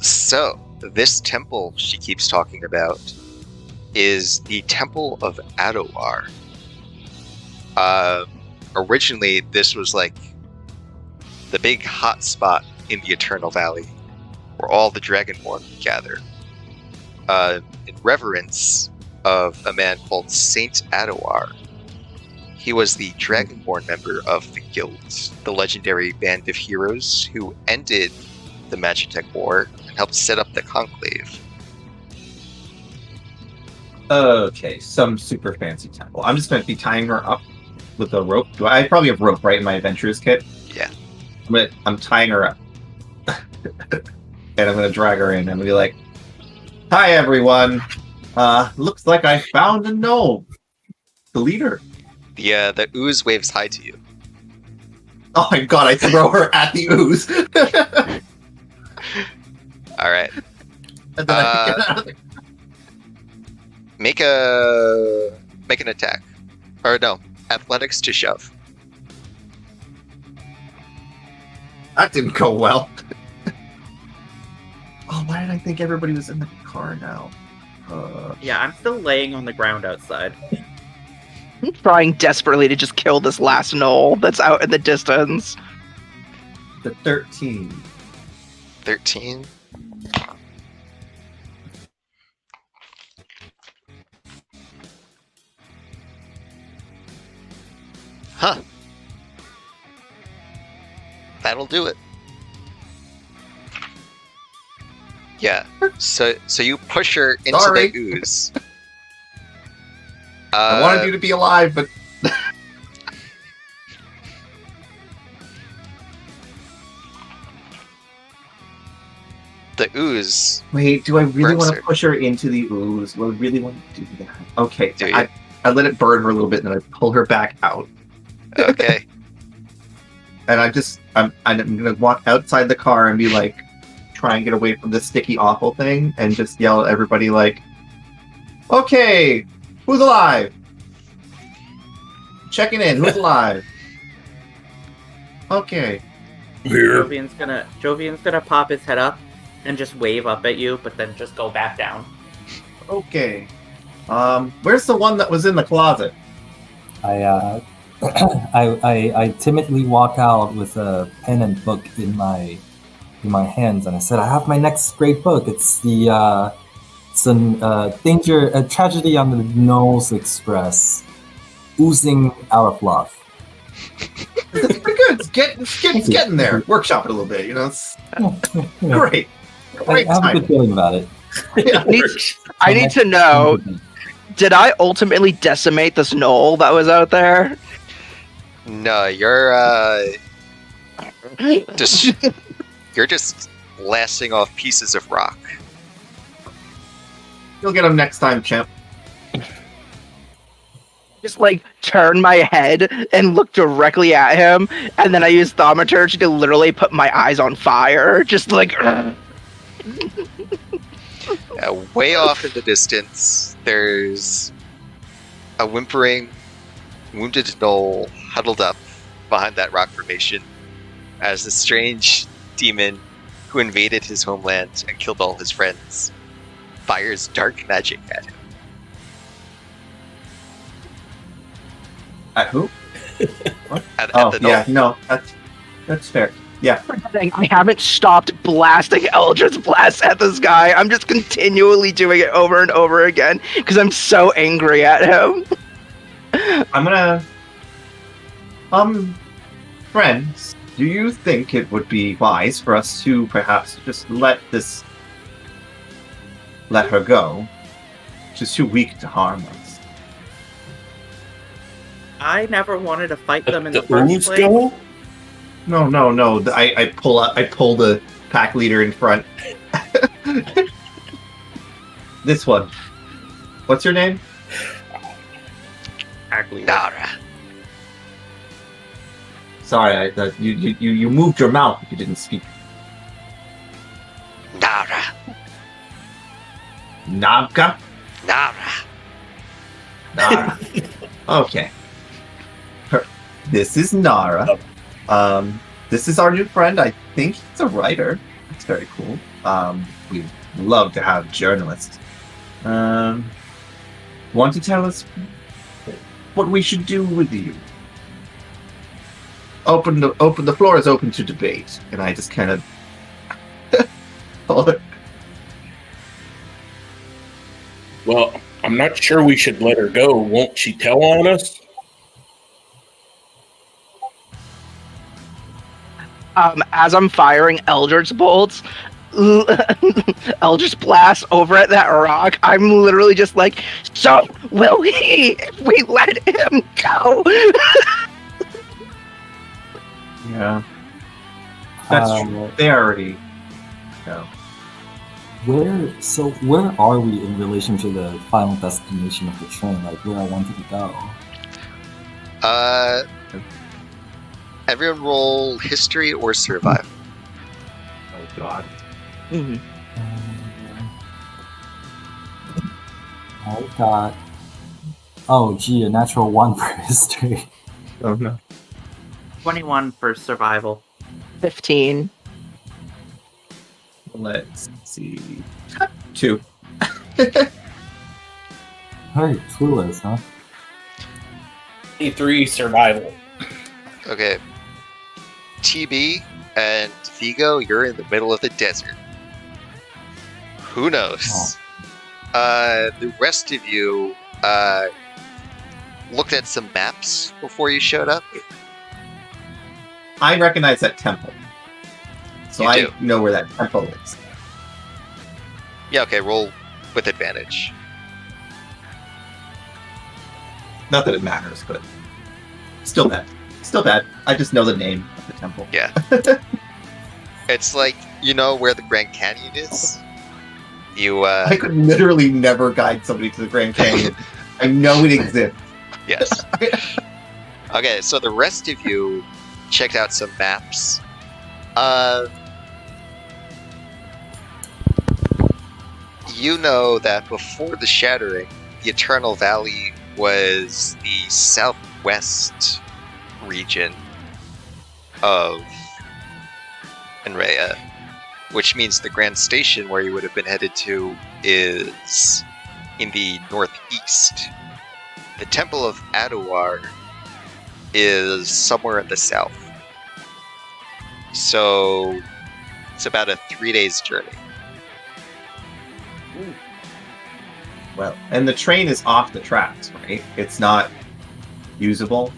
A: So, this temple she keeps talking about is the Temple of Adowar. Originally, this was like the big hot spot in the Eternal Valley, where all the Dragonborn gather, in reverence of a man called Saint Adowar. He was the Dragonborn member of the Guild, the legendary band of heroes who ended the Magitech War and helped set up the Conclave.
D: Okay, some super fancy temple. I'm just going to be tying her up with a rope. I probably have rope, right, in my adventurer's kit?
A: Yeah.
D: I'm tying her up. And I'm going to drag her in. I'm going to be like, hi, everyone. Looks like I found a Gnoll. The leader.
A: The ooze waves hi to you.
D: Oh my god, I throw her at the ooze.
A: All right.
D: And then I get out of there.
A: Make an attack. Or no, athletics to shove.
D: That didn't go well. Oh, why did I think everybody was in the car now?
E: Yeah, I'm still laying on the ground outside.
B: I'm trying desperately to just kill this last Gnoll that's out in the distance.
D: The 13.
A: 13. Huh. That'll do it. Yeah. So you push her into
D: Sorry.
A: the ooze.
D: I wanted you to be alive, but
A: the ooze.
D: wait, do I really
A: Burns
D: want
A: her.
D: to push her into the ooze? Do I really want to do that? Okay,
A: Do you?
D: I let it burn her a little bit, and then I pull her back out.
A: Okay.
D: And I'm gonna walk outside the car and be like, try and get away from the sticky awful thing, and just yell at everybody like, okay, who's alive? Checking in, who's alive? Okay.
F: Here.
E: Jovian's gonna pop his head up and just wave up at you, but then just go back down.
D: Okay. Where's the one that was in the closet?
C: I timidly walk out with a pen and book in my hands, and I said, "I have my next great book. It's a tragedy on the Gnolls Express, oozing out of love."
D: It's pretty good. It's getting there. Workshop it a little bit, you know. It's great.
C: I
D: Great
C: have a
D: time.
C: good feeling about it.
D: Yeah.
B: I need to know, did I ultimately decimate this gnoll that was out there?
A: No, you're just you're just blasting off pieces of rock.
D: You'll get him next time, champ.
B: Just like turn my head and look directly at him, and then I use thaumaturgy to literally put my eyes on fire. Just like.
A: Way off in the distance, there's a whimpering, wounded gnoll huddled up behind that rock formation as the strange demon who invaded his homeland and killed all his friends fires dark magic at him.
D: At who?
A: At
D: Oh,
A: the gnoll.
D: yeah, no, that's fair. Yeah.
B: I haven't stopped blasting Eldritch Blast at this guy. I'm just continually doing it over and over again because I'm so angry at him.
D: I'm gonna. Friends, do you think it would be wise for us to perhaps just let her go? She's too weak to harm us.
E: I never wanted to fight them in
F: The
E: the first
F: ooze
E: place.
F: go?
D: No. I pull the pack leader in front. This one. What's your name?
E: Exactly.
A: Nara.
D: Sorry, I thought you moved your mouth if you didn't speak.
A: Nara.
D: Nabka?
A: Nara.
D: Nara. Okay. This is Nara. This is our new friend. I think he's a writer. That's very cool. We love to have journalists. Want to tell us what we should do with you? The floor is open to debate, and I just kind of hold it.
F: Well, I'm not sure we should let her go. Won't she tell on us?
B: As I'm firing Eldritch bolts, Eldritch Blast over at that rock, I'm literally just like, so will he if we let him go?
D: Yeah, that's true. They already know.
C: Where are we in relation to the final destination of the train? Like where I wanted to go?
A: Everyone roll history or survival.
D: Oh God.
C: I got. Oh gee, a natural 1 for history.
D: Oh no.
E: 21 for survival.
B: 15.
D: Let's see. 2.
C: Very clueless, huh?
F: 23 survival.
A: Okay. TB and Vigo, you're in the middle of the desert. Who knows? The rest of you looked at some maps before you showed up.
D: I recognize that temple, so
A: You
D: I
A: do.
D: know where that temple is.
A: Yeah, okay, roll with advantage.
D: Not that it matters, but still bad. Still bad. I just know the name of the temple.
A: Yeah. It's like, you know where the Grand Canyon is? You,
D: I could literally never guide somebody to the Grand Canyon. I know it exists.
A: yes. Okay, so the rest of you checked out some maps. You know that before the Shattering, the Eternal Valley was the southwest region of Enrea, which means the Grand Station where you would have been headed to is in the northeast. The Temple of Adawar is somewhere in the south. So it's about a 3 days journey.
D: Well, and the train is off the tracks, right? It's not usable.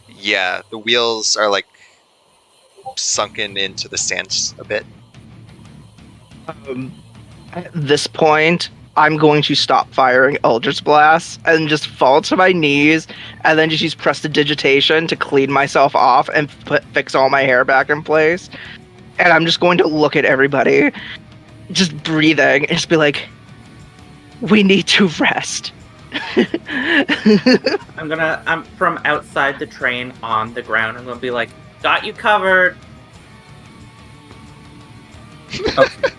A: Yeah, the wheels are like sunken into the sand a bit.
B: At this point, I'm going to stop firing Eldritch Blasts and just fall to my knees and then just use Prestidigitation to clean myself off and fix all my hair back in place. And I'm just going to look at everybody, just breathing, and just be like, we need to rest.
E: I'm from outside the train on the ground. I'm gonna be like, got you covered.
D: Okay.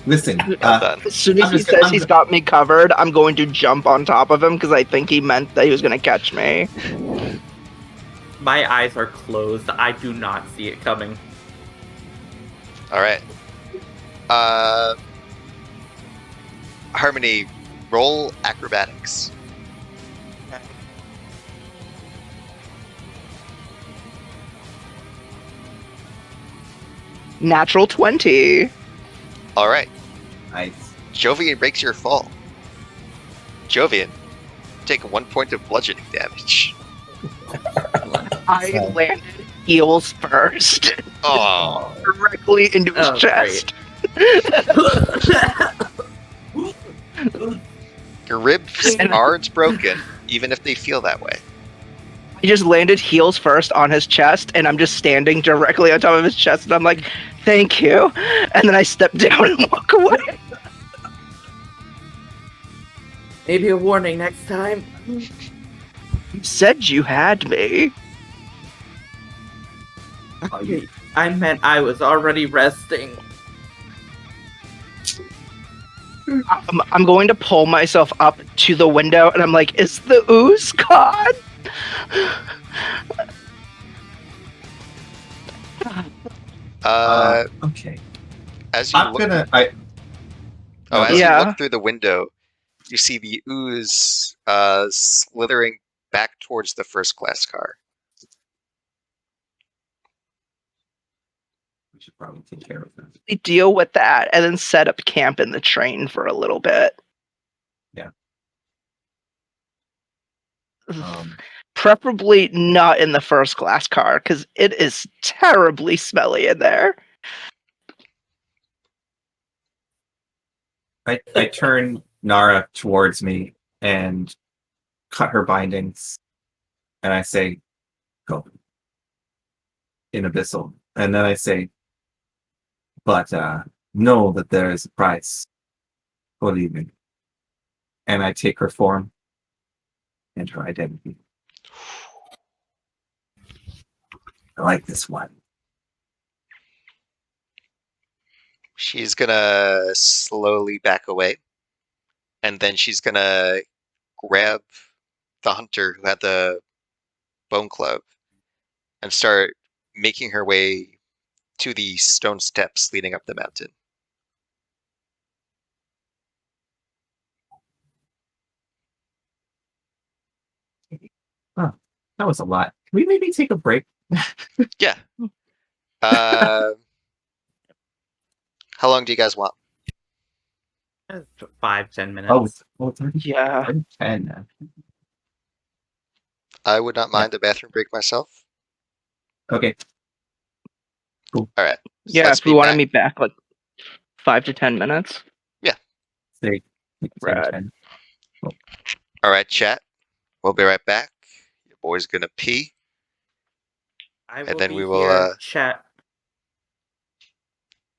D: Listen,
A: Well done.
B: As soon as he says he's got me covered, I'm going to jump on top of him because I think he meant that he was going to catch me.
E: My eyes are closed. I do not see it coming.
A: All right. Harmony, roll acrobatics.
B: Natural 20.
A: All right.
D: nice.
A: Jovian breaks your fall. Jovian, take 1 point of bludgeoning damage.
B: I
C: Okay.
B: landed heels first,
A: Oh,
B: directly into his
E: Oh,
B: chest.
A: your ribs aren't broken, even if they feel that way.
B: I just landed heels first on his chest, and I'm just standing directly on top of his chest, and I'm like, thank you. And then I step down and walk away.
E: Maybe a warning next time.
B: You said you had me.
E: I meant I was already resting.
B: I'm going to pull myself up to the window, and I'm like, is the ooze gone?
D: Okay.
A: As you
D: I'm
A: look,
D: gonna.
A: as
B: Yeah.
A: you look through the window, you see the ooze slithering back towards the first class car.
D: We should probably take care of that.
B: We deal with that, and then set up camp in the train for a little bit.
D: Yeah.
B: Preferably not in the first class car, because it is terribly smelly in there.
D: I turn Nara towards me and cut her bindings, and I say, "Go." In Abyssal, and then I say, "But know that there is a price for leaving." And I take her form and her identity. I like this one.
A: She's gonna slowly back away, and then she's gonna grab the hunter who had the bone club and start making her way to the stone steps leading up the mountain.
D: Oh, that was a lot. Can we maybe take a break?
A: Yeah. How long do you guys want?
E: 5-10 minutes.
D: Oh, it's already
B: Yeah.
D: 10 now.
A: I would not mind a bathroom break myself.
D: Okay.
A: All right.
B: Yeah,
A: Let's
B: if we
A: be
B: want to
A: back.
B: meet back like 5 to 10 minutes.
D: Say,
B: Rad.
D: 10.
A: All right, chat. We'll be right back. Your boy's gonna pee.
E: I
A: and
E: will
A: then
E: be
A: we will,
E: here. Chat.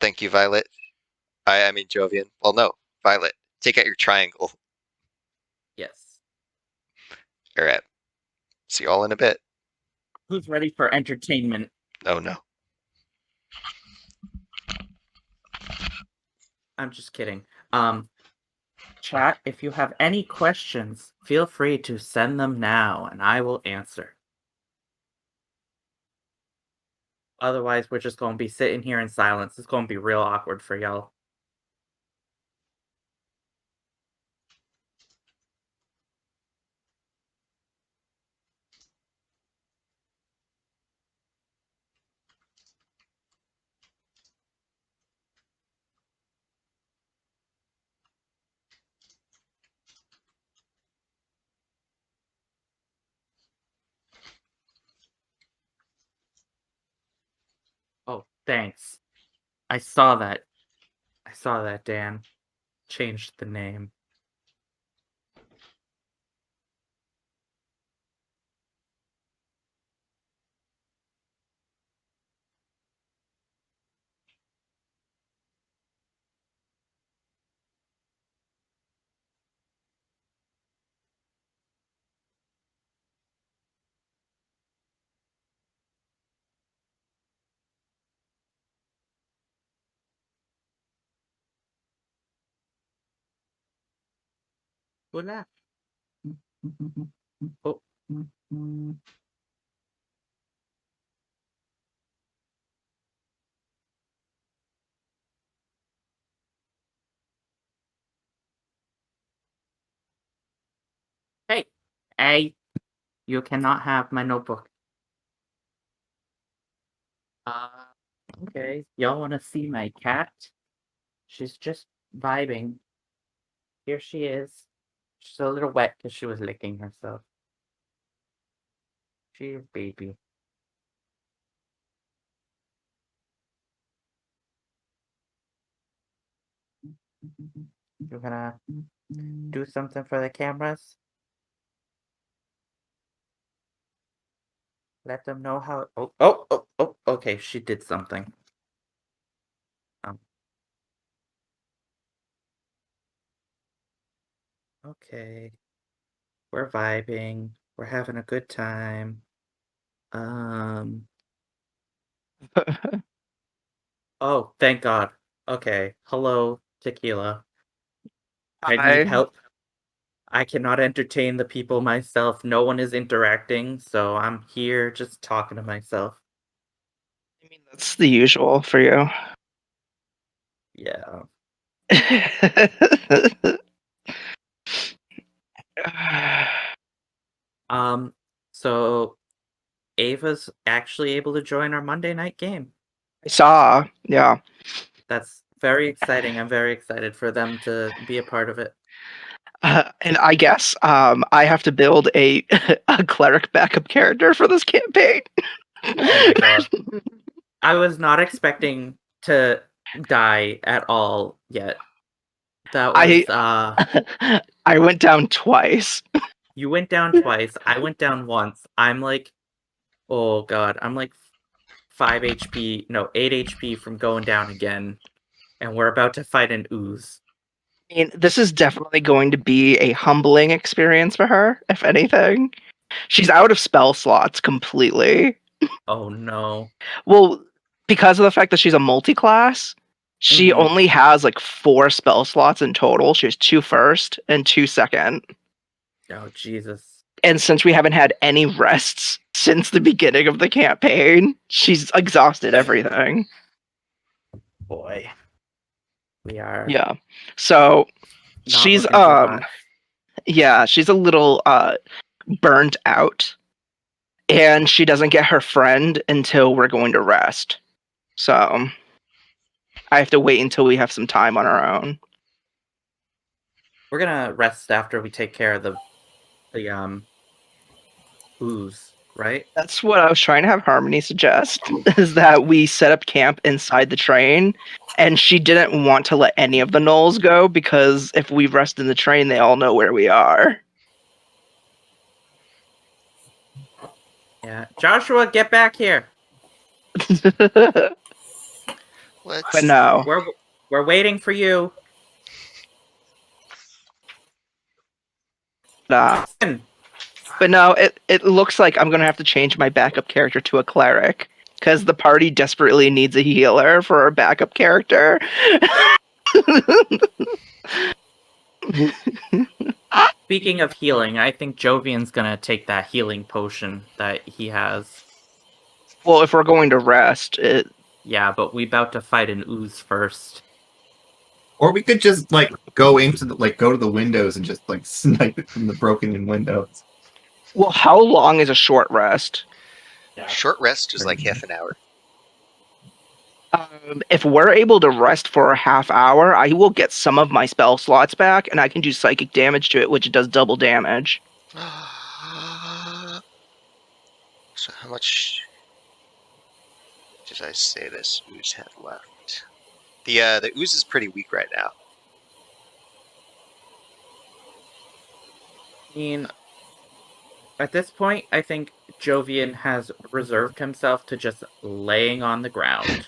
A: Thank you, Violet. I mean Jovian. Well, no, Violet. Take out your triangle.
E: Yes.
A: All right. See you all in a bit.
E: Who's ready for entertainment?
A: Oh no.
E: I'm just kidding. Chat, if you have any questions, feel free to send them now and I will answer. Otherwise, we're just going to be sitting here in silence. It's going to be real awkward for y'all. Thanks. I saw that. Dan. Changed the name. Hola. Oh. Hey, you cannot have my notebook. Okay. Y'all want to see my cat? She's just vibing. Here she is. She's a little wet because she was licking herself. She's a baby. You're gonna do something for the cameras? Let them know how. Oh, okay, she did something. Okay. We're vibing. We're having a good time. Oh, thank God. Okay. Hello, Tequila. I need help. I cannot entertain the people myself. No one is interacting, so I'm here just talking to myself.
B: I mean, that's the usual for you.
E: Yeah. So Ava's actually able to join our Monday night game.
B: I saw, yeah.
E: That's very exciting. I'm very excited for them to be a part of it.
B: And I guess I have to build a a cleric backup character for this campaign.
E: Oh my God. I was not expecting to die at all yet. That was
B: I went down twice.
E: You went down twice. I went down once. I'm like, oh God, I'm like 8 HP from going down again. And we're about to fight an ooze.
B: I mean, this is definitely going to be a humbling experience for her, if anything. She's out of spell slots completely.
E: Oh no.
B: Well, because of the fact that she's a multi-class, she only has like 4 spell slots in total. She has 2 first and 2 second.
E: Oh Jesus.
B: And since we haven't had any rests since the beginning of the campaign, she's exhausted everything.
E: Boy. We are.
B: Yeah. So she's yeah, she's a little burnt out. And she doesn't get her friend until we're going to rest. So I have to wait until we have some time on our own.
E: We're gonna rest after we take care of the ooze, right?
B: That's what I was trying to have Harmony suggest, is that we set up camp inside the train, and she didn't want to let any of the Gnolls go, because if we rest in the train, they all know where we are.
E: Yeah. Joshua, get back here.
B: But no.
E: We're waiting for you.
B: But no, it looks like I'm going to have to change my backup character to a cleric, because the party desperately needs a healer for a backup character.
E: Speaking of healing, I think Jovian's gonna take that healing potion that he has.
B: Well, if we're going to rest,
E: yeah, but we about to fight an ooze first.
D: Or we could just go to the windows and just snipe it from the broken-in windows.
B: Well, how long is a short rest?
A: Short rest is like half an hour.
B: If we're able to rest for a half hour, I will get some of my spell slots back, and I can do psychic damage to it, which does double damage.
A: So how much? did I say this ooze had left? The ooze is pretty weak right now.
E: I mean, at this point, I think Jovian has reserved himself to just laying on the ground.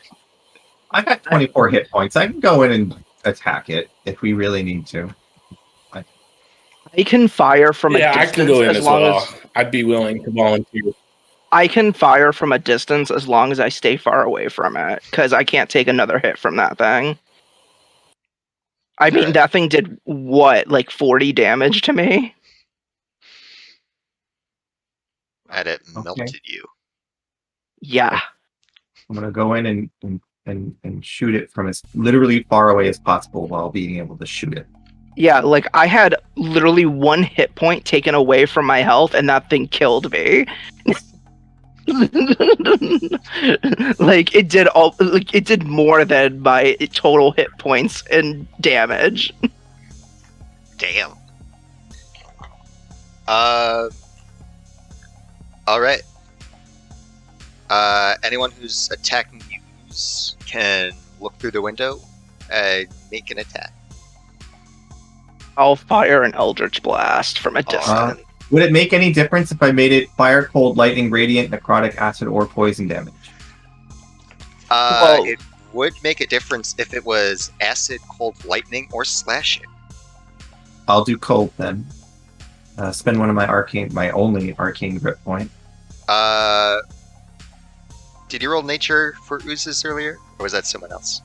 D: I got 24 hit points. I can go in and attack it if we really need to.
B: I can fire from a
F: Yeah, I
B: distance
F: can go in
B: as
F: as
B: long
F: well.
B: as
F: I'd be willing to volunteer.
B: I can fire from a distance as long as I stay far away from it, because I can't take another hit from that thing. I mean,
A: Alright.
B: that thing did what, like 40 damage to me?
A: And it
D: Okay.
A: melted you.
B: Yeah.
D: I'm gonna go in and shoot it from as literally far away as possible while being able to shoot it.
B: Yeah, like I had literally 1 hit point taken away from my health, and that thing killed me. Like it did more than my total hit points and damage.
A: Damn. Alright. Anyone who's attacking you can look through the window and make an attack.
B: I'll fire an Eldritch Blast from a distance.
D: Would it make any difference if I made it fire, cold, lightning, radiant, necrotic, acid, or poison damage?
B: Well-
A: It would make a difference if it was acid, cold, lightning, or slashing.
D: I'll do cold then. Spend one of my only arcane grip point.
A: Did you roll nature for oozes earlier? Or was that someone else?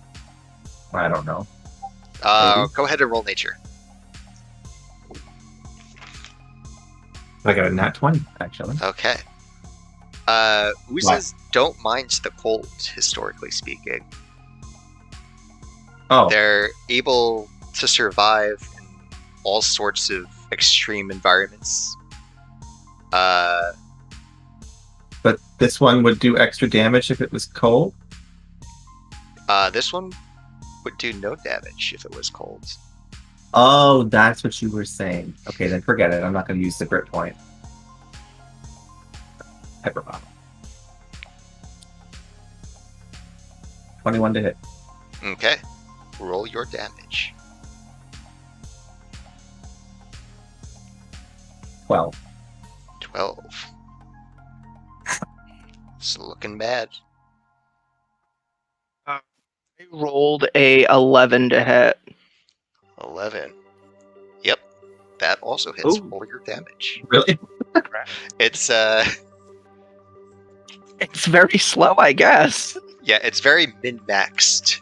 D: I don't know.
A: Go ahead and roll nature.
D: I got a nat 20, actually.
A: Okay. Oozes don't mind the cold, historically speaking.
D: Oh,
A: They're able to survive in all sorts of extreme environments.
D: but this one would do extra damage if it was cold?
A: This one would do no damage if it was cold.
D: Oh, that's what you were saying. Okay, then forget it. I'm not going to use the grip point. Hyperbolic. 21 to hit.
A: Okay. Roll your damage.
D: 12.
A: 12. It's looking bad.
B: I rolled a 11 to hit.
A: 11. Yep. That also hits.
B: Ooh.
A: Roll your damage.
D: Really?
A: It's
B: It's very slow, I guess.
A: yeah, it's very min-maxed.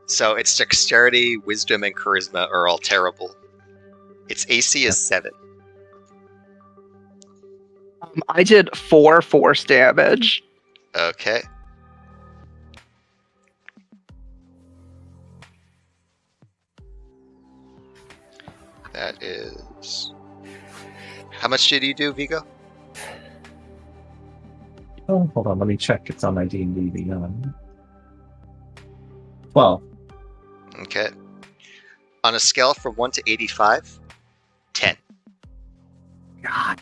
A: So its dexterity, wisdom, and charisma are all terrible. Its AC is 7.
B: I did 4 force damage.
A: Okay. That is... How much did you do, Vigo?
D: Oh, hold on. Let me check. It's on my D&D Beyond. 12.
A: Okay. On a scale from 1 to 85, 10.
D: God.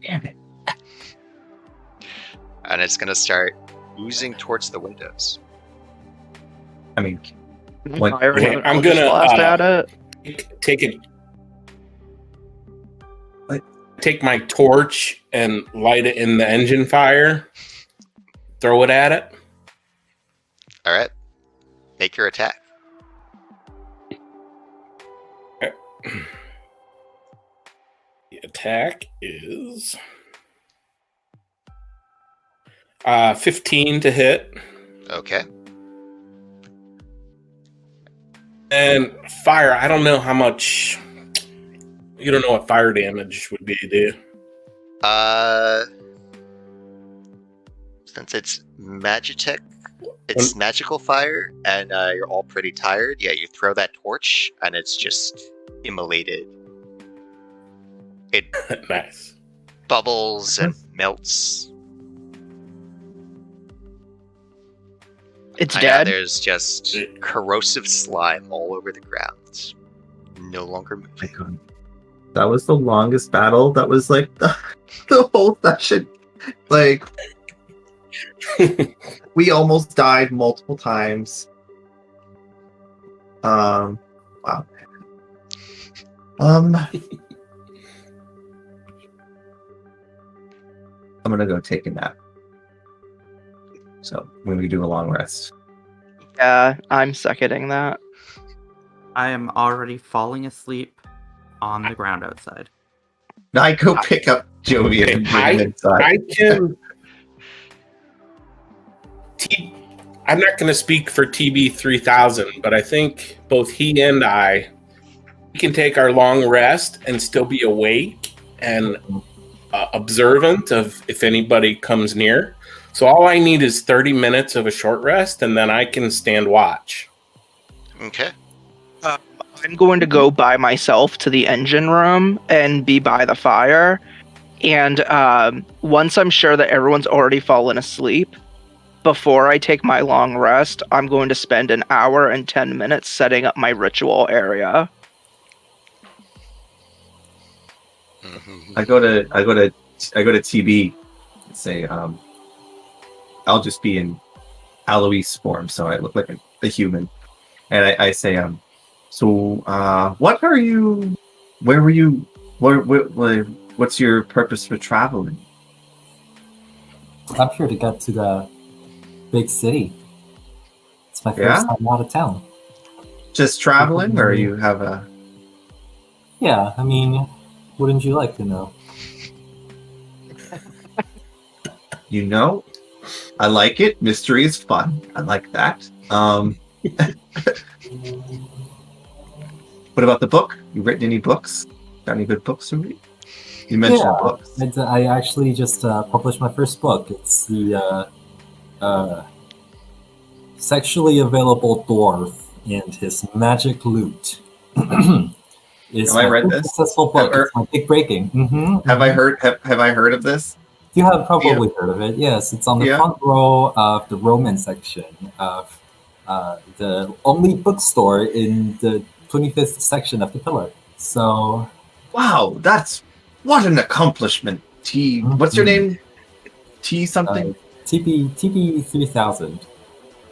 D: Damn it.
A: And it's going to start oozing towards the windows.
D: I mean,
B: Fire
F: Okay,
B: another
F: I'm
B: Eldritch
F: gonna,
B: blast at it.
F: Take it.
D: What?
F: Take my torch and light it in the engine fire. Throw it at it.
A: All right. Make your attack.
F: The attack is 15 to hit.
A: Okay.
F: And fire, I don't know how much. You don't know what fire damage would be, do you?
A: Since it's Magitech, it's magical fire, and you're all pretty tired. Yeah, you throw that torch, and it's just immolated. It
F: Nice.
A: bubbles and melts.
B: It's
A: And now
B: dead.
A: there's just corrosive slime all over the ground. No longer
D: my
A: moving.
D: God. That was the longest battle. That was like the whole session. Like, We almost died multiple times. Wow. I'm gonna go take a nap. So when we do a long rest.
B: Yeah, I'm seconding that.
E: I am already falling asleep on the ground outside.
D: Now I go pick up Jovian and bring him inside.
F: I can. I'm not going to speak for TB3000, but I think both he and I can take our long rest and still be awake and observant of if anybody comes near. So all I need is 30 minutes of a short rest, and then I can stand watch.
A: Okay.
B: I'm going to go by myself to the engine room and be by the fire. And once I'm sure that everyone's already fallen asleep, before I take my long rest, I'm going to spend an hour and 10 minutes setting up my ritual area.
D: I go to TB and say, I'll just be in Alois form, so I look like a human. And I say, so what are you? Where were you? What's your purpose for traveling?
C: I'm here to get to the big city. It's my first time out of town.
D: Just traveling, or you have a?
C: Yeah, I mean, wouldn't you like to know?
D: You know, I like it. Mystery is fun. I like that. What about the book? You written any books? Got any good books to read? You mentioned books.
C: I actually just published my first book. It's the Sexually Available Dwarf and His Magic Loot. It's
D: Have I read this?
C: Successful book. It's my big breaking. Mm-hmm.
D: Have I heard of this?
C: You have probably heard of it. Yes, it's on the front row of the Roman section of the only bookstore in the 25th section of the Pillar. So,
D: wow, what an accomplishment. What's your name? T something?
C: TP 3000.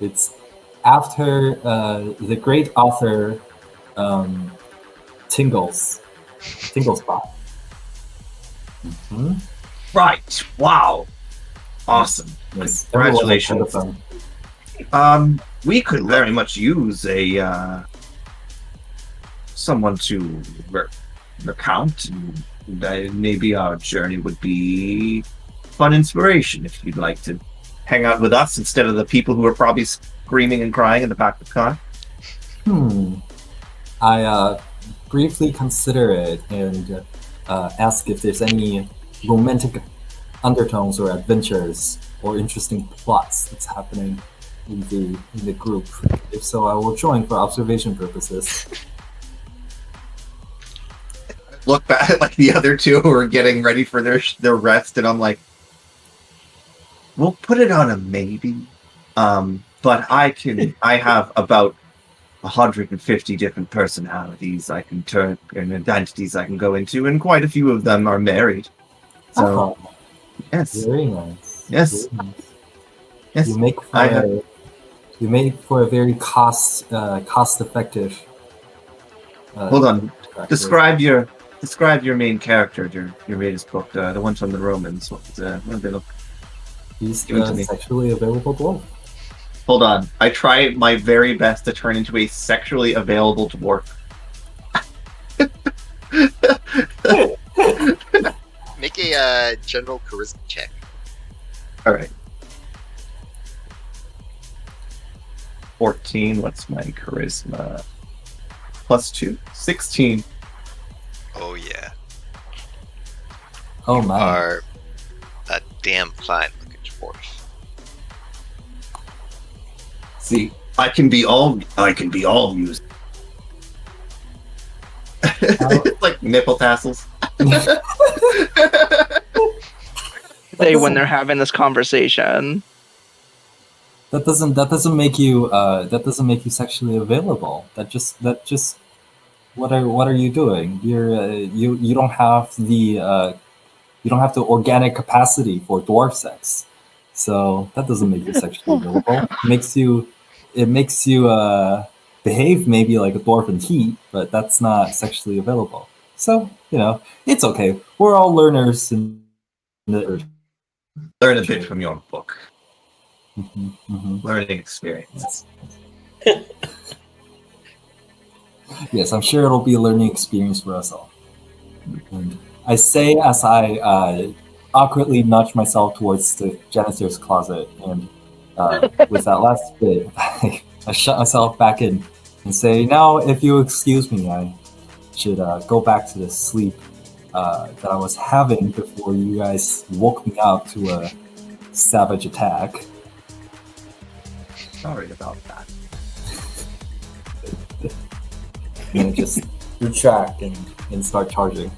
C: It's after the great author Tingles Bot. Mm-hmm.
D: Right. Wow. Awesome.
C: Yes,
D: congratulations. We could very much use a someone to recount. Maybe our journey would be fun inspiration if you'd like to hang out with us instead of the people who are probably screaming and crying in the back of the car.
C: I briefly consider it and ask if there's any romantic undertones or adventures or interesting plots that's happening in the group. If so, I will join for observation purposes.
D: Look back at like the other two who are getting ready for their rest, and I'm like, we'll put it on a maybe. But I have about 150 different personalities I can turn and identities I can go into, and quite a few of them are married. So, yes,
C: very nice.
D: Yes,
C: very nice.
D: Yes.
C: You make for a very cost effective.
D: Hold on. Describe your main character, your latest book, the one from the Romans. What do they look?
C: He's the sexually available dwarf.
D: Hold on. I try my very best to turn into a sexually available dwarf.
A: Make a general charisma check.
D: All right. 14. What's my charisma? +2. 16.
A: Oh yeah.
C: Oh my.
A: You are a damn fine looking dwarf.
D: See, I can be all used. Like nipple tassels.
B: When they're having this conversation.
C: That doesn't make you sexually available. That just what are you doing? You don't have the organic capacity for dwarf sex. So that doesn't make you sexually available. It makes you behave maybe like a dwarf in heat, but that's not sexually available. So, it's okay. We're all learners in the
D: Learn a bit from your book.
C: Mhm.
D: Learning experience.
C: Yes, I'm sure it'll be a learning experience for us all. And I say as I awkwardly nudge myself towards the janitor's closet, and with that last bit, I shut myself back in and say, now, if you excuse me, I should go back to the sleep that I was having before you guys woke me up to a savage attack.
D: Sorry about that.
C: And just retract and start charging.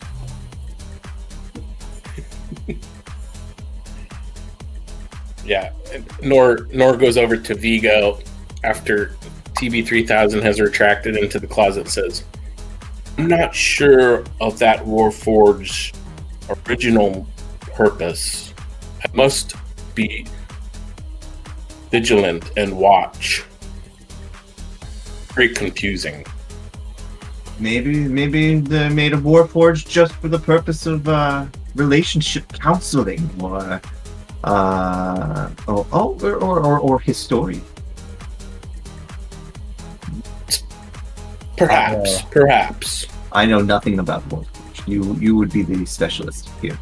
F: Yeah, Nor goes over to Vigo after TB3000 has retracted into the closet and says, I'm not sure of that Warforged's original purpose. I must be vigilant and watch. Very confusing.
D: Maybe they made a Warforged just for the purpose of relationship counseling, or history.
F: Perhaps.
D: I know nothing about Warforged. You would be the specialist here.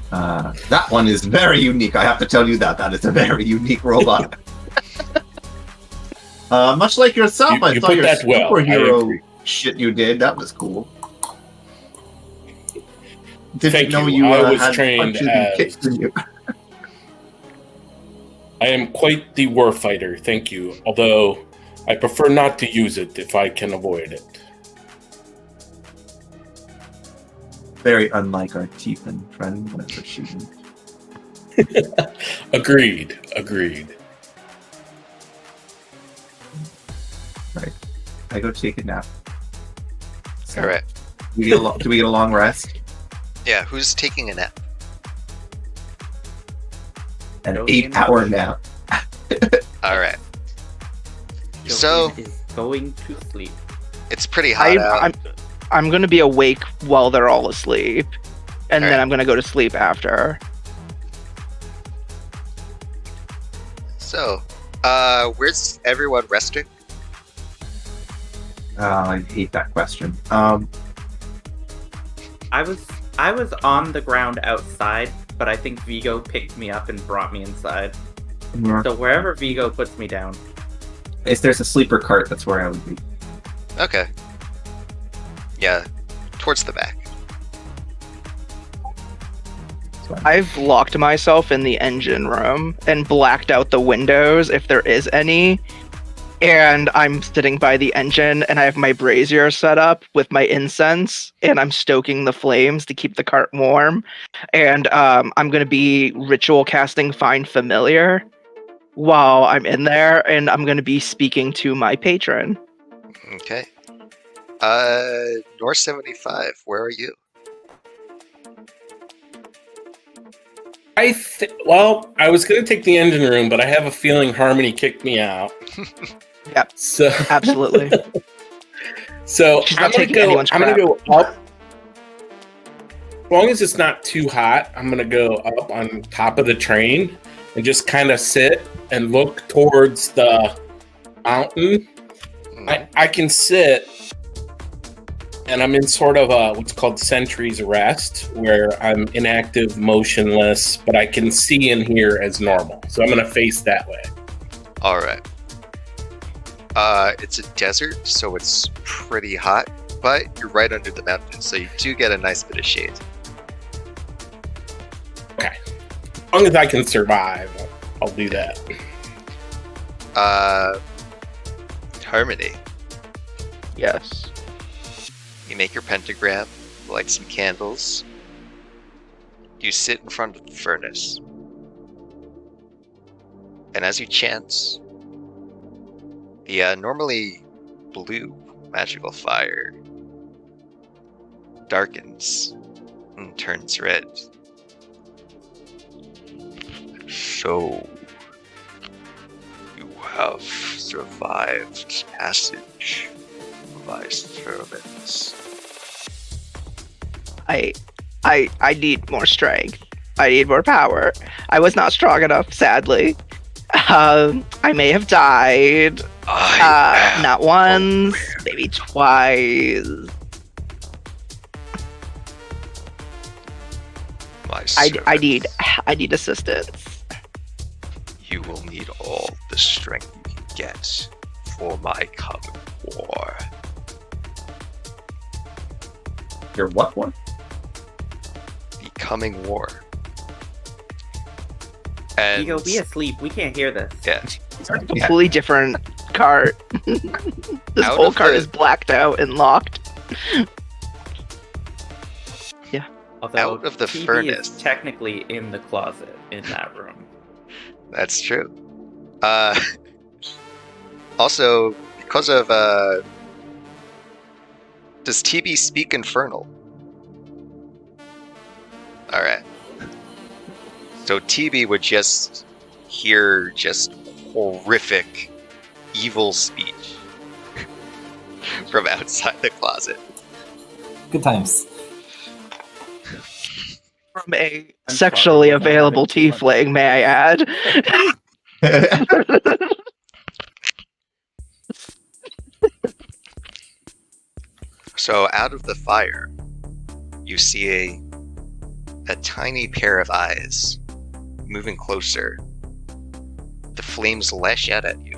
D: That one is very unique. I have to tell you that is a very unique robot. Much like yourself, I saw your superhero shit you did. That was cool. Didn't know you
F: I was
D: had
F: trained
D: punches and kicks in you.
F: I am quite the warfighter, thank you. Although I prefer not to use it if I can avoid it.
D: Very unlike our Tiefling friend, whatever she is.
F: Agreed.
D: Right. I go take a nap.
A: All right.
D: Do we get a long rest?
A: Yeah, who's taking a nap?
D: An
E: Jovian
D: 8-hour nap.
A: All right. So
E: Jovian is going to sleep.
A: it's pretty hot out.
B: I'm going to be awake while they're all asleep, and then
A: Alright.
B: I'm going to go to sleep after.
A: So, where's everyone resting?
D: I hate that question.
E: I was on the ground outside, but I think Vigo picked me up and brought me inside. So wherever Vigo puts me down.
D: If there's a sleeper cart, that's where I would be.
A: Okay. Yeah, towards the back.
B: I've locked myself in the engine room and blacked out the windows if there is any. And I'm sitting by the engine and I have my brazier set up with my incense and I'm stoking the flames to keep the cart warm. And I'm going to be ritual casting Find Familiar while I'm in there, and I'm going to be speaking to my patron.
A: Okay. North 75, where are you?
F: I was going to take the engine room, but I have a feeling Harmony kicked me out.
B: Yep.
F: So
B: Absolutely.
F: So
B: She's
F: I'm
B: not
F: gonna
B: taking
F: go.
B: anyone's
F: I'm gonna
B: crap.
F: go up. As long as it's not too hot, I'm gonna go up on top of the train and just kind of sit and look towards the mountain. I can sit, and I'm in sort of a what's called sentry's rest, where I'm inactive, motionless, but I can see and hear as normal. So I'm gonna face that way.
A: All right. It's a desert, so it's pretty hot, but you're right under the mountain, so you do get a nice bit of shade.
F: Okay. As long as I can survive, I'll do that.
A: Harmony.
B: Yes.
A: You make your pentagram, light some candles. You sit in front of the furnace. And as you chant, the normally blue magical fire darkens and turns red. So, you have survived passage, my servants.
B: I need more strength. I need more power. I was not strong enough, sadly. I may have died. Not once, maybe twice.
A: My
B: I need
A: servants.
B: assistance.
A: You will need all the strength you can get for my coming war.
D: Your what one?
A: The coming war. And
E: Vigo, be asleep. We can't hear this.
A: yeah,
B: It's a completely different cart. This
A: Out
B: whole
A: of
B: cart
A: the-
B: is blacked out and locked.
E: Although
A: out of the
E: TV
A: furnace.
E: is technically in the closet in that room.
A: that's true. Also, because of does TB speak Infernal? All right. So TB would just hear just horrific, evil speech from outside the closet.
C: Good times.
B: From a
E: I'm
B: sexually
E: sorry, was I
B: available
E: having too much-
B: tiefling, may I add?
A: So out of the fire, you see a tiny pair of eyes moving closer. The flames lash out at you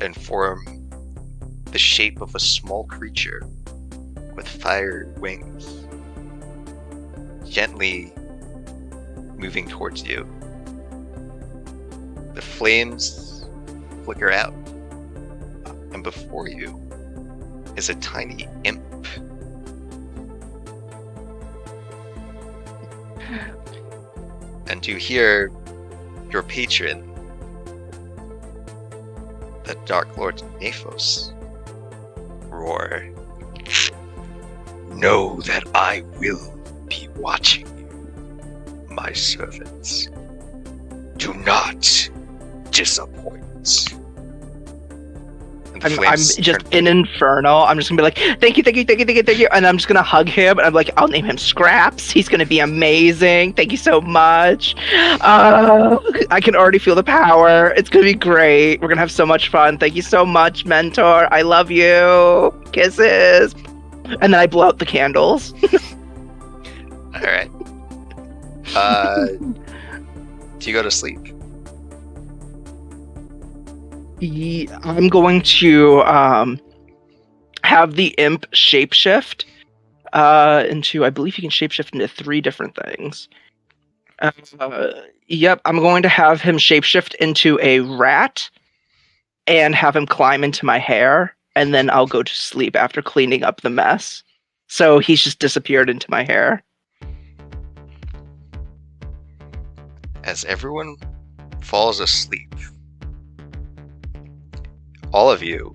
A: and form the shape of a small creature with fire wings, gently moving towards you. The flames flicker out, and before you is a tiny imp. And you hear your patron, the Dark Lord Nephos, roar. Know that I will be watching you, my servants. Do not disappoint. And the
B: I'm
A: flames
B: just
A: turn-
B: in Infernal. I'm just gonna be like, thank you, and I'm just gonna hug him, and I'm like, I'll name him Scraps. He's gonna be amazing. Thank you so much. I can already feel the power. It's gonna be great. We're gonna have so much fun. Thank you so much, mentor. I love you. Kisses. And then I blow out the candles.
A: All right. Do you go to sleep?
B: I'm going to have the imp shapeshift into, I believe you can shapeshift into 3 different things. Yep, I'm going to have him shapeshift into a rat and have him climb into my hair, and then I'll go to sleep after cleaning up the mess. So he's just disappeared into my hair.
A: As everyone falls asleep, all of you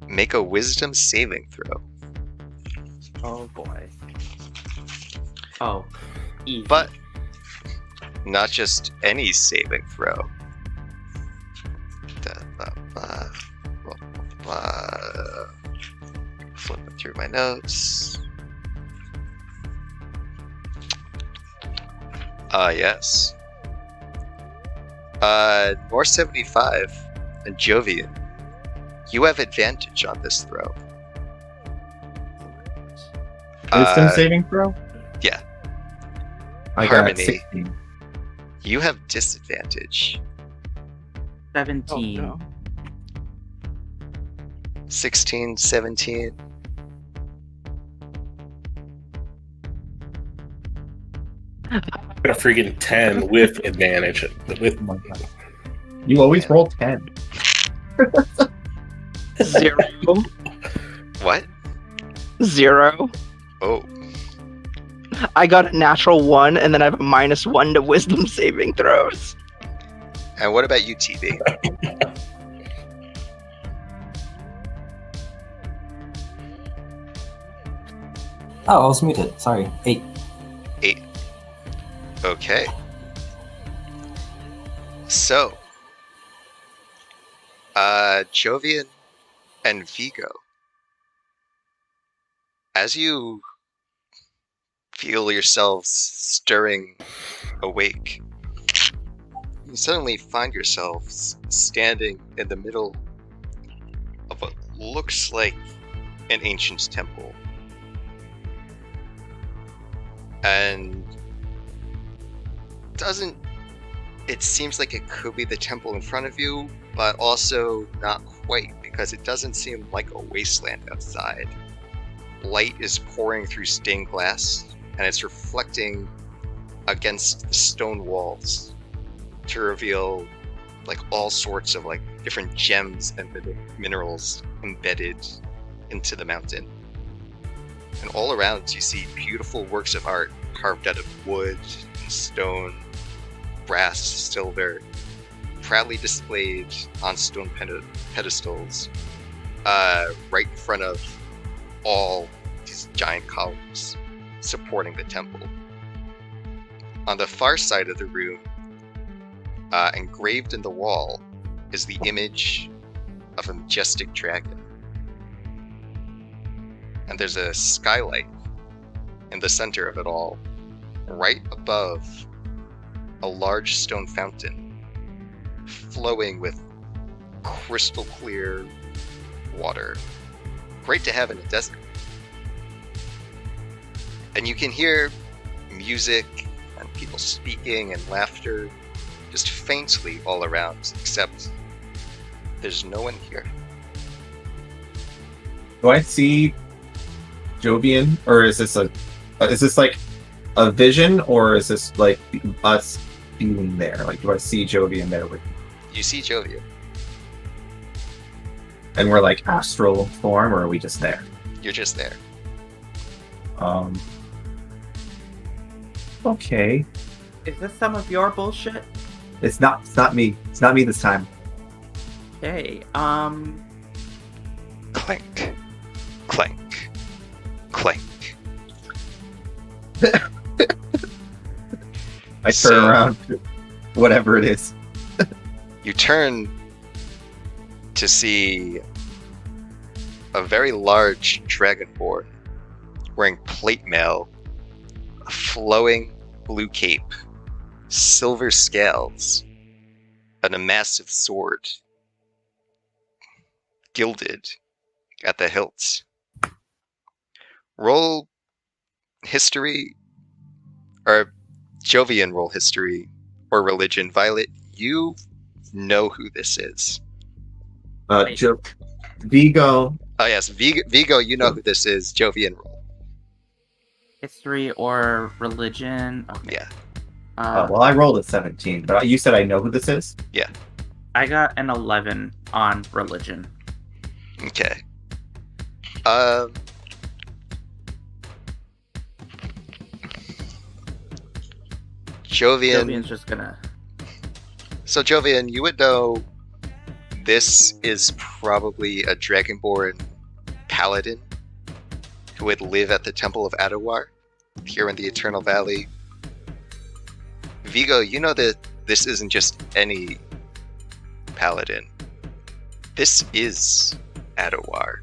A: make a wisdom saving throw.
E: Oh boy. Oh, easy.
A: But not just any saving throw. Flipping through my notes. Yes. More 75 and Jovian. You have advantage on this throw.
D: Wisdom saving throw?
A: yeah.
D: I
A: Harmony.
D: got 16.
A: You have disadvantage.
E: 17.
B: Oh, no.
A: 16, 17.
F: Got a freaking 10 with advantage. With
C: Oh my god.
D: You always roll 10.
B: 0.
A: What?
B: 0.
A: Oh.
B: I got a natural 1, and then I have a -1 to wisdom saving throws.
A: And what about you, TB?
C: Oh, I was muted. Sorry. 8.
A: 8. Okay. So, Jovian and Vigo, as you feel yourselves stirring awake, you suddenly find yourselves standing in the middle of what looks like an ancient temple. And it seems like it could be the temple in front of you, but also not quite, because it doesn't seem like a wasteland outside. Light is pouring through stained glass, and it's reflecting against the stone walls to reveal like all sorts of like different gems and minerals embedded into the mountain. And all around you see beautiful works of art carved out of wood and stone, brass, silver, proudly displayed on stone pedestals right in front of all these giant columns supporting the temple. On the far side of the room, engraved in the wall, is the image of a majestic dragon. And there's a skylight in the center of it all, right above a large stone fountain flowing with crystal clear water. Great to have in a desert. And you can hear music and people speaking and laughter just faintly all around, except there's no one here.
D: Do I see Jovian, or is this like a vision, or is this like us being there? Like, do I see Jovian there with me?
A: You see Jovian.
D: And we're like astral form, or are we just there?
A: You're just there.
D: Okay.
E: Is this some of your bullshit?
D: It's not me. It's not me this time.
E: Okay,
A: Clank. Clank. Clank.
D: I turn around to whatever it is.
A: You turn to see a very large dragonborn wearing plate mail, a flowing blue cape, silver scales, and a massive sword, gilded at the hilt. Roll history, or Jovian roll history, or religion. Violet, you know who this is.
D: Vigo.
A: Oh yes, Vigo, you know who this is. Jovian roll.
E: history or religion. Okay.
A: Yeah.
D: Well, I rolled a 17, but you said I know who this is?
A: Yeah.
E: I got an 11 on religion.
A: Okay. Jovian.
E: Jovian's just gonna.
A: So Jovian, you would know this is probably a dragonborn paladin who would live at the Temple of Adawar here in the Eternal Valley. Vigo, you know that this isn't just any paladin. This is Adawar.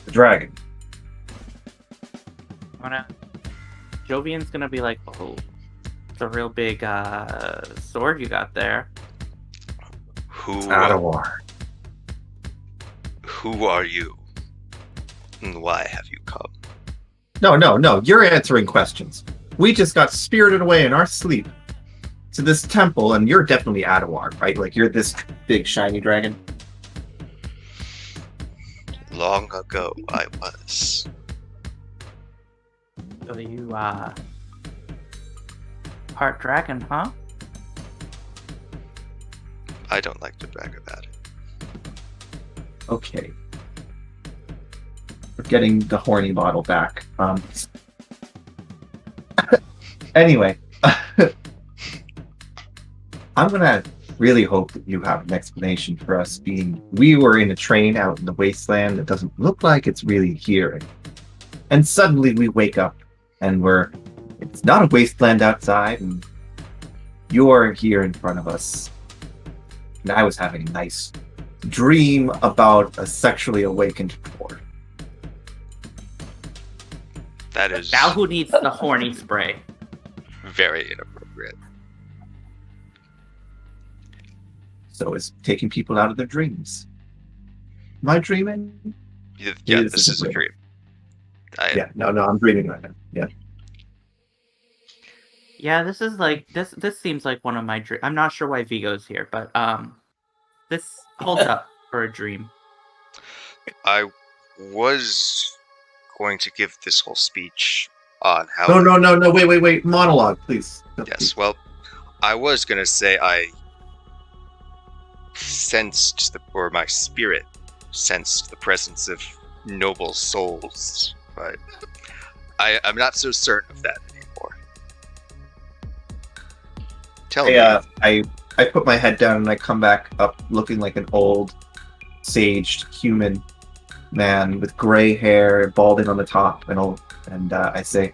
D: The dragon.
E: Jovian's gonna be like, oh, it's a real big sword you got there.
A: Who are you? And why have you come?
D: No. You're answering questions. We just got spirited away in our sleep to this temple, and you're definitely Adawar, right? Like, you're this big shiny dragon.
A: Long ago, I was.
E: So you, part dragon, huh?
A: I don't like to brag about it.
D: Okay. We're getting the horny bottle back. Anyway. I'm gonna really hope that you have an explanation for us we were in a train out in the wasteland that doesn't look like it's really here. And suddenly we wake up and we're It's not a wasteland outside, and you're here in front of us. And I was having a nice dream about a sexually awakened dwarf.
A: That is
E: Now who needs the horny spray?
A: very inappropriate.
D: So is taking people out of their dreams. Am I dreaming?
A: Yeah,
D: This
A: this
D: is
A: is a
D: weird.
A: dream.
D: Yeah, no, I'm dreaming right now. Yeah.
E: Yeah, this is like this seems like one of my dreams. I'm not sure why Vigo's here, but this holds up for a dream.
A: I was going to give this whole speech on how.
D: No, wait. Monologue, please. No,
A: Yes, well, I was going to say I sensed, or my spirit sensed the presence of noble souls, but I'm not so certain of that anymore. Tell me.
D: I put my head down and I come back up looking like an old, saged human man with gray hair, balding on the top, and I say,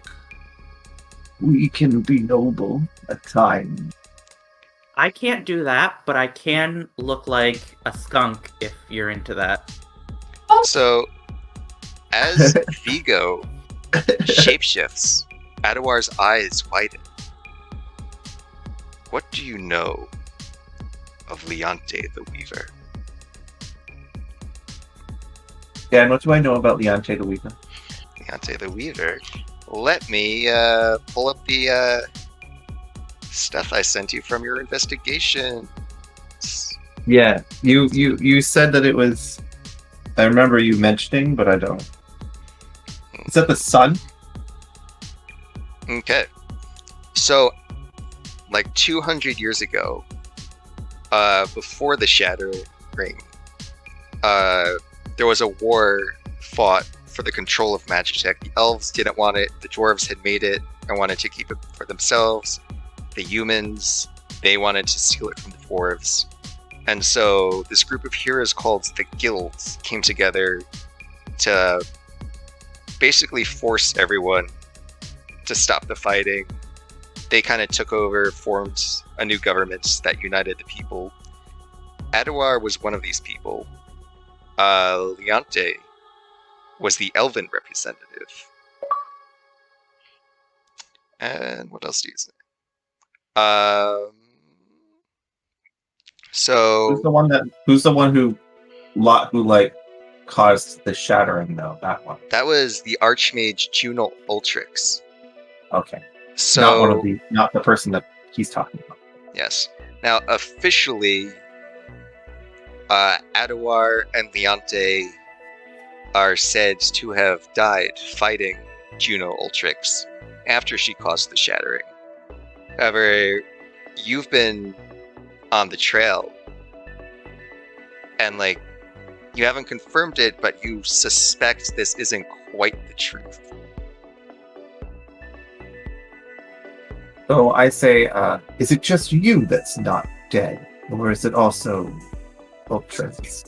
D: "We can be noble at times."
E: I can't do that, but I can look like a skunk if you're into that.
A: So, as Vigo shapeshifts, Adowar's eyes widen. What do you know of Leonte the Weaver?
D: Dan, what do I know about Leonte the Weaver?
A: Leonte the Weaver? Let me pull up the stuff I sent you from your investigation.
D: Yeah, you said that it was. I remember you mentioning, but I don't. Is that the sun?
A: Okay. So, like 200 years ago, before the Shattering, there was a war fought for the control of Magitech. The elves didn't want it, the dwarves had made it and wanted to keep it for themselves. The humans, they wanted to steal it from the dwarves. And so this group of heroes called the Guilds came together to basically force everyone to stop the fighting. They kind of took over, formed a new government that united the people. Adawar was one of these people. Leonte was the elven representative. And what else do you say? So
D: Who's the one who like caused the shattering though? That one.
A: that was the Archmage Juno Ultrix.
D: Okay.
A: So
D: not the person that he's talking about.
A: yes. Now officially, Adawar and Leonte are said to have died fighting Juno Ultrix after she caused the shattering. However, you've been on the trail, and like, you haven't confirmed it, but you suspect this isn't quite the truth.
D: So I say, is it just you that's not dead, or is it also Ultrix?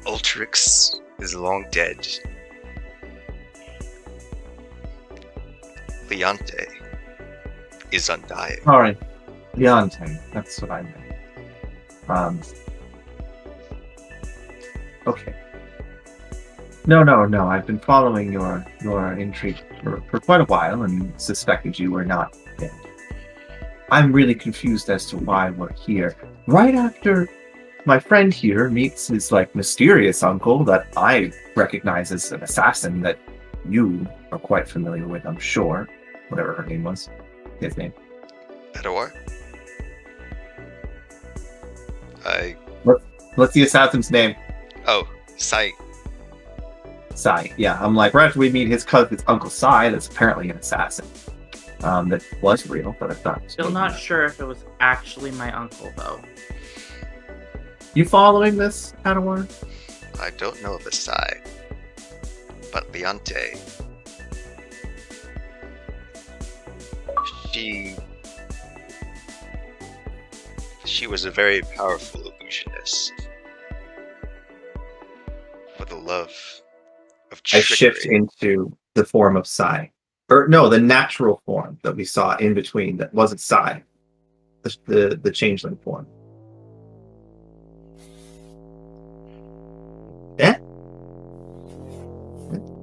A: Ultrix is long dead. Leonte is undying.
D: Sorry, Leonte. That's what I meant. Okay. No. I've been following your intrigue for quite a while and suspected you were not dead. I'm really confused as to why we're here. Right after my friend here meets his mysterious uncle that I recognize as an assassin that you are quite familiar with, I'm sure. Whatever her name was. His name.
A: Adawar?
D: What's the assassin's name?
A: Oh, Sai.
D: Sai. Yeah, I'm like, right after we meet his cousin, his Uncle Sai, that's apparently an assassin. That was real, but I thought.
E: Still not sure if it was actually my uncle, though.
D: You following this, Adawar?
A: I don't know the Sai, but Leonte. She was a very powerful illusionist with a love of
D: I
A: trickery.
D: shift into the form of Sai. Or no, the natural form that we saw in between that wasn't Sai. The changeling form. Yeah?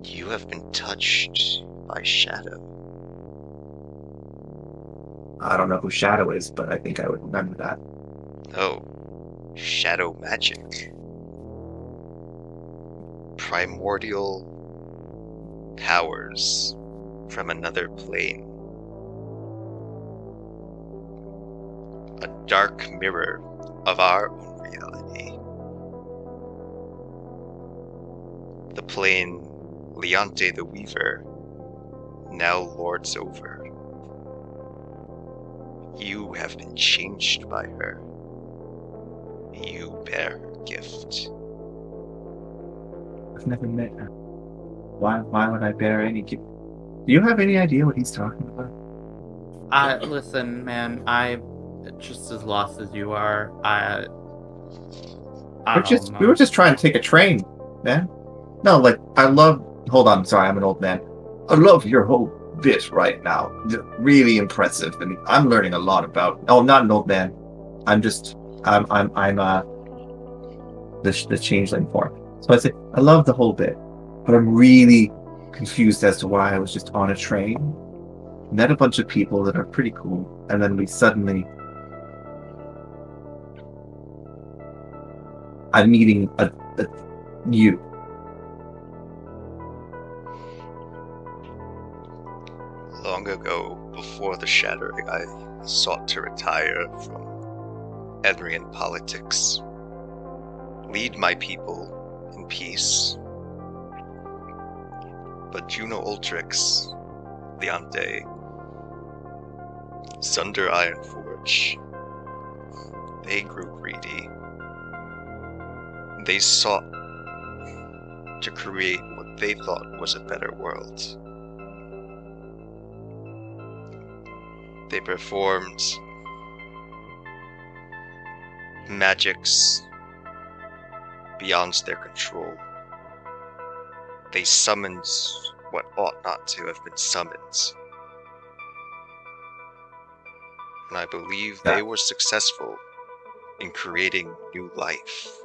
A: You have been touched by shadow.
D: I don't know who Shadow is, but I think I would remember that.
A: Oh, shadow magic. Primordial powers from another plane. A dark mirror of our own reality. The plane Leonte the Weaver now lords over. You have been changed by her. You bear her gift.
D: I've never met her. Why would I bear any gift? Do you have any idea what he's talking about?
E: Listen, man, I'm just as lost as you are.
D: We were just trying to take a train, man. No, like, I love... Hold on, sorry, I'm an old man. I love your whole bit right now. Really impressive, and I'm learning a lot about... Oh, I'm not an old man. I'm the changeling form. So I say, I love the whole bit, but I'm really confused as to why I was just on a train, met a bunch of people that are pretty cool, and then we suddenly... I'm meeting you.
A: Long ago, before the Shattering, I sought to retire from Edrian politics, lead my people in peace. But Juno Ultrix, Leonte, Sunder Ironforge, they grew greedy. They sought to create what they thought was a better world. They performed magics beyond their control. They summoned what ought not to have been summoned. And I believe they were successful in creating new life.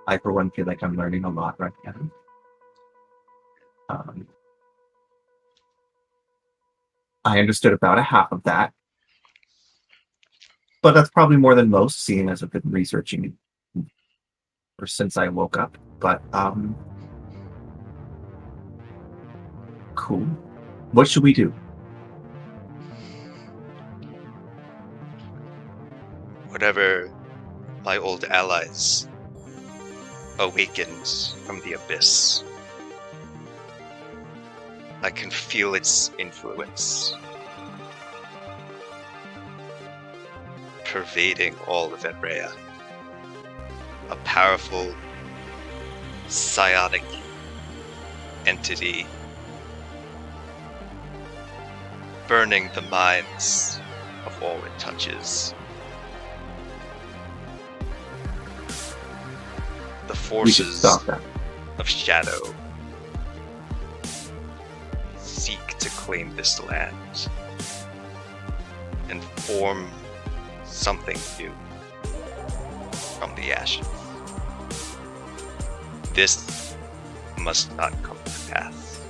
D: I, for one, feel like I'm learning a lot right now. I understood about a half of that, but that's probably more than most, seeing as I've been researching or since I woke up. But cool. What should we do?
A: Whatever my old allies awakened from the abyss, I can feel its influence pervading all of Edrea. A powerful, psionic entity burning the minds of all it touches. The forces of shadow seek to claim this land and form something new from the ashes. This must not come to pass.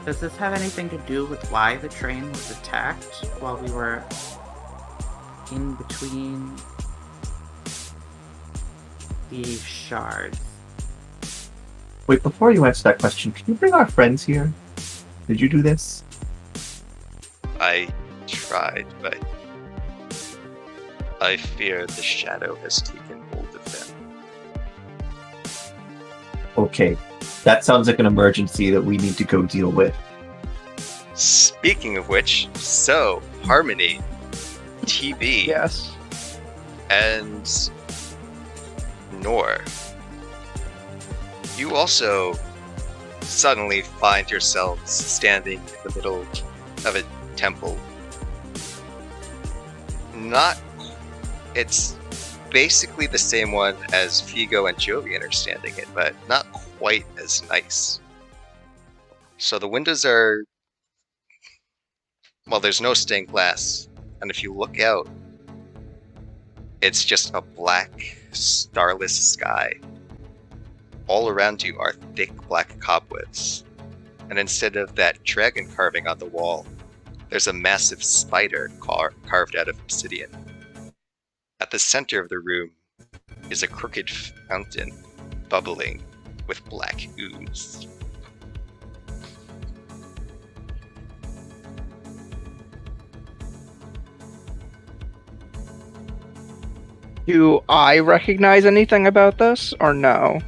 E: Does this have anything to do with why the train was attacked while we were in between these shards?
D: Wait, before you answer that question, can you bring our friends here? Did you do this?
A: I tried, but I fear the shadow has taken hold of them.
D: Okay, that sounds like an emergency that we need to go deal with.
A: Speaking of which, so, Harmony, TB,
B: Yes.
A: and Nor, you also suddenly find yourselves standing in the middle of a temple. It's basically the same one as Vigo and Jovian are standing in, but not quite as nice. So the windows are, well, there's no stained glass, and if you look out, it's just a black, starless sky. All around you are thick black cobwebs, and instead of that dragon carving on the wall, there's a massive spider carved out of obsidian. At the center of the room is a crooked fountain bubbling with black ooze.
B: Do I recognize anything about this, or no?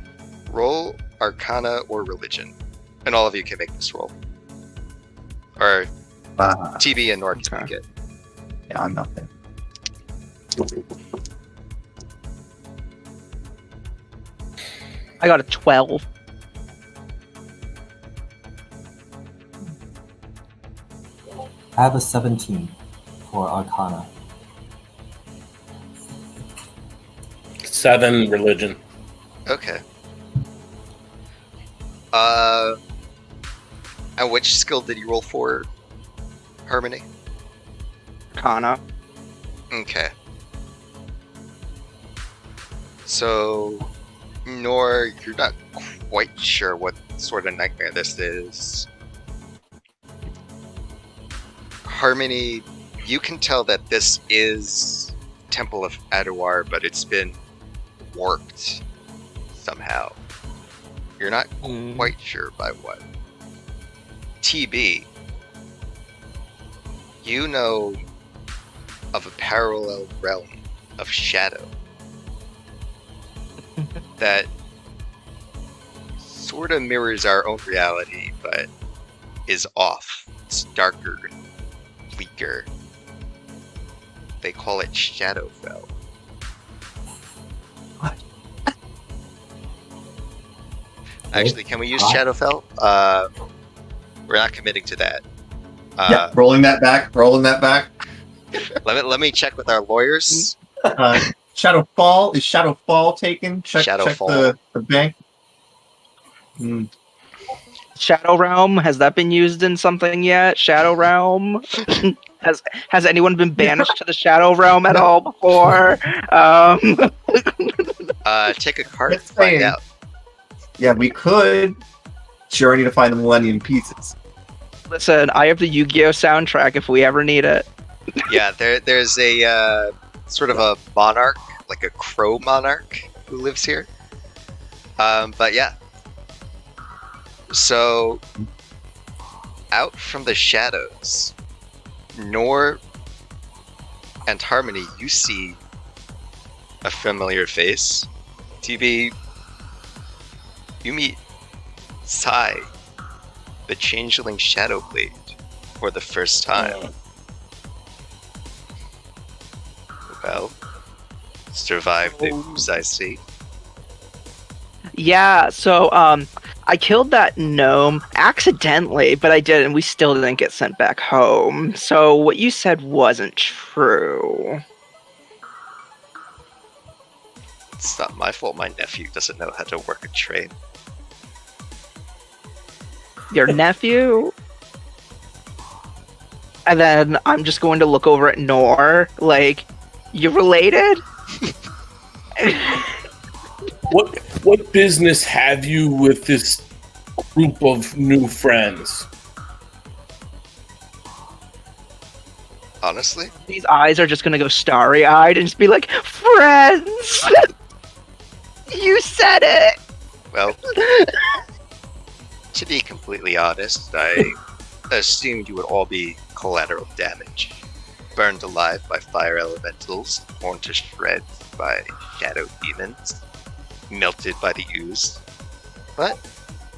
A: Roll Arcana or Religion, and all of you can make this roll. Or TB and Nord can make it.
D: Yeah, I'm nothing.
B: I got a 12.
C: I have a 17 for Arcana.
F: 7 religion.
A: Okay. And which skill did you roll for, Harmony?
B: Kana.
A: Okay. So, Nor, you're not quite sure what sort of nightmare this is. Harmony, you can tell that this is Temple of Adawar, but it's been warped somehow. You're not quite sure by what. TB, you know of a parallel realm of shadow that sort of mirrors our own reality, but is off. It's darker, bleaker. They call it Shadowfell.
D: What?
A: Actually, can we use Shadowfell? We're not committing to that.
D: Yeah, rolling that back.
A: Let me check with our lawyers.
D: Shadowfall, is Shadowfall taken? Check
A: Shadowfall.
D: the bank.
B: Shadow Realm, has that been used in something yet? Shadow Realm? Has anyone been banished to the Shadow Realm at all before?
A: Take a card and
D: Just
A: find
D: saying.
A: out.
D: Yeah, we could journey to find the Millennium Pieces.
B: Listen, I have the Yu-Gi-Oh soundtrack if we ever need it.
A: Yeah, there's a sort of a monarch, like a crow monarch, who lives here. But yeah. So, out from the shadows, Nor and Harmony, you see a familiar face. TB, you meet Sai, the Changeling Shadowblade, for the first time. Well, survived the ooze, I see.
B: Yeah, so I killed that gnome accidentally, but I did, and we still didn't get sent back home. So what you said wasn't true.
A: It's not my fault my nephew doesn't know how to work a train.
B: Your nephew? And then I'm just going to look over at Nor, like, you related?
F: What business have you with this group of new friends?
A: Honestly?
B: These eyes are just gonna go starry-eyed and just be like, friends! You said it!
A: Well, to be completely honest, I assumed you would all be collateral damage. Burned alive by fire elementals, torn to shreds by shadow demons, melted by the ooze. But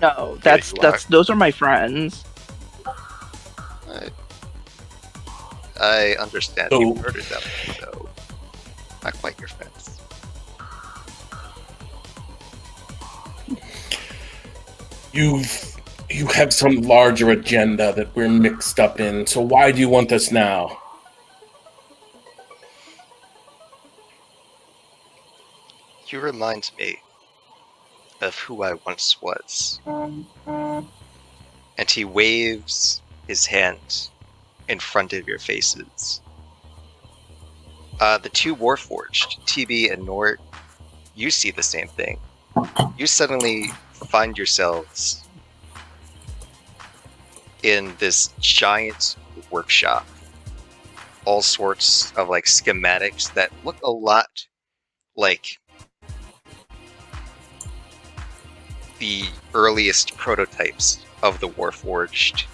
B: No,
A: Here you
B: those are my friends.
A: I understand
F: So-
A: you murdered them, so not quite your friends.
F: You've You have some larger agenda that we're mixed up in, so why do you want us now?
A: You remind me of who I once was. And he waves his hand in front of your faces. The two Warforged, TB and Nort, you see the same thing. You suddenly find yourselves in this giant workshop. All sorts of like schematics that look a lot like the earliest prototypes of the Warforged.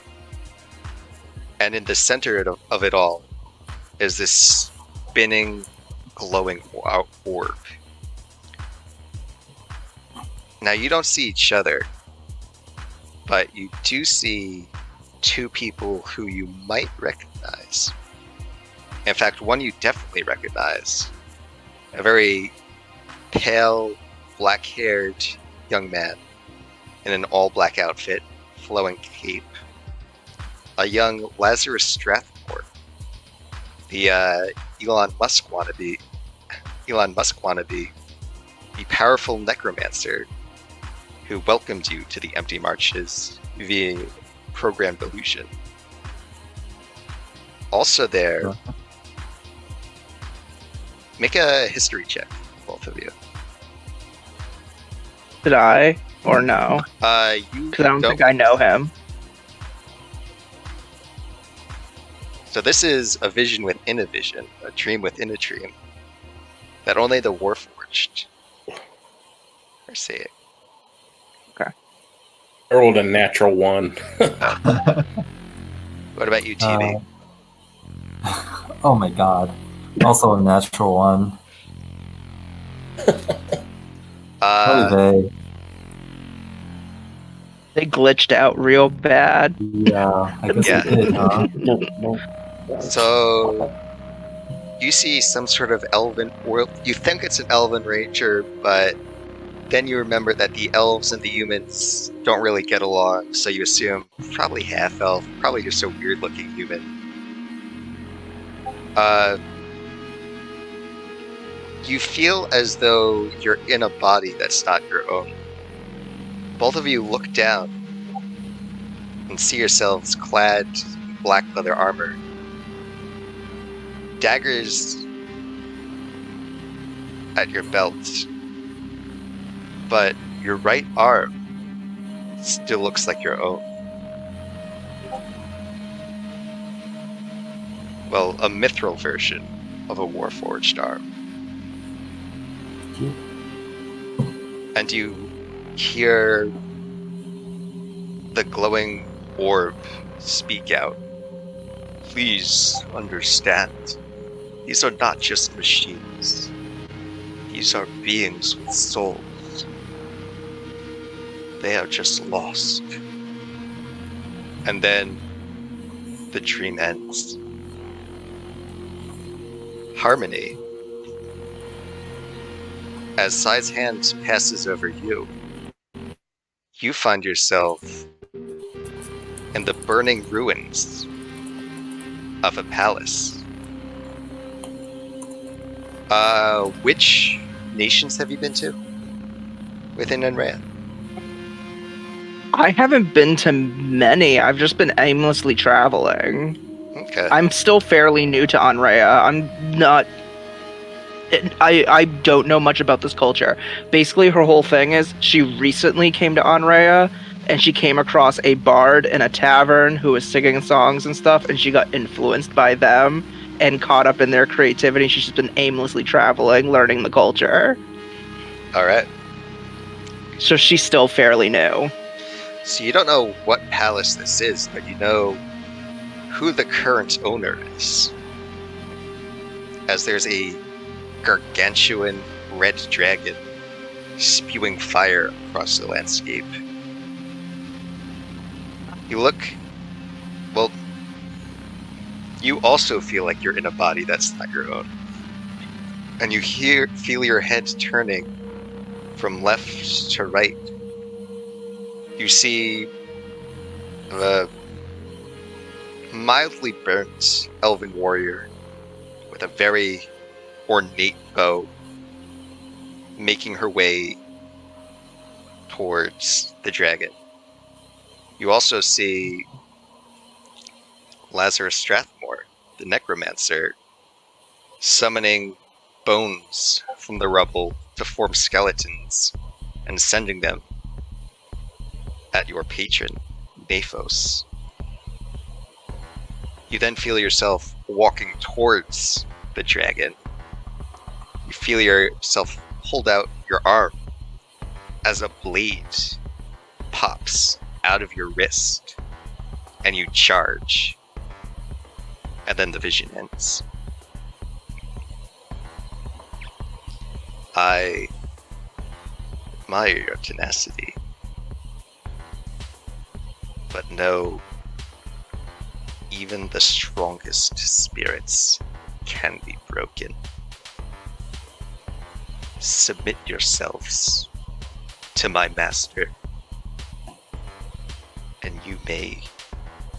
A: And in the center of it all is this spinning, glowing orb. Now you don't see each other, but you do see two people who you might recognize. In fact, one you definitely recognize. A very pale, black-haired young man in an all-black outfit, flowing cape. A young Lazarus Strathmore, the Elon Musk wannabe, the powerful necromancer who welcomed you to the Empty Marches via programmed illusion. Also there, make a history check, both of you.
B: Did I or no?
A: You
B: Because I don't think I know him.
A: So this is a vision within a vision, a dream within a dream, that only the Warforged are seeing.
F: I rolled a natural 1.
A: What about you, TV?
C: Oh my god. Also a natural one. Probably
B: They glitched out real bad.
C: Yeah, I guess
A: Yeah.
C: it did, huh?
A: So you see some sort of elven, or you think it's an elven ranger, but then you remember that the elves and the humans don't really get along, so you assume probably half elf, probably just a weird looking human. You feel as though you're in a body that's not your own. Both of you look down and see yourselves clad in black leather armor. Daggers at your belt, but your right arm still looks like your own. Well, a mithril version of a Warforged arm. And you hear the glowing orb speak out. Please understand, these are not just machines. These are beings with souls. They are just lost. And then the dream ends. Harmony. As Sai's hand passes over you, you find yourself in the burning ruins of a palace. Which nations have you been to within Enran?
B: I haven't been to many. I've just been aimlessly traveling.
A: Okay.
B: I'm still fairly new to Anrea. I'm not. I don't know much about this culture. Basically, her whole thing is she recently came to Anrea, and she came across a bard in a tavern who was singing songs and stuff, and she got influenced by them and caught up in their creativity. She's just been aimlessly traveling, learning the culture.
A: All right.
B: So she's still fairly new.
A: So you don't know what palace this is, but you know who the current owner is. As there's a gargantuan red dragon spewing fire across the landscape. You look, well, you also feel like you're in a body that's not your own. And you feel your head turning from left to right. You see of a mildly burnt elven warrior with a very ornate bow making her way towards the dragon. You also see Lazarus Strathmore, the necromancer, summoning bones from the rubble to form skeletons and sending them at your patron, Naphos. You then feel yourself walking towards the dragon. You feel yourself hold out your arm as a blade pops out of your wrist and you charge. And then the vision ends. I admire your tenacity, but know even the strongest spirits can be broken. Submit yourselves to my master, and you may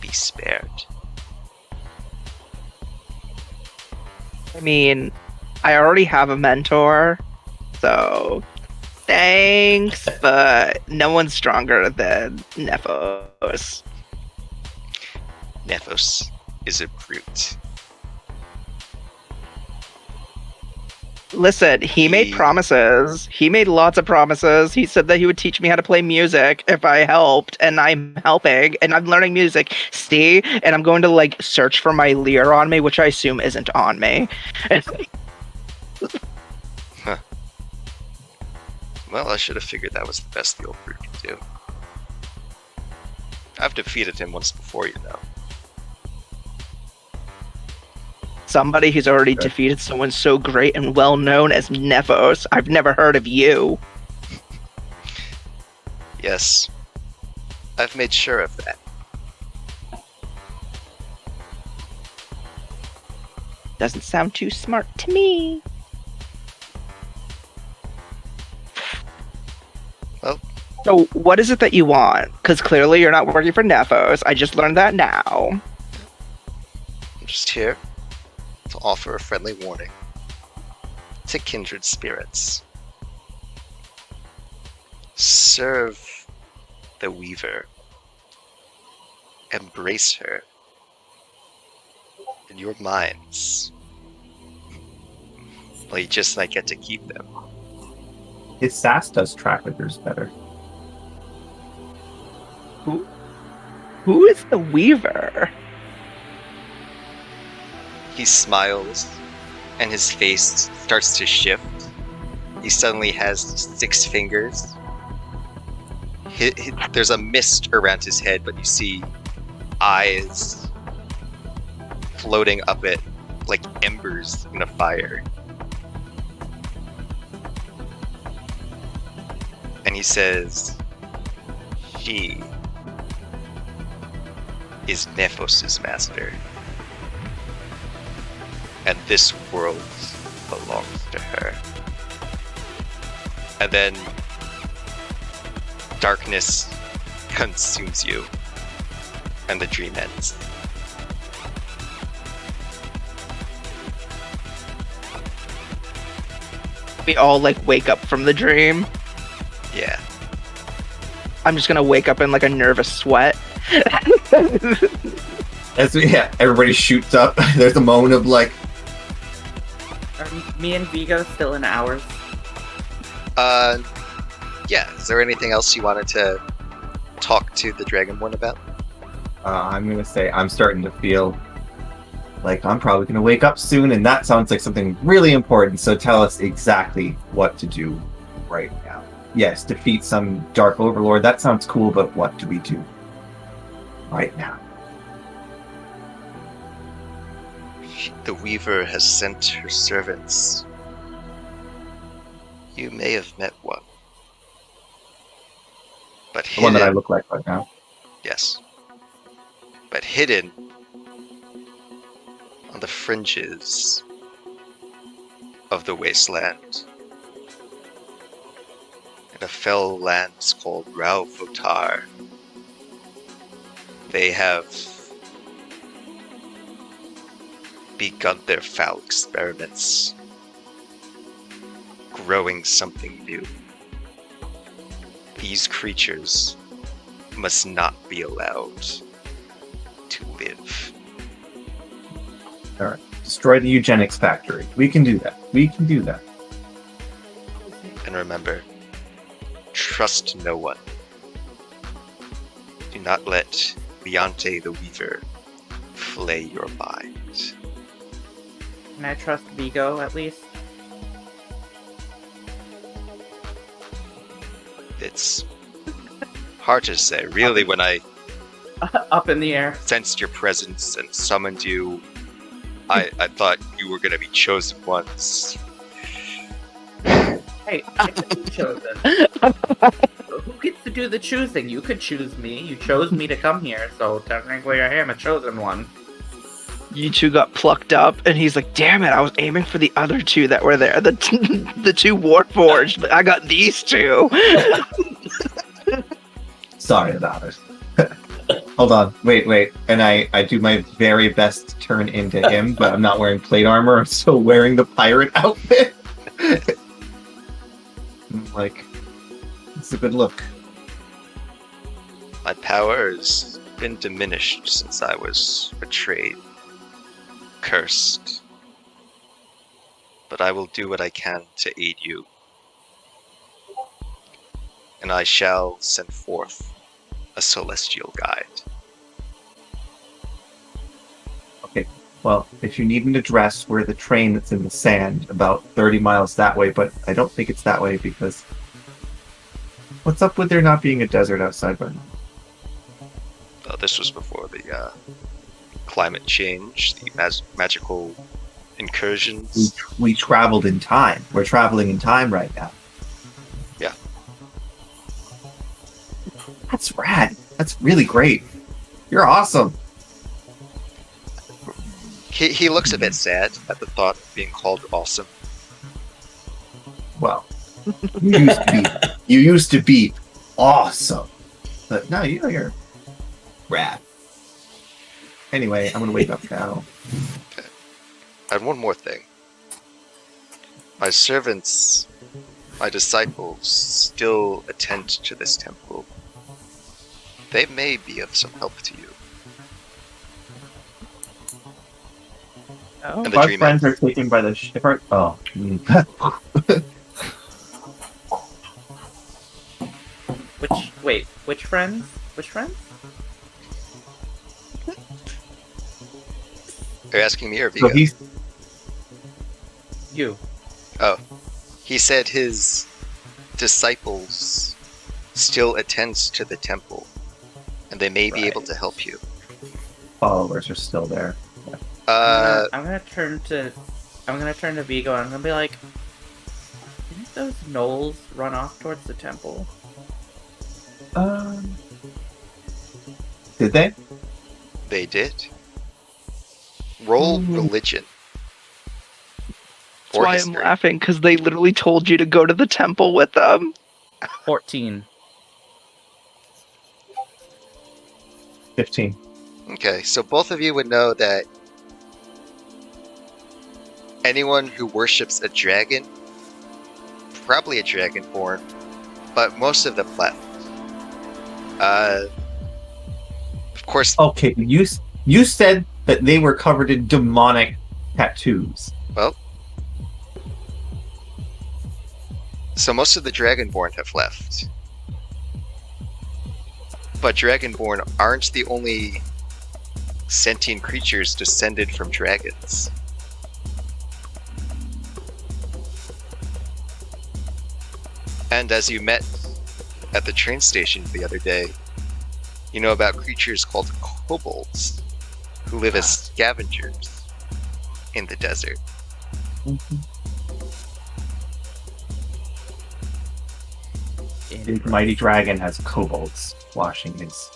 A: be spared.
B: I mean, I already have a mentor, so thanks, but no one's stronger than Nephos.
A: Nephos is a brute.
B: Listen, he made promises. He made lots of promises. He said that he would teach me how to play music if I helped, and I'm helping, and I'm learning music. See? And I'm going to, like, search for my lyre on me, which I assume isn't on me.
A: Huh. Well, I should have figured that was the best the old brute could do. I've defeated him once before, you know.
B: Somebody who's already defeated someone so great and well known as Nephos. I've never heard of you.
A: Yes, I've made sure of that.
B: Doesn't sound too smart to me.
A: Well,
B: so what is it that you want? Because clearly you're not working for Nephos. I just learned that now.
A: I'm just here to offer a friendly warning to kindred spirits. Serve the Weaver. Embrace her in your minds. Well, you just might get to keep them.
D: His sass does track records better.
B: Who is the Weaver?
A: He smiles, and his face starts to shift. He suddenly has 6 fingers. There's a mist around his head, but you see eyes floating up it like embers in a fire. And he says, "She is Nephos' master. And this world belongs to her." And then darkness consumes you, and the dream ends.
B: We all, like, wake up from the dream.
A: Yeah.
B: I'm just gonna wake up in, like, a nervous sweat.
D: Everybody shoots up. There's a moment of, like...
E: Are me and Vigo still in ours?
A: Yeah. Is there anything else you wanted to talk to the Dragonborn about?
D: I'm gonna say I'm starting to feel like I'm probably gonna wake up soon, and that sounds like something really important. So tell us exactly what to do right now. Yes, defeat some dark overlord. That sounds cool, but what do we do right now?
A: The Weaver has sent her servants. You may have met one. But
D: The
A: hidden,
D: one that I look like right now.
A: yes. But hidden on the fringes of the wasteland, in a fell land called Rauvotar, They have begun their foul experiments, growing something new. These creatures must not be allowed to live.
D: Alright. Destroy the eugenics factory. We can do that. We can do that.
A: And remember, trust no one. Do not let Leonte the Weaver flay your mind.
E: Can I trust Vigo at least?
A: It's hard to say. Really, when I
E: Up in the air.
A: sensed your presence and summoned you, I thought you were going to be chosen ones.
E: Hey, I could be chosen. Who gets to do the choosing? You could choose me. You chose me to come here, so technically I am a chosen one.
B: You two got plucked up, and he's like, damn it, I was aiming for the other two that were there. The two Warforged, but I got these two.
D: Sorry about it. Hold on. Wait. And I do my very best to turn into him, but I'm not wearing plate armor. I'm still wearing the pirate outfit. I'm like, it's a good look.
A: My power has been diminished since I was betrayed, cursed. But I will do what I can to aid you. And I shall send forth a celestial guide.
D: Okay, well, if you need an address, we're the train that's in the sand about 30 miles that way, but I don't think it's that way because... What's up with there not being a desert outside right now?
A: This was before the climate change, the magical incursions.
D: We traveled in time. We're traveling in time right now.
A: Yeah.
D: That's rad. That's really great. You're awesome.
A: He looks a bit sad at the thought of being called awesome.
D: Well, you used to be awesome. But now you're rad. Anyway, I'm gonna wake up now.
A: Okay. And one more thing. My servants, my disciples, still attend to this temple. They may be of some help to you.
B: Oh.
A: And the
D: Our
A: dream
D: friends
A: ends.
D: are taken by the ship. Oh.
E: Which friends? Which friends?
A: Are you asking me or Vigo?
D: So he's
E: You.
A: Oh. He said his disciples still attend to the temple. And they may be able to help you.
D: followers are still there.
E: I'm gonna turn to Vigo and I'm gonna be like, didn't those Gnolls run off towards the temple?
D: Did they?
A: They did. Roll religion.
B: That's why I'm laughing, because they literally told you to go to the temple with them.
E: 14.
D: 15.
A: Okay, so both of you would know that anyone who worships a dragon, probably a dragonborn, but most of them left. Of course.
D: Okay, you said that they were covered in demonic tattoos.
A: Well, so most of the dragonborn have left. But dragonborn aren't the only sentient creatures descended from dragons. And as you met at the train station the other day, you know about creatures called kobolds, who live as scavengers in the desert.
D: The mighty dragon has kobolds washing his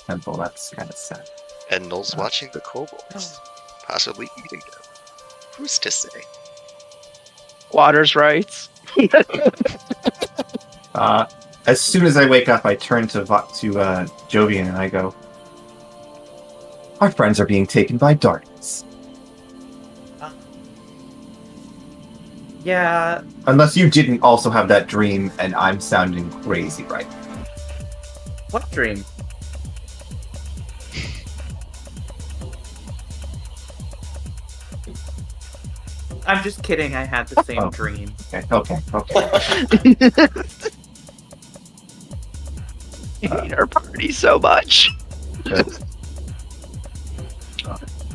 D: temple. That's kind of sad.
A: And Gnolls watching the kobolds, possibly eating them. Who's to say?
B: Waters rights.
D: As soon as I wake up, I turn to Jovian and I go, Our friends are being taken by darkness.
E: Yeah,
D: Unless you didn't also have that dream and I'm sounding crazy right now.
E: what dream? I'm just kidding, I had the same
D: Oh.
E: dream.
D: Okay.
B: I hate our party so much.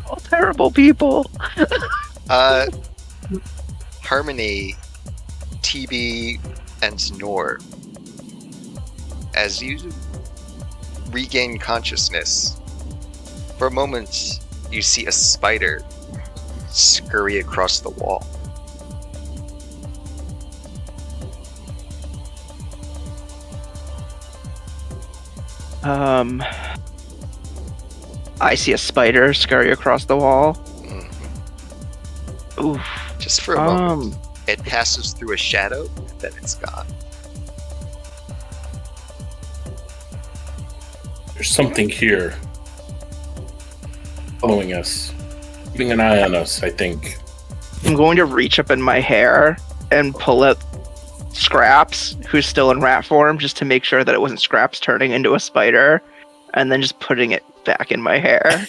B: All terrible people.
A: Harmony, TB, and Snore. As you regain consciousness, for a moment you see a spider scurry across the wall.
B: I see a spider scurry across the wall.
A: Mhm.
B: Oof.
A: Just for a moment. It passes through a shadow, and then it's gone.
F: There's something here. Following us. Keeping an eye on us, I think.
B: I'm going to reach up in my hair and pull out Scraps, who's still in rat form, just to make sure that it wasn't Scraps turning into a spider, and then just putting it back in my hair.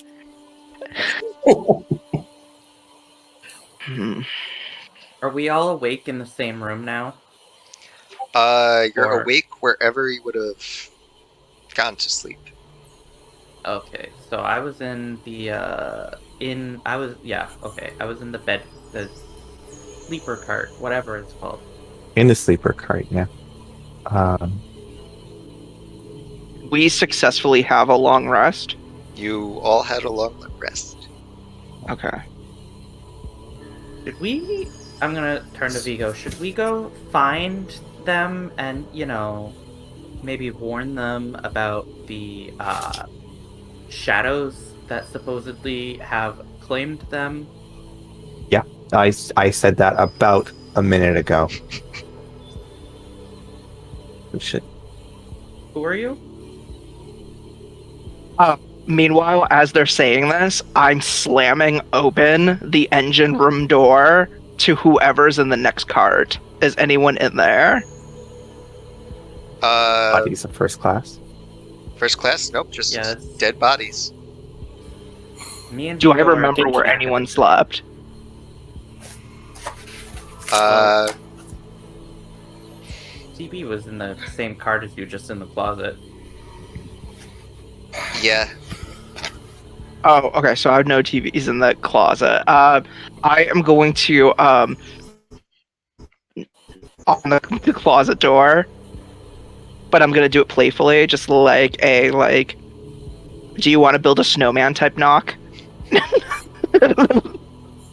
E: Are we all awake in the same room now?
A: You're
E: Or-
A: awake wherever you would have gone to sleep.
E: Okay, so I was in the I was in the sleeper cart, whatever it's called.
G: In the sleeper cart, yeah.
B: We successfully have a long rest.
A: You all had a long rest.
B: Okay.
E: Should we? I'm gonna turn to Vigo. Should we go find them and, maybe warn them about the shadows that supposedly have claimed them?
G: I said that about a minute ago. We should.
E: Who are you?
B: Meanwhile, as they're saying this, I'm slamming open the engine room door to whoever's in the next cart. Is anyone in there?
G: Bodies of first class.
A: First class? Nope, just
E: Yeah, that's-
A: dead bodies.
E: Me and
B: Do I
E: Vigo are
B: remember where
E: thinking-
B: anyone slept?
E: CB was in the same cart as you, just in the closet.
A: Yeah.
B: Oh, okay. So I have no TVs in the closet. I am going to on the closet door, but I'm gonna do it playfully, just like a do you want to build a snowman type knock?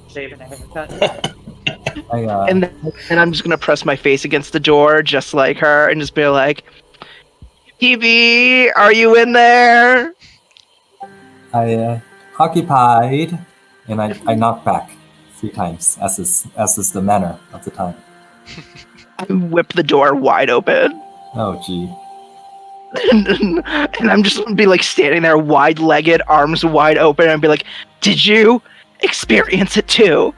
E: Shaving a haircut.
B: And I'm just gonna press my face against the door, just like her, and just be like, "TV, are you in there?"
C: I occupied, and I knock back 3 times, as is the manner of the time.
B: I whip the door wide open,
C: Oh, gee.
B: and I'm just gonna be like standing there, wide-legged, arms wide open, and be like, "Did you experience it too?"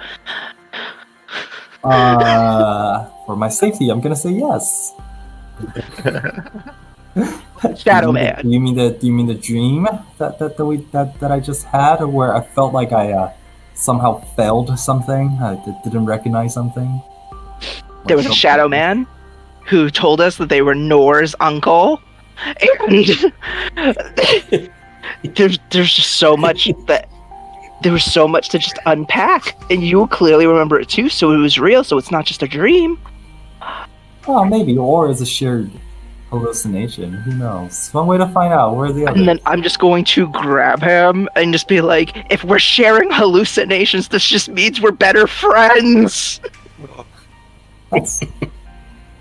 C: For my safety, I'm gonna say yes.
B: Shadow
C: Do
B: Man.
C: you mean the dream that I just had, where I felt like I somehow failed something? I didn't recognize something.
B: There was a Shadow Man who told us that they were Nor's uncle, and there's just so much that there was so much to just unpack, and you clearly remember it too. So it was real. So it's not just a dream.
C: Oh, maybe, or it's a shared hallucination. Who knows? One way to find out. Where are the others?
B: And then I'm just going to grab him and just be like, "If we're sharing hallucinations, this just means we're better friends."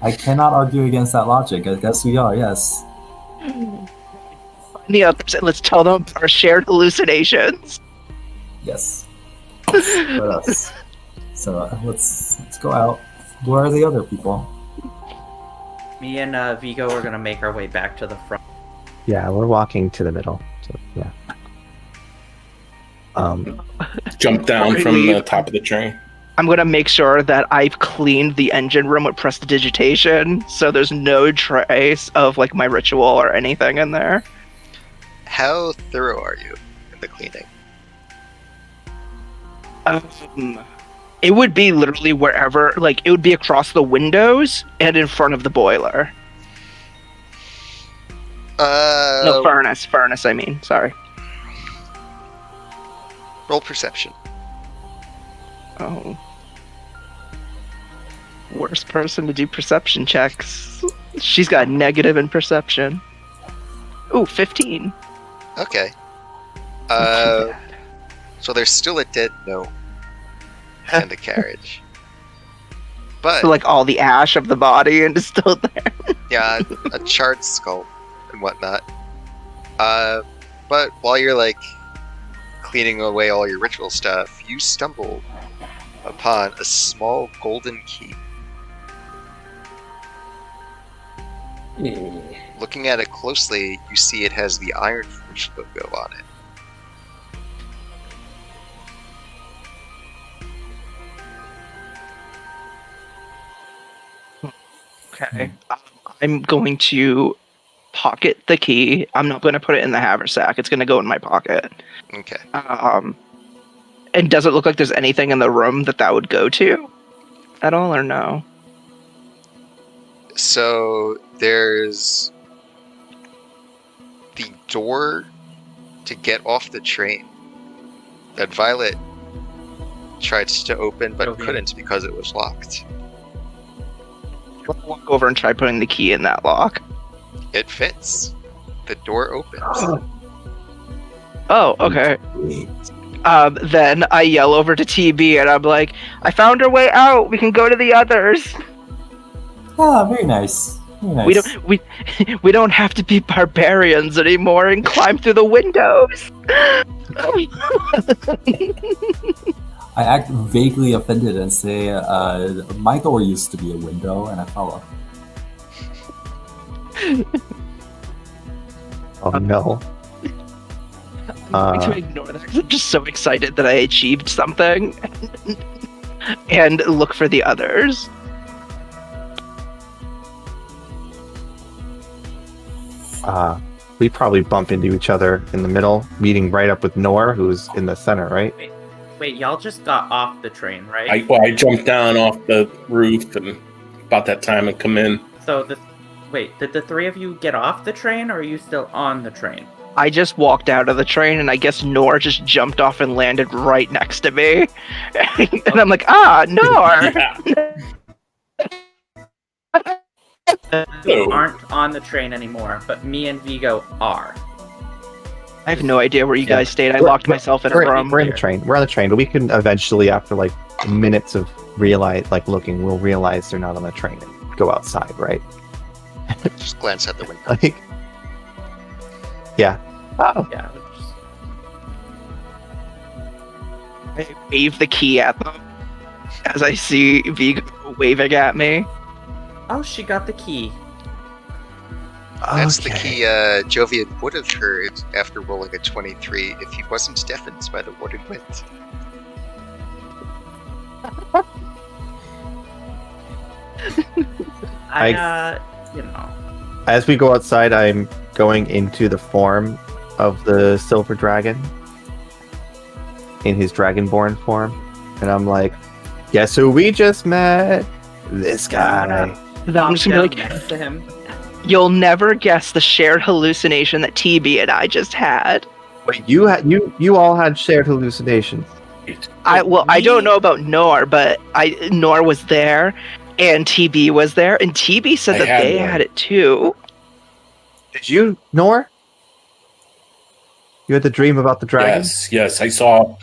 C: I cannot argue against that logic. I guess we are. Yes.
B: The others, and let's tell them our shared hallucinations.
C: Yes. What else? So let's go out. Where are the other people?
E: Me and Vigo are gonna make our way back to the front.
G: Yeah, we're walking to the middle. So, yeah.
F: Jump down from the top of the train.
B: I'm gonna make sure that I've cleaned the engine room with prestidigitation, so there's no trace of like my ritual or anything in there.
A: How thorough are you in the cleaning?
B: It would be literally wherever, like it would be across the windows and in front of the boiler. No, furnace. I mean, sorry.
A: Roll perception.
B: Oh. Worst person to do perception checks. She's got negative in perception. Ooh, 15.
A: Okay. So there's still a dead gnome in the carriage. But
B: So like all the ash of the body and is still there.
A: yeah, a charred skull and whatnot. But while you're like cleaning away all your ritual stuff, you stumble upon a small golden key. Looking at it closely, you see it has the Ironforged logo on it.
B: Okay. I'm going to pocket the key. I'm not going to put it in the haversack. It's going to go in my pocket.
A: Okay.
B: And does it look like there's anything in the room that would go to at all, or no?
A: So there's the door to get off the train that Violet tried to open but couldn't because it was locked.
B: I'll walk over and try putting the key in that lock.
A: It fits. The door opens.
B: Oh, okay. Then I yell over to TB and I'm like, I found our way out. We can go to the others.
C: Ah, very nice. Very nice.
B: We don't have to be barbarians anymore and climb through the windows.
C: I act vaguely offended and say, my door used to be a window and I fell off.
G: Oh no.
B: I'm going to ignore that because I'm just so excited that I achieved something. And look for the others.
G: We probably bump into each other in the middle, meeting right up with Nor, who's in the center, right?
E: Wait, y'all just got off the train, right?
F: I jumped down off the roof and about that time and come in.
E: So did the three of you get off the train, or are you still on the train?
B: I just walked out of the train, and I guess Nor just jumped off and landed right next to me. And I'm like, Nor!
E: You aren't on the train anymore, but me and Vigo are.
B: I have no idea where you guys stayed. I locked myself in a room.
G: We're in the train. We're on the train, but we can eventually, after like minutes of looking, we'll realize they're not on the train and go outside, right?
A: Just glance out the window.
G: Like, yeah. Oh.
E: Yeah.
B: I wave the key at them as I see Vigo waving at me.
E: Oh, she got the key.
A: That's the key Jovian would have heard after rolling a 23 if he wasn't deafened by the warded wind.
G: As we go outside, I'm going into the form of the silver dragon in his dragonborn form, and I'm like, guess who we just met? This guy.
B: I'm just gonna be like,
E: next to him.
B: You'll never guess the shared hallucination that TB and I just had.
G: Wait, you all had shared hallucinations.
B: I don't know about Nor, but Nor was there, and TB was there, and TB said that they had it too.
G: Did you, Nor? You had the dream about the dragon?
F: Yes, I saw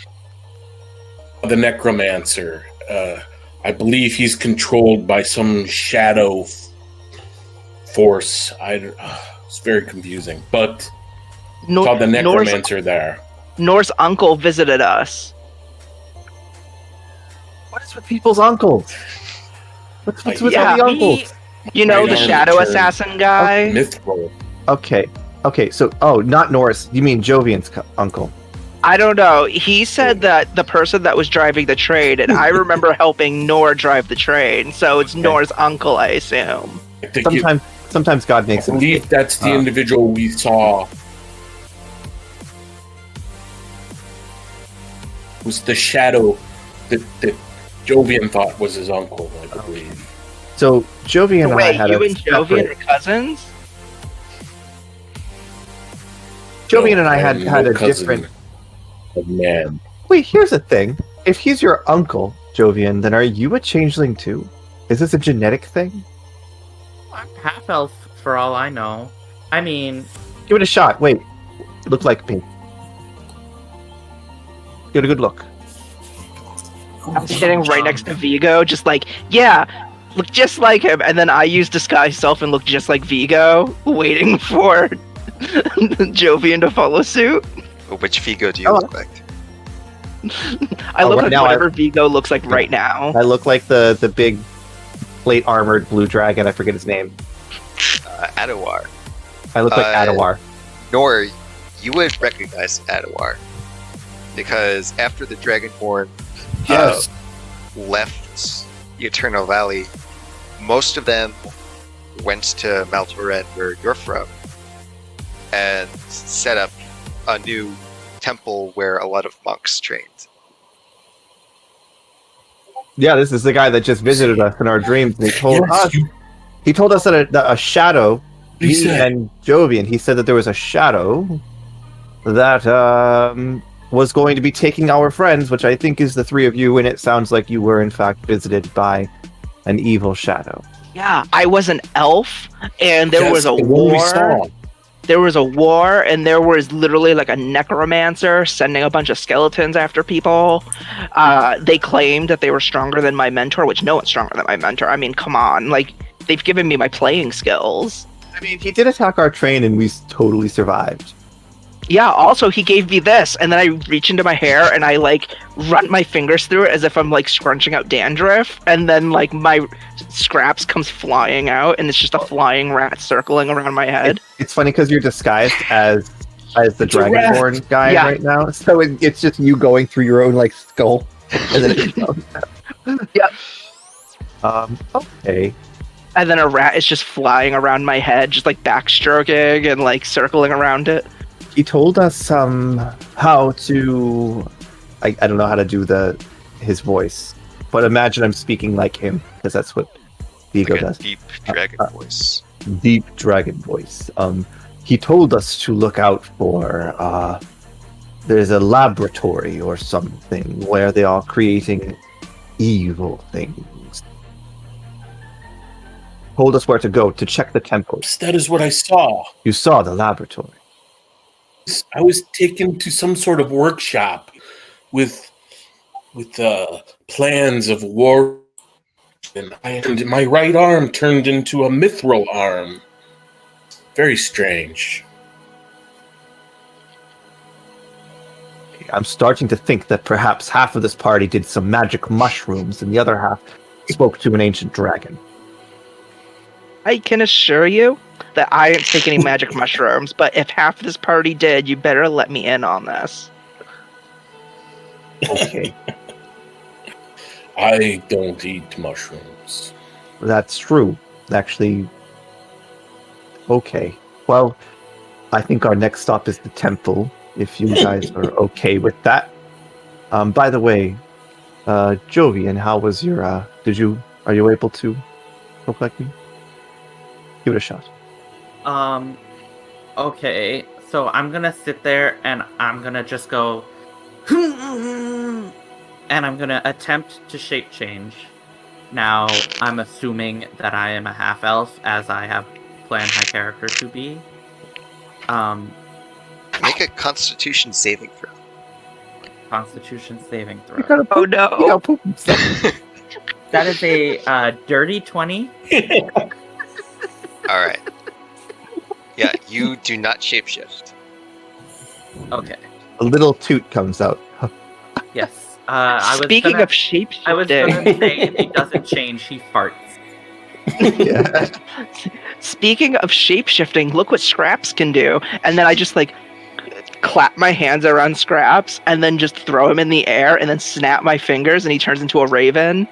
F: the necromancer. I believe he's controlled by some shadow force. It's very confusing, but saw the necromancer there.
B: Nor's uncle visited us.
G: What is with people's uncles? What's with all the uncles?
B: You know, the shadow assassin guy?
F: Mythical.
G: Okay, so, not Norris. You mean Jovian's uncle?
B: I don't know. He said that the person that was driving the train, and I remember helping Nor drive the train, so it's Nor's uncle, I assume.
F: I think
G: Sometimes God
F: I
G: makes a
F: believe
G: mistake.
F: that's the individual we saw. It was the shadow that Jovian thought was his uncle, I believe.
G: So Jovian and I
B: Wait,
G: had
B: you
G: a
B: and Jovian
G: separate-
B: are cousins?
G: Jovian and I
F: No,
G: had
F: no
G: a
F: cousin
G: different.
F: of man.
G: Wait, here's the thing. If he's your uncle, Jovian, then are you a changeling too? Is this a genetic thing?
E: I'm half elf for all I know. I mean,
G: Give it a shot. Wait. Look like me. Get a good look.
B: I'm sitting right next to Vigo, just like, yeah, look just like him. And then I use disguise self and look just like Vigo, waiting for Jovian to follow suit.
A: Which Vigo do you
G: Oh.
A: look like?
B: I look
G: right
B: like
G: now
B: whatever Vigo looks like right now.
G: I look like the big plate armored blue dragon. I forget his name.
A: Adawar.
G: I look like
A: Uh,
G: Adawar.
A: Nor, you would recognize Adawar. Because after the Dragonborn
F: Yes.
A: left the Eternal Valley, most of them went to Maltoren, where you're from, and set up a new temple where a lot of monks trained.
G: Yeah, this is the guy that just visited us in our dreams. And he told us.
F: Yes,
G: He told us that a shadow.
F: He
G: Me
F: said-
G: and Jovian. He said that there was a shadow that was going to be taking our friends, which I think is the three of you. And it sounds like you were in fact visited by an evil shadow.
B: Yeah, I was an elf, and there
F: Yes,
B: was a
F: the one we
B: war.
F: saw.
B: There was a war, and there was literally like a necromancer sending a bunch of skeletons after people. They claimed that they were stronger than my mentor, which no one's stronger than my mentor. I mean, come on, like they've given me my playing skills.
G: I mean, he did attack our train, and we totally survived.
B: Yeah, also he gave me this, and then I reach into my hair and I like run my fingers through it as if I'm like scrunching out dandruff, and then like my scraps comes flying out, and it's just a flying rat circling around my head.
G: It's funny because you're disguised as the
F: It's a rat.
G: Dragonborn guy
B: Yeah.
G: right now, so it's just you going through your own like skull, and then it comes out.
B: Yep.
G: Okay.
B: And then a rat is just flying around my head, just like backstroking and like circling around it.
G: He told us how to. I don't know how to do his voice, but imagine I'm speaking like him because that's what Vigo
A: Like a
G: does.
A: deep dragon voice.
G: Deep dragon voice. He told us to look out for. There's a laboratory or something where they are creating evil things. Told us where to go to check the temples.
F: That is what I saw.
G: You saw the laboratory.
F: I was taken to some sort of workshop with plans of war, and my right arm turned into a mithril arm. Very strange.
G: I'm starting to think that perhaps half of this party did some magic mushrooms and the other half spoke to an ancient dragon.
B: I can assure you that I didn't take any magic mushrooms, but if half of this party did, you better let me in on this.
G: Okay,
F: I don't eat mushrooms.
G: that's true. Actually, okay. Well, I think our next stop is the temple, if you guys are okay with that. By the way, Jovian, how was your, are you able to look like me? Give it a shot.
E: Okay, so I'm gonna sit there and I'm gonna just go, and I'm gonna attempt to shape change. Now, I'm assuming that I am a half elf, as I have planned my character to be.
A: Make a Constitution saving throw.
E: Constitution saving
G: You
E: throw.
G: gotta
B: Oh
G: poop, you gotta
B: no!
G: poop himself.
E: That is a dirty 20.
A: All right. Yeah, you do not shapeshift.
E: Okay.
G: A little toot comes out.
E: Yes. I was
B: Speaking
E: gonna,
B: of shapeshifting,
E: I was gonna say if he doesn't change, he farts.
G: Yeah.
B: speaking of shapeshifting, look what Scraps can do. And then I just like clap my hands around Scraps and then just throw him in the air and then snap my fingers and he turns into a raven.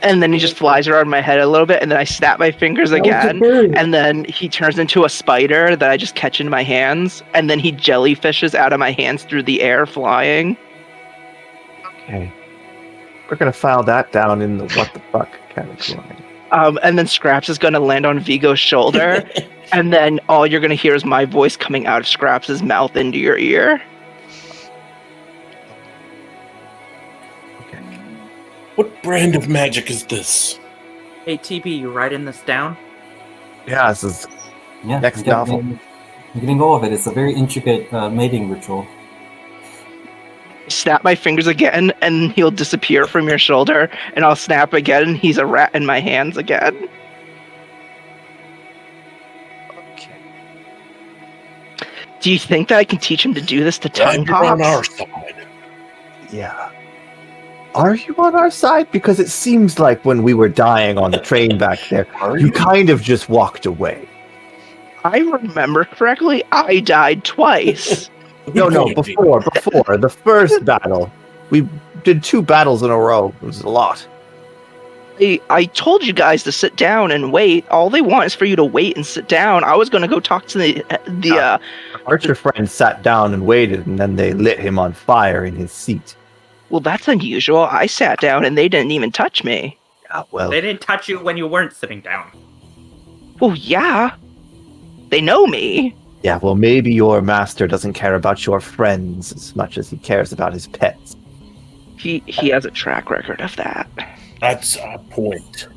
B: And then he just flies around my head a little bit and then I snap my fingers again and then he turns into a spider that I just catch in my hands and then he jellyfishes out of my hands through the air flying.
G: Okay. We're gonna file that down in the what the fuck category.
B: And then Scraps is gonna land on Vigo's shoulder and then all you're gonna hear is my voice coming out of Scraps' mouth into your ear.
F: What brand of magic is this?
E: Hey, TB, you writing this down?
G: Yeah, this is
C: Yeah,
G: Next
C: you're
G: novel.
C: You're getting go of it. It's a very intricate mating ritual.
B: Snap my fingers again and he'll disappear from your shoulder and I'll snap again and he's a rat in my hands again.
G: okay.
B: Do you think that I can teach him to do this to tongue
F: Glad you're on our
B: pops?
F: side.
G: Yeah. Are you on our side? Because it seems like when we were dying on the train back there, you kind of just walked away.
B: I remember correctly, I died twice.
G: No, before the first battle. We did 2 battles in a row. It was a lot.
B: I told you guys to sit down and wait. All they want is for you to wait and sit down. I was going to go talk to the
G: Archer friend sat down and waited, and then they lit him on fire in his seat.
B: well, that's unusual. I sat down and they didn't even touch me.
G: Yeah, well,
E: They didn't touch you when you weren't sitting down.
B: Well, yeah. They know me.
G: yeah, well, maybe your master doesn't care about your friends as much as he cares about his pets.
B: He has a track record of that.
F: That's a point.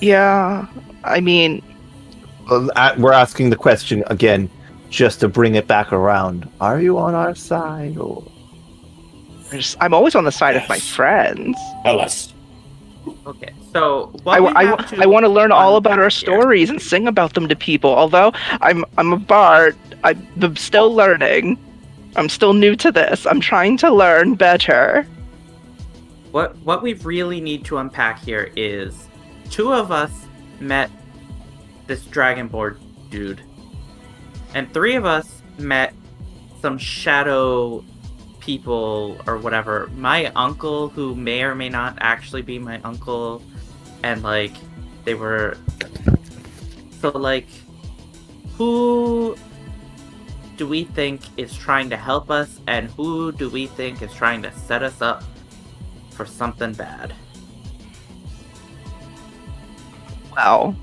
B: Yeah, I mean,
G: We're asking the question again, just to bring it back around. Are you on our side, or
B: I'm always on the side of my
F: Yes.
B: friends.
F: Tell us.
E: Okay, so
B: I
E: what we have to
B: want to learn all about our
E: unpack here-
B: stories and sing about them to people. Although I'm a bard, I'm still learning. I'm still new to this. I'm trying to learn better.
E: What we really need to unpack here is 2 of us met this dragonborn dude, and 3 of us met some shadow people or whatever. My uncle, who may or may not actually be my uncle, and like they were. So like, who do we think is trying to help us, and who do we think is trying to set us up for something bad?
B: Well,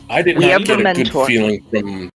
F: I did
B: We
F: not
B: have the
F: get a good
B: mentor.
F: feeling from